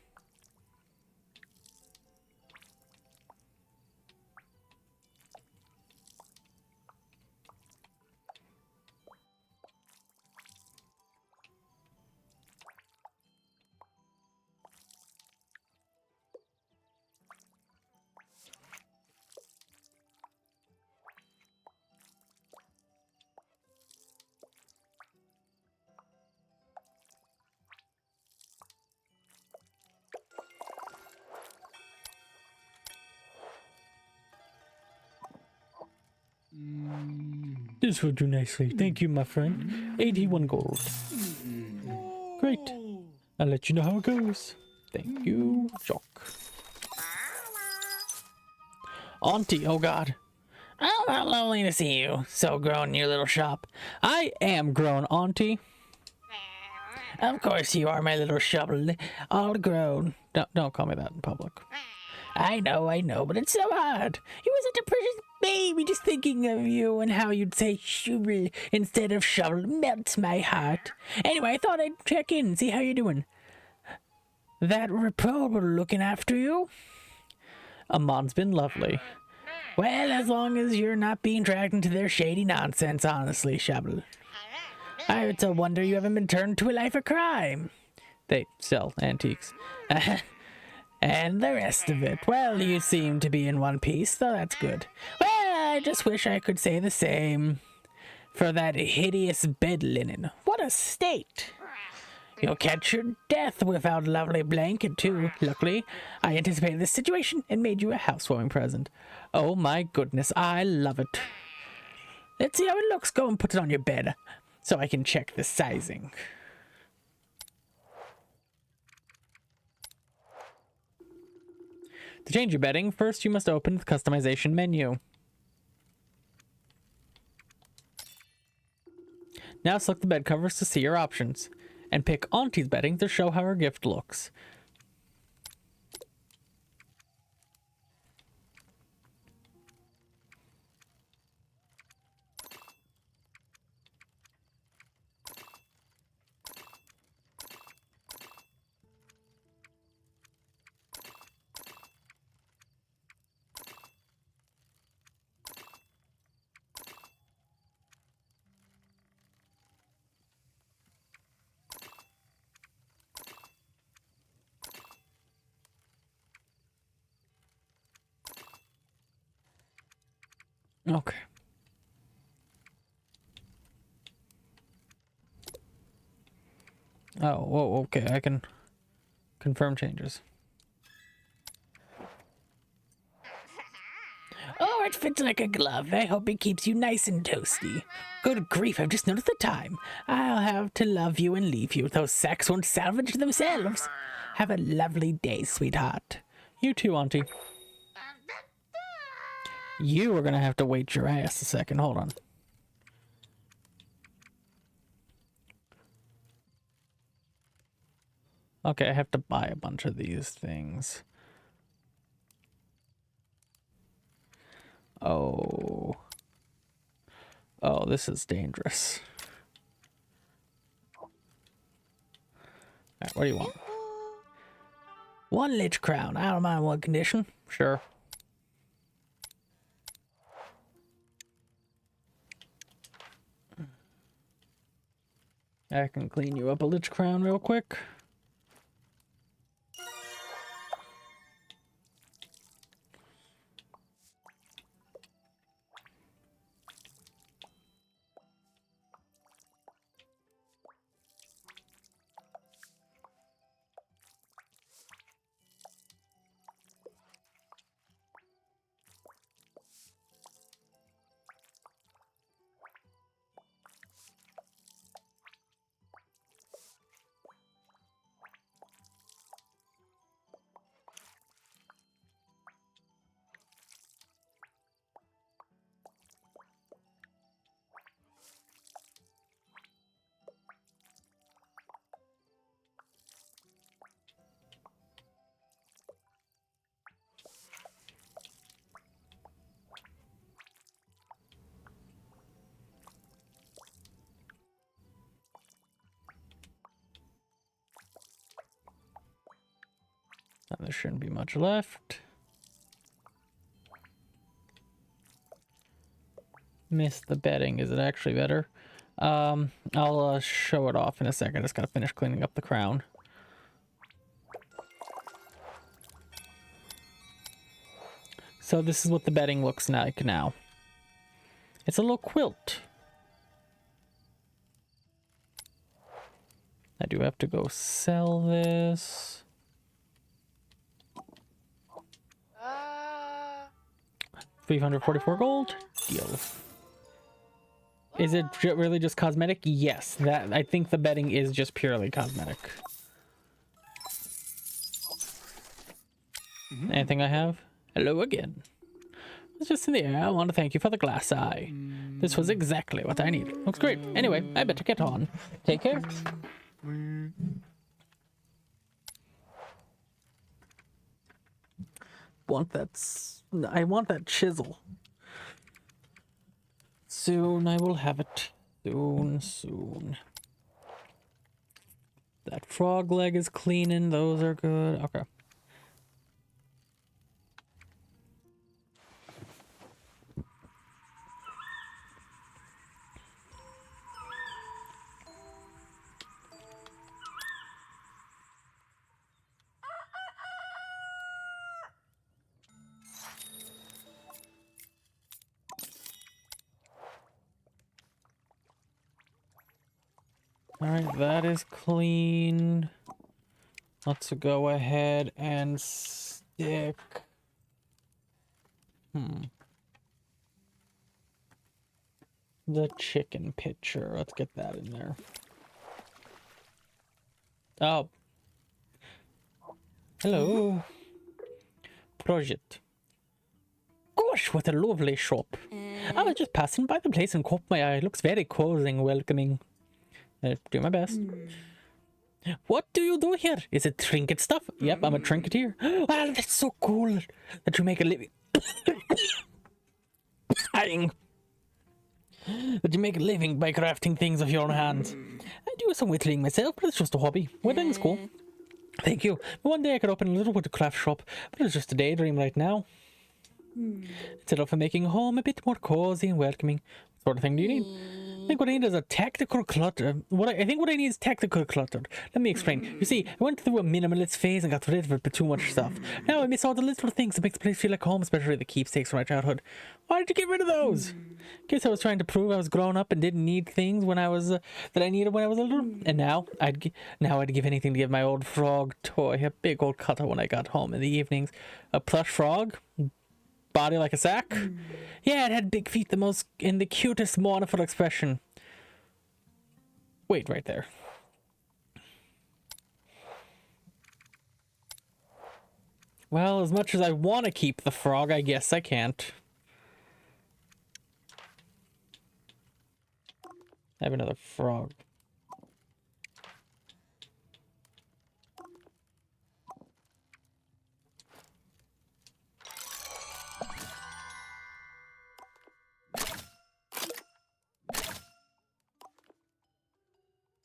This will do nicely. Thank you, my friend. 81 gold. Great. I'll let you know how it goes. Thank you, Jock. Auntie, oh god. Oh, how lovely to see you. So grown in your little shop. I am grown, Auntie. Of course you are, my little shovel. All grown. Don't call me that in public. I know, but it's so hard. You were such a precious baby. Just thinking of you and how you'd say shovel instead of shovel melts my heart. Anyway, I thought I'd check in and see how you're doing. That reprobable looking after you? Amon's been lovely. Well, as long as you're not being dragged into their shady nonsense, honestly, Shovel. It's a wonder you haven't been turned to a life of crime. They sell antiques. And the rest of it. Well, you seem to be in one piece, so that's good. Well, I just wish I could say the same for that hideous bed linen. What a state! You'll catch your death without a lovely blanket, too. Luckily, I anticipated this situation and made you a housewarming present. Oh my goodness, I love it. Let's see how it looks. Go and put it on your bed so I can check the sizing. To change your bedding, first you must open the customization menu. Now select the bed covers to see your options, and pick Auntie's bedding to show how her gift looks. Okay. Oh, whoa, okay, I can confirm changes. Oh, it fits like a glove. I hope it keeps you nice and toasty. Good grief, I've just noticed the time. I'll have to love you and leave you. Those sacks won't salvage themselves. Have a lovely day, sweetheart. You too, Auntie. You are gonna have to wait your ass a second. Hold on. Okay, I have to buy a bunch of these things. Oh. Oh, this is dangerous. Alright, what do you want? One lich crown. I don't mind one condition. Sure. I can clean you up a lich crown real quick. There shouldn't be much left. Missed the bedding. Is it actually better? I'll show it off in a second. I just gotta finish cleaning up the crown. So this is what the bedding looks like now. It's a little quilt. I do have to go sell this. 344 gold. Deal. Is it really just cosmetic? Yes, that I think the bedding is just purely cosmetic. Anything I have? Hello again. It's just in the air. I want to thank you for the glass eye. This was exactly what I needed. Looks great. Anyway, I better get on. Take care. I want that chisel. Soon I will have it. Soon. That frog leg is cleaning. Those are good. Okay. Alright, that is clean. Let's go ahead and stick... the chicken pitcher. Let's get that in there. Oh. Hello. Project. Gosh, what a lovely shop. I was just passing by the place and caught my eye. It looks very cozy and welcoming. Do my best. What do you do here? Is it trinket stuff? Yep, I'm a trinketeer. Wow, that's so cool that you make a living. That you make a living by crafting things with your own hands. I do some whittling myself, but it's just a hobby. Whittling's cool. Thank you. One day I could open a little woodcraft shop, but it's just a daydream right now. Instead of making home a bit more cozy and welcoming. What sort of thing do you need? I think what I need is a tactical clutter. I think what I need is tactical clutter. Let me explain. You see, I went through a minimalist phase and got rid of too much stuff. Now I miss all the little things that make the place feel like home, especially the keepsakes from my childhood. Why did you get rid of those? Guess I was trying to prove I was grown up and didn't need things when I was that I needed when I was little. And now I'd give anything to give my old frog toy a big old cutter when I got home in the evenings. A plush frog. Body like a sack? Yeah, it had big feet, the cutest, mournful expression. Wait, right there. Well, as much as I want to keep the frog, I guess I can't. I have another frog.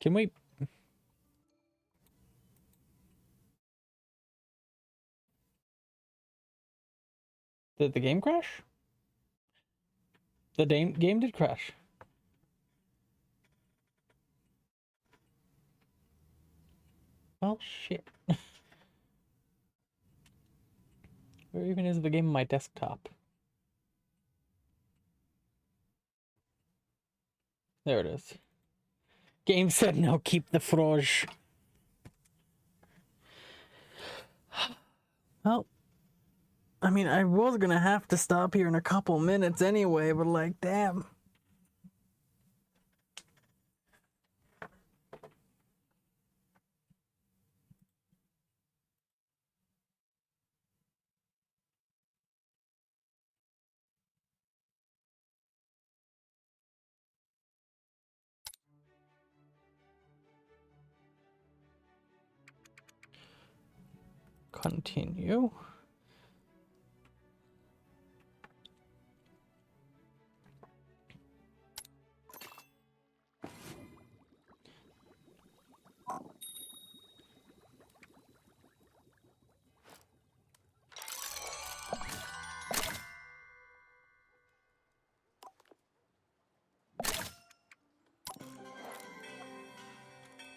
Can we... Did the game crash? The game did crash. Well, shit. Where even is the game on my desktop? There it is. Game said no, keep the frog. Well, I mean, I was gonna have to stop here in a couple minutes anyway, but like, damn. Continue.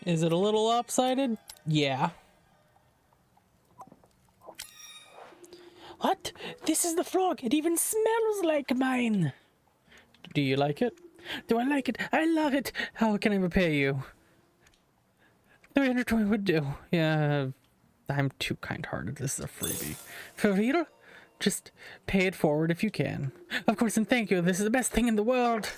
Is it a little lopsided? Yeah. What? This is the frog. It even smells like mine. Do you like it? Do I like it? I love it. How can I repay you? 320 would do. Yeah, I'm too kind-hearted. This is a freebie. For real? Just pay it forward if you can. Of course, and thank you. This is the best thing in the world.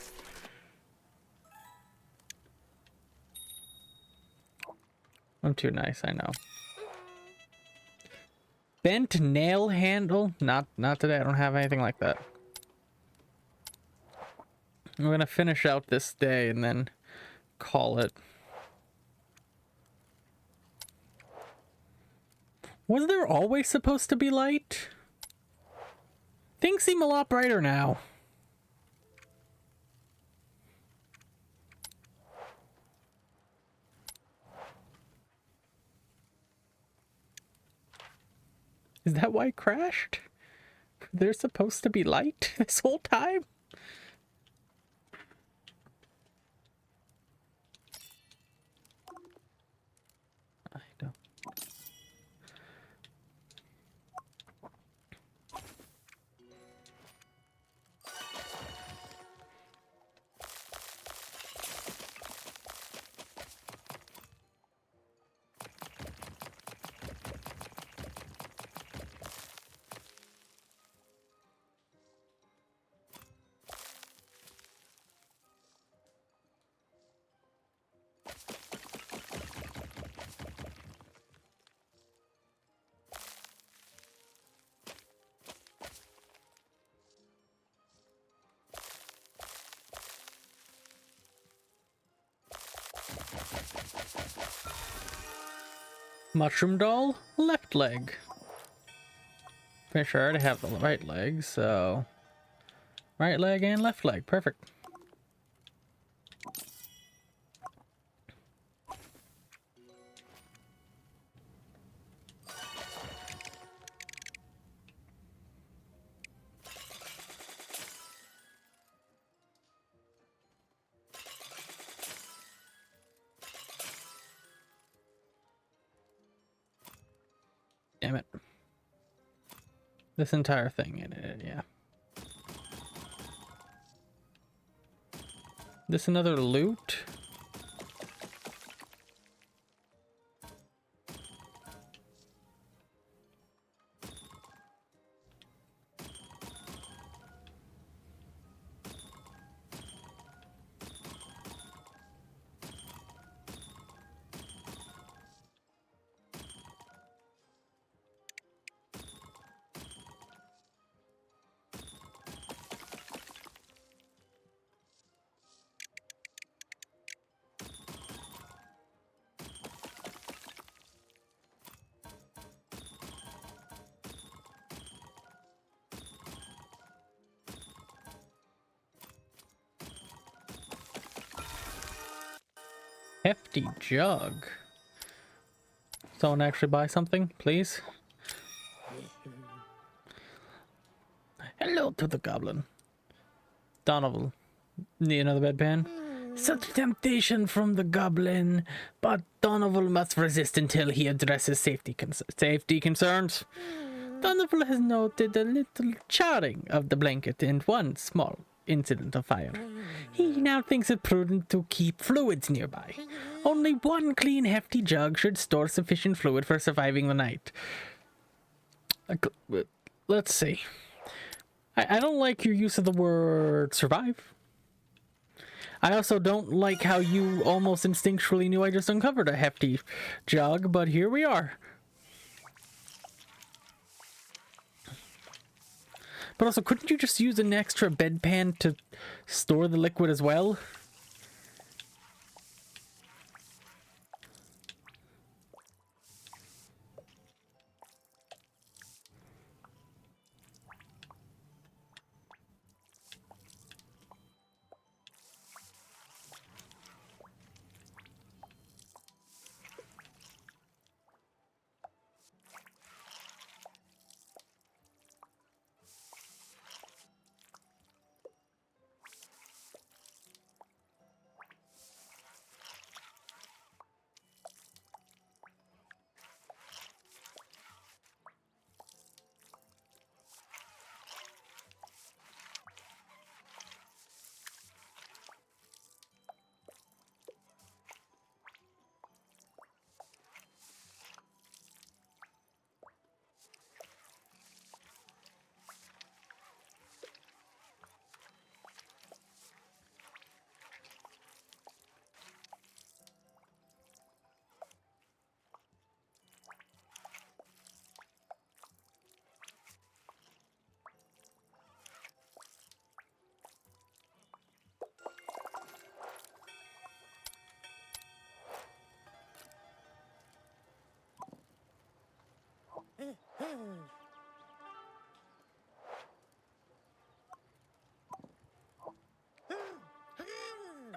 I'm too nice, I know. Bent nail handle? Not today. I don't have anything like that. I'm gonna finish out this day and then call it. Was there always supposed to be light? Things seem a lot brighter now. Is that why it crashed? There's supposed to be light this whole time? I don't. Mushroom doll, left leg. Pretty sure I already have the right leg, so right leg and left leg, perfect. Damn it. This entire thing in it, yeah. This another loot? Hefty jug. Someone actually buy something, please? Hello to the goblin. Donovan, need another bedpan? Such temptation from the goblin, but Donovan must resist until he addresses safety concerns. Donovan has noted a little charring of the blanket and one small incident of fire. He now thinks it prudent to keep fluids nearby. Only one clean, hefty jug should store sufficient fluid for surviving the night. Let's see. I don't like your use of the word survive. I also don't like how you almost instinctually knew I just uncovered a hefty jug, but here we are. But also, couldn't you just use an extra bedpan to store the liquid as well?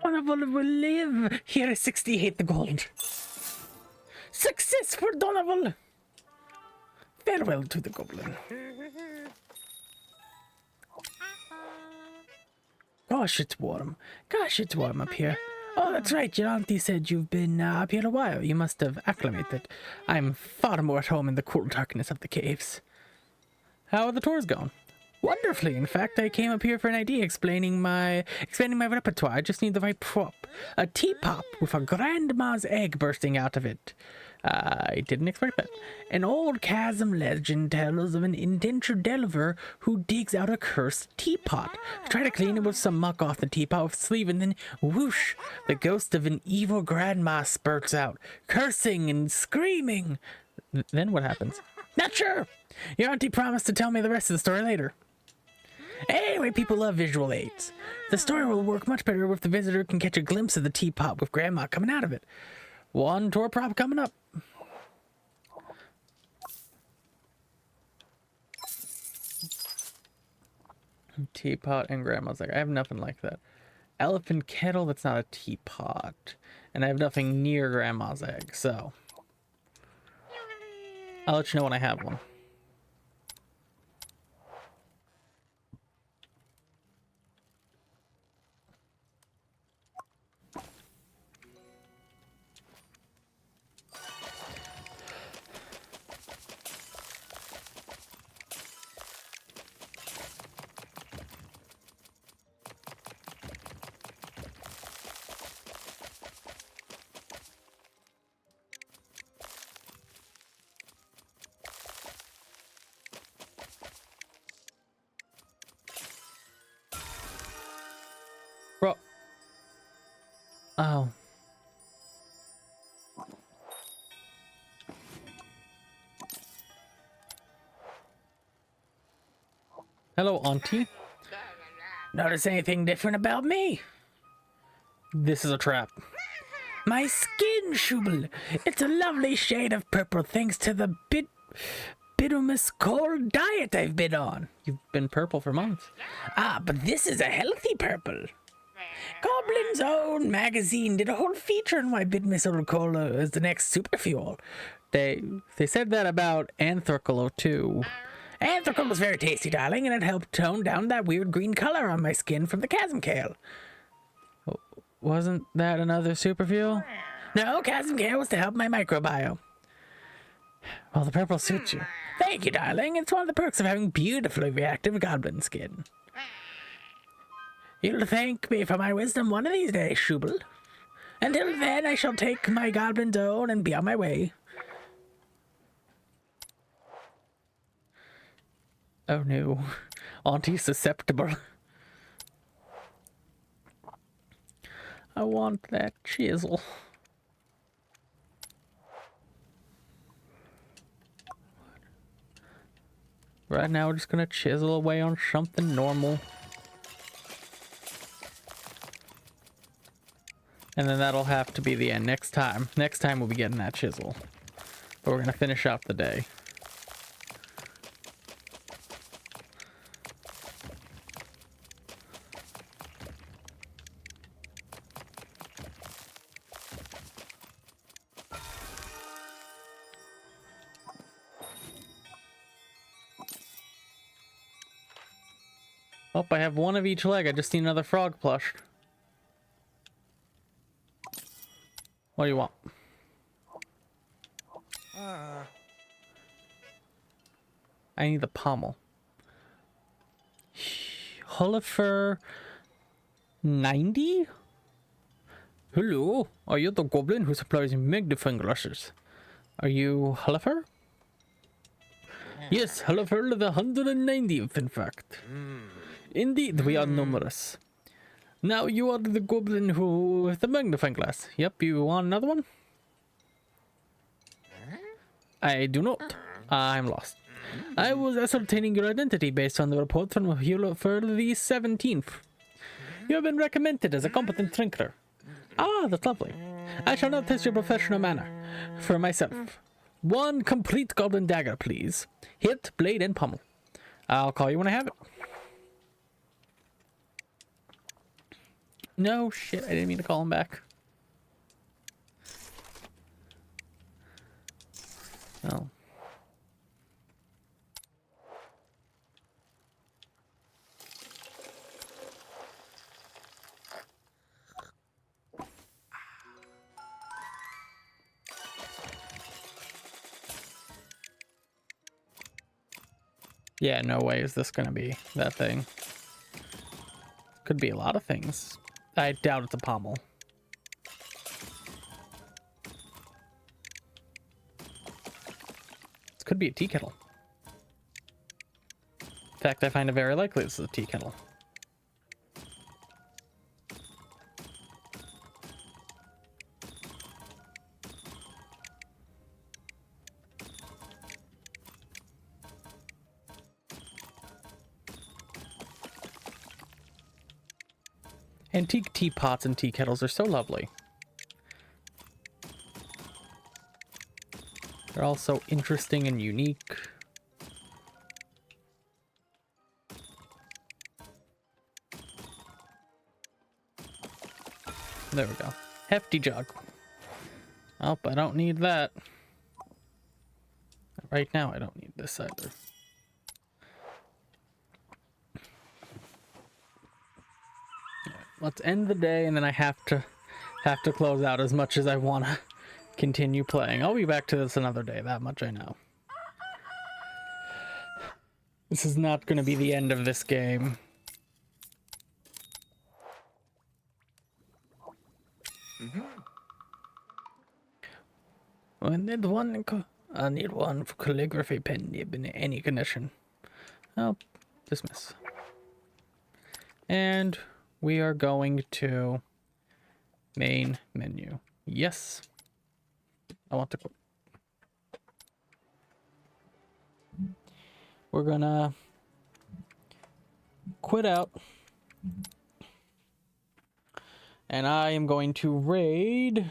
Donovan will live! Here is 68 the gold. Success for Donovan! Farewell to the goblin. Gosh, it's warm. Gosh, it's warm up here. Oh, that's right. Your auntie said you've been up here a while. You must have acclimated. I'm far more at home in the cool darkness of the caves. How are the tours going? Wonderfully. In fact, I came up here for an idea expanding my repertoire. I just need the right prop. A teapot with a grandma's egg bursting out of it. I didn't expect that. An old chasm legend tells of an indentured delver who digs out a cursed teapot. Try to clean it with some muck off the teapot with sleeve, and then whoosh, the ghost of an evil grandma spurts out, cursing and screaming. Then what happens? Not sure. Your auntie promised to tell me the rest of the story later. Anyway, people love visual aids. The story will work much better if the visitor can catch a glimpse of the teapot with grandma coming out of it. One tour prop coming up. Teapot and grandma's egg. I have nothing like that. Elephant kettle, that's not a teapot. And I have nothing near grandma's egg, so I'll let you know when I have one. Bro. Oh. Hello, Auntie. Notice anything different about me? This is a trap. My skin, Shubel. It's a lovely shade of purple thanks to the bituminous cold diet I've been on. You've been purple for months. Ah, but this is a healthy purple. Goblin's own magazine did a whole feature on why bituminous cola is the next super fuel. They said that about anthracol too. Anthracol was very tasty, darling, and it helped tone down that weird green color on my skin from the chasm kale. Wasn't that another super fuel? No, chasm kale was to help my microbiome. Well, the purple suits you. Thank you, darling. It's one of the perks of having beautifully reactive goblin skin. You'll thank me for my wisdom one of these days, Shubel. Until then, I shall take my goblin's own and be on my way. Oh no, Auntie's susceptible. I want that chisel. Right now, we're just gonna chisel away on something normal. And then that'll have to be the end next time. Next time we'll be getting that chisel. But we're gonna finish out the day. Oh, I have one of each leg. I just need another frog plush. What do you want? I need the pommel. Hullifer 90? Hello, are you the goblin who supplies magnifying glasses? Are you Hullifer? Yes, Hullifer the 190th, in fact. Indeed, we are numerous. Now you are the goblin who with the magnifying glass. Yep, you want another one? I do not. I'm lost. I was ascertaining your identity based on the report from Hullifer the 17th. You have been recommended as a competent drinker. Ah, that's lovely. I shall not test your professional manner for myself. 1 complete goblin dagger, please. Hit, blade, and pommel. I'll call you when I have it. No, shit, I didn't mean to call him back. Oh. Yeah, no way is this gonna be that thing. Could be a lot of things. I doubt it's a pommel. This could be a tea kettle. In fact, I find it very likely this is a tea kettle. Antique teapots and tea kettles are so lovely. They're all so interesting and unique. There we go. Hefty jug. Oh, I don't need that. Right now, I don't need this either. Let's end the day, and then I have to close out as much as I want to continue playing. I'll be back to this another day, that much I know. This is not going to be the end of this game. I need one for calligraphy pen in any condition. Oh, dismiss. And we are going to main menu. Yes. I want to quit. We're gonna quit out. And I am going to raid.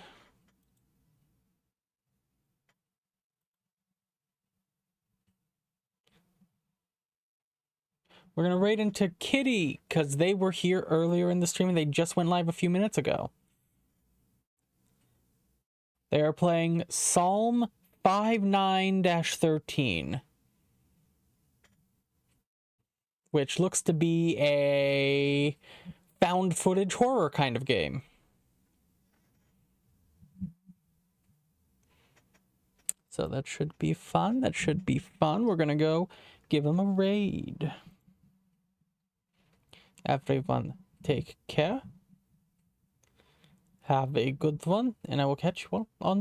We're going to raid into Kitty, because they were here earlier in the stream and they just went live a few minutes ago. They are playing Psalm 59-13. Which looks to be a found footage horror kind of game. So that should be fun. That should be fun. We're going to go give them a raid. Everyone, take care. Have a good one, and I will catch you all on the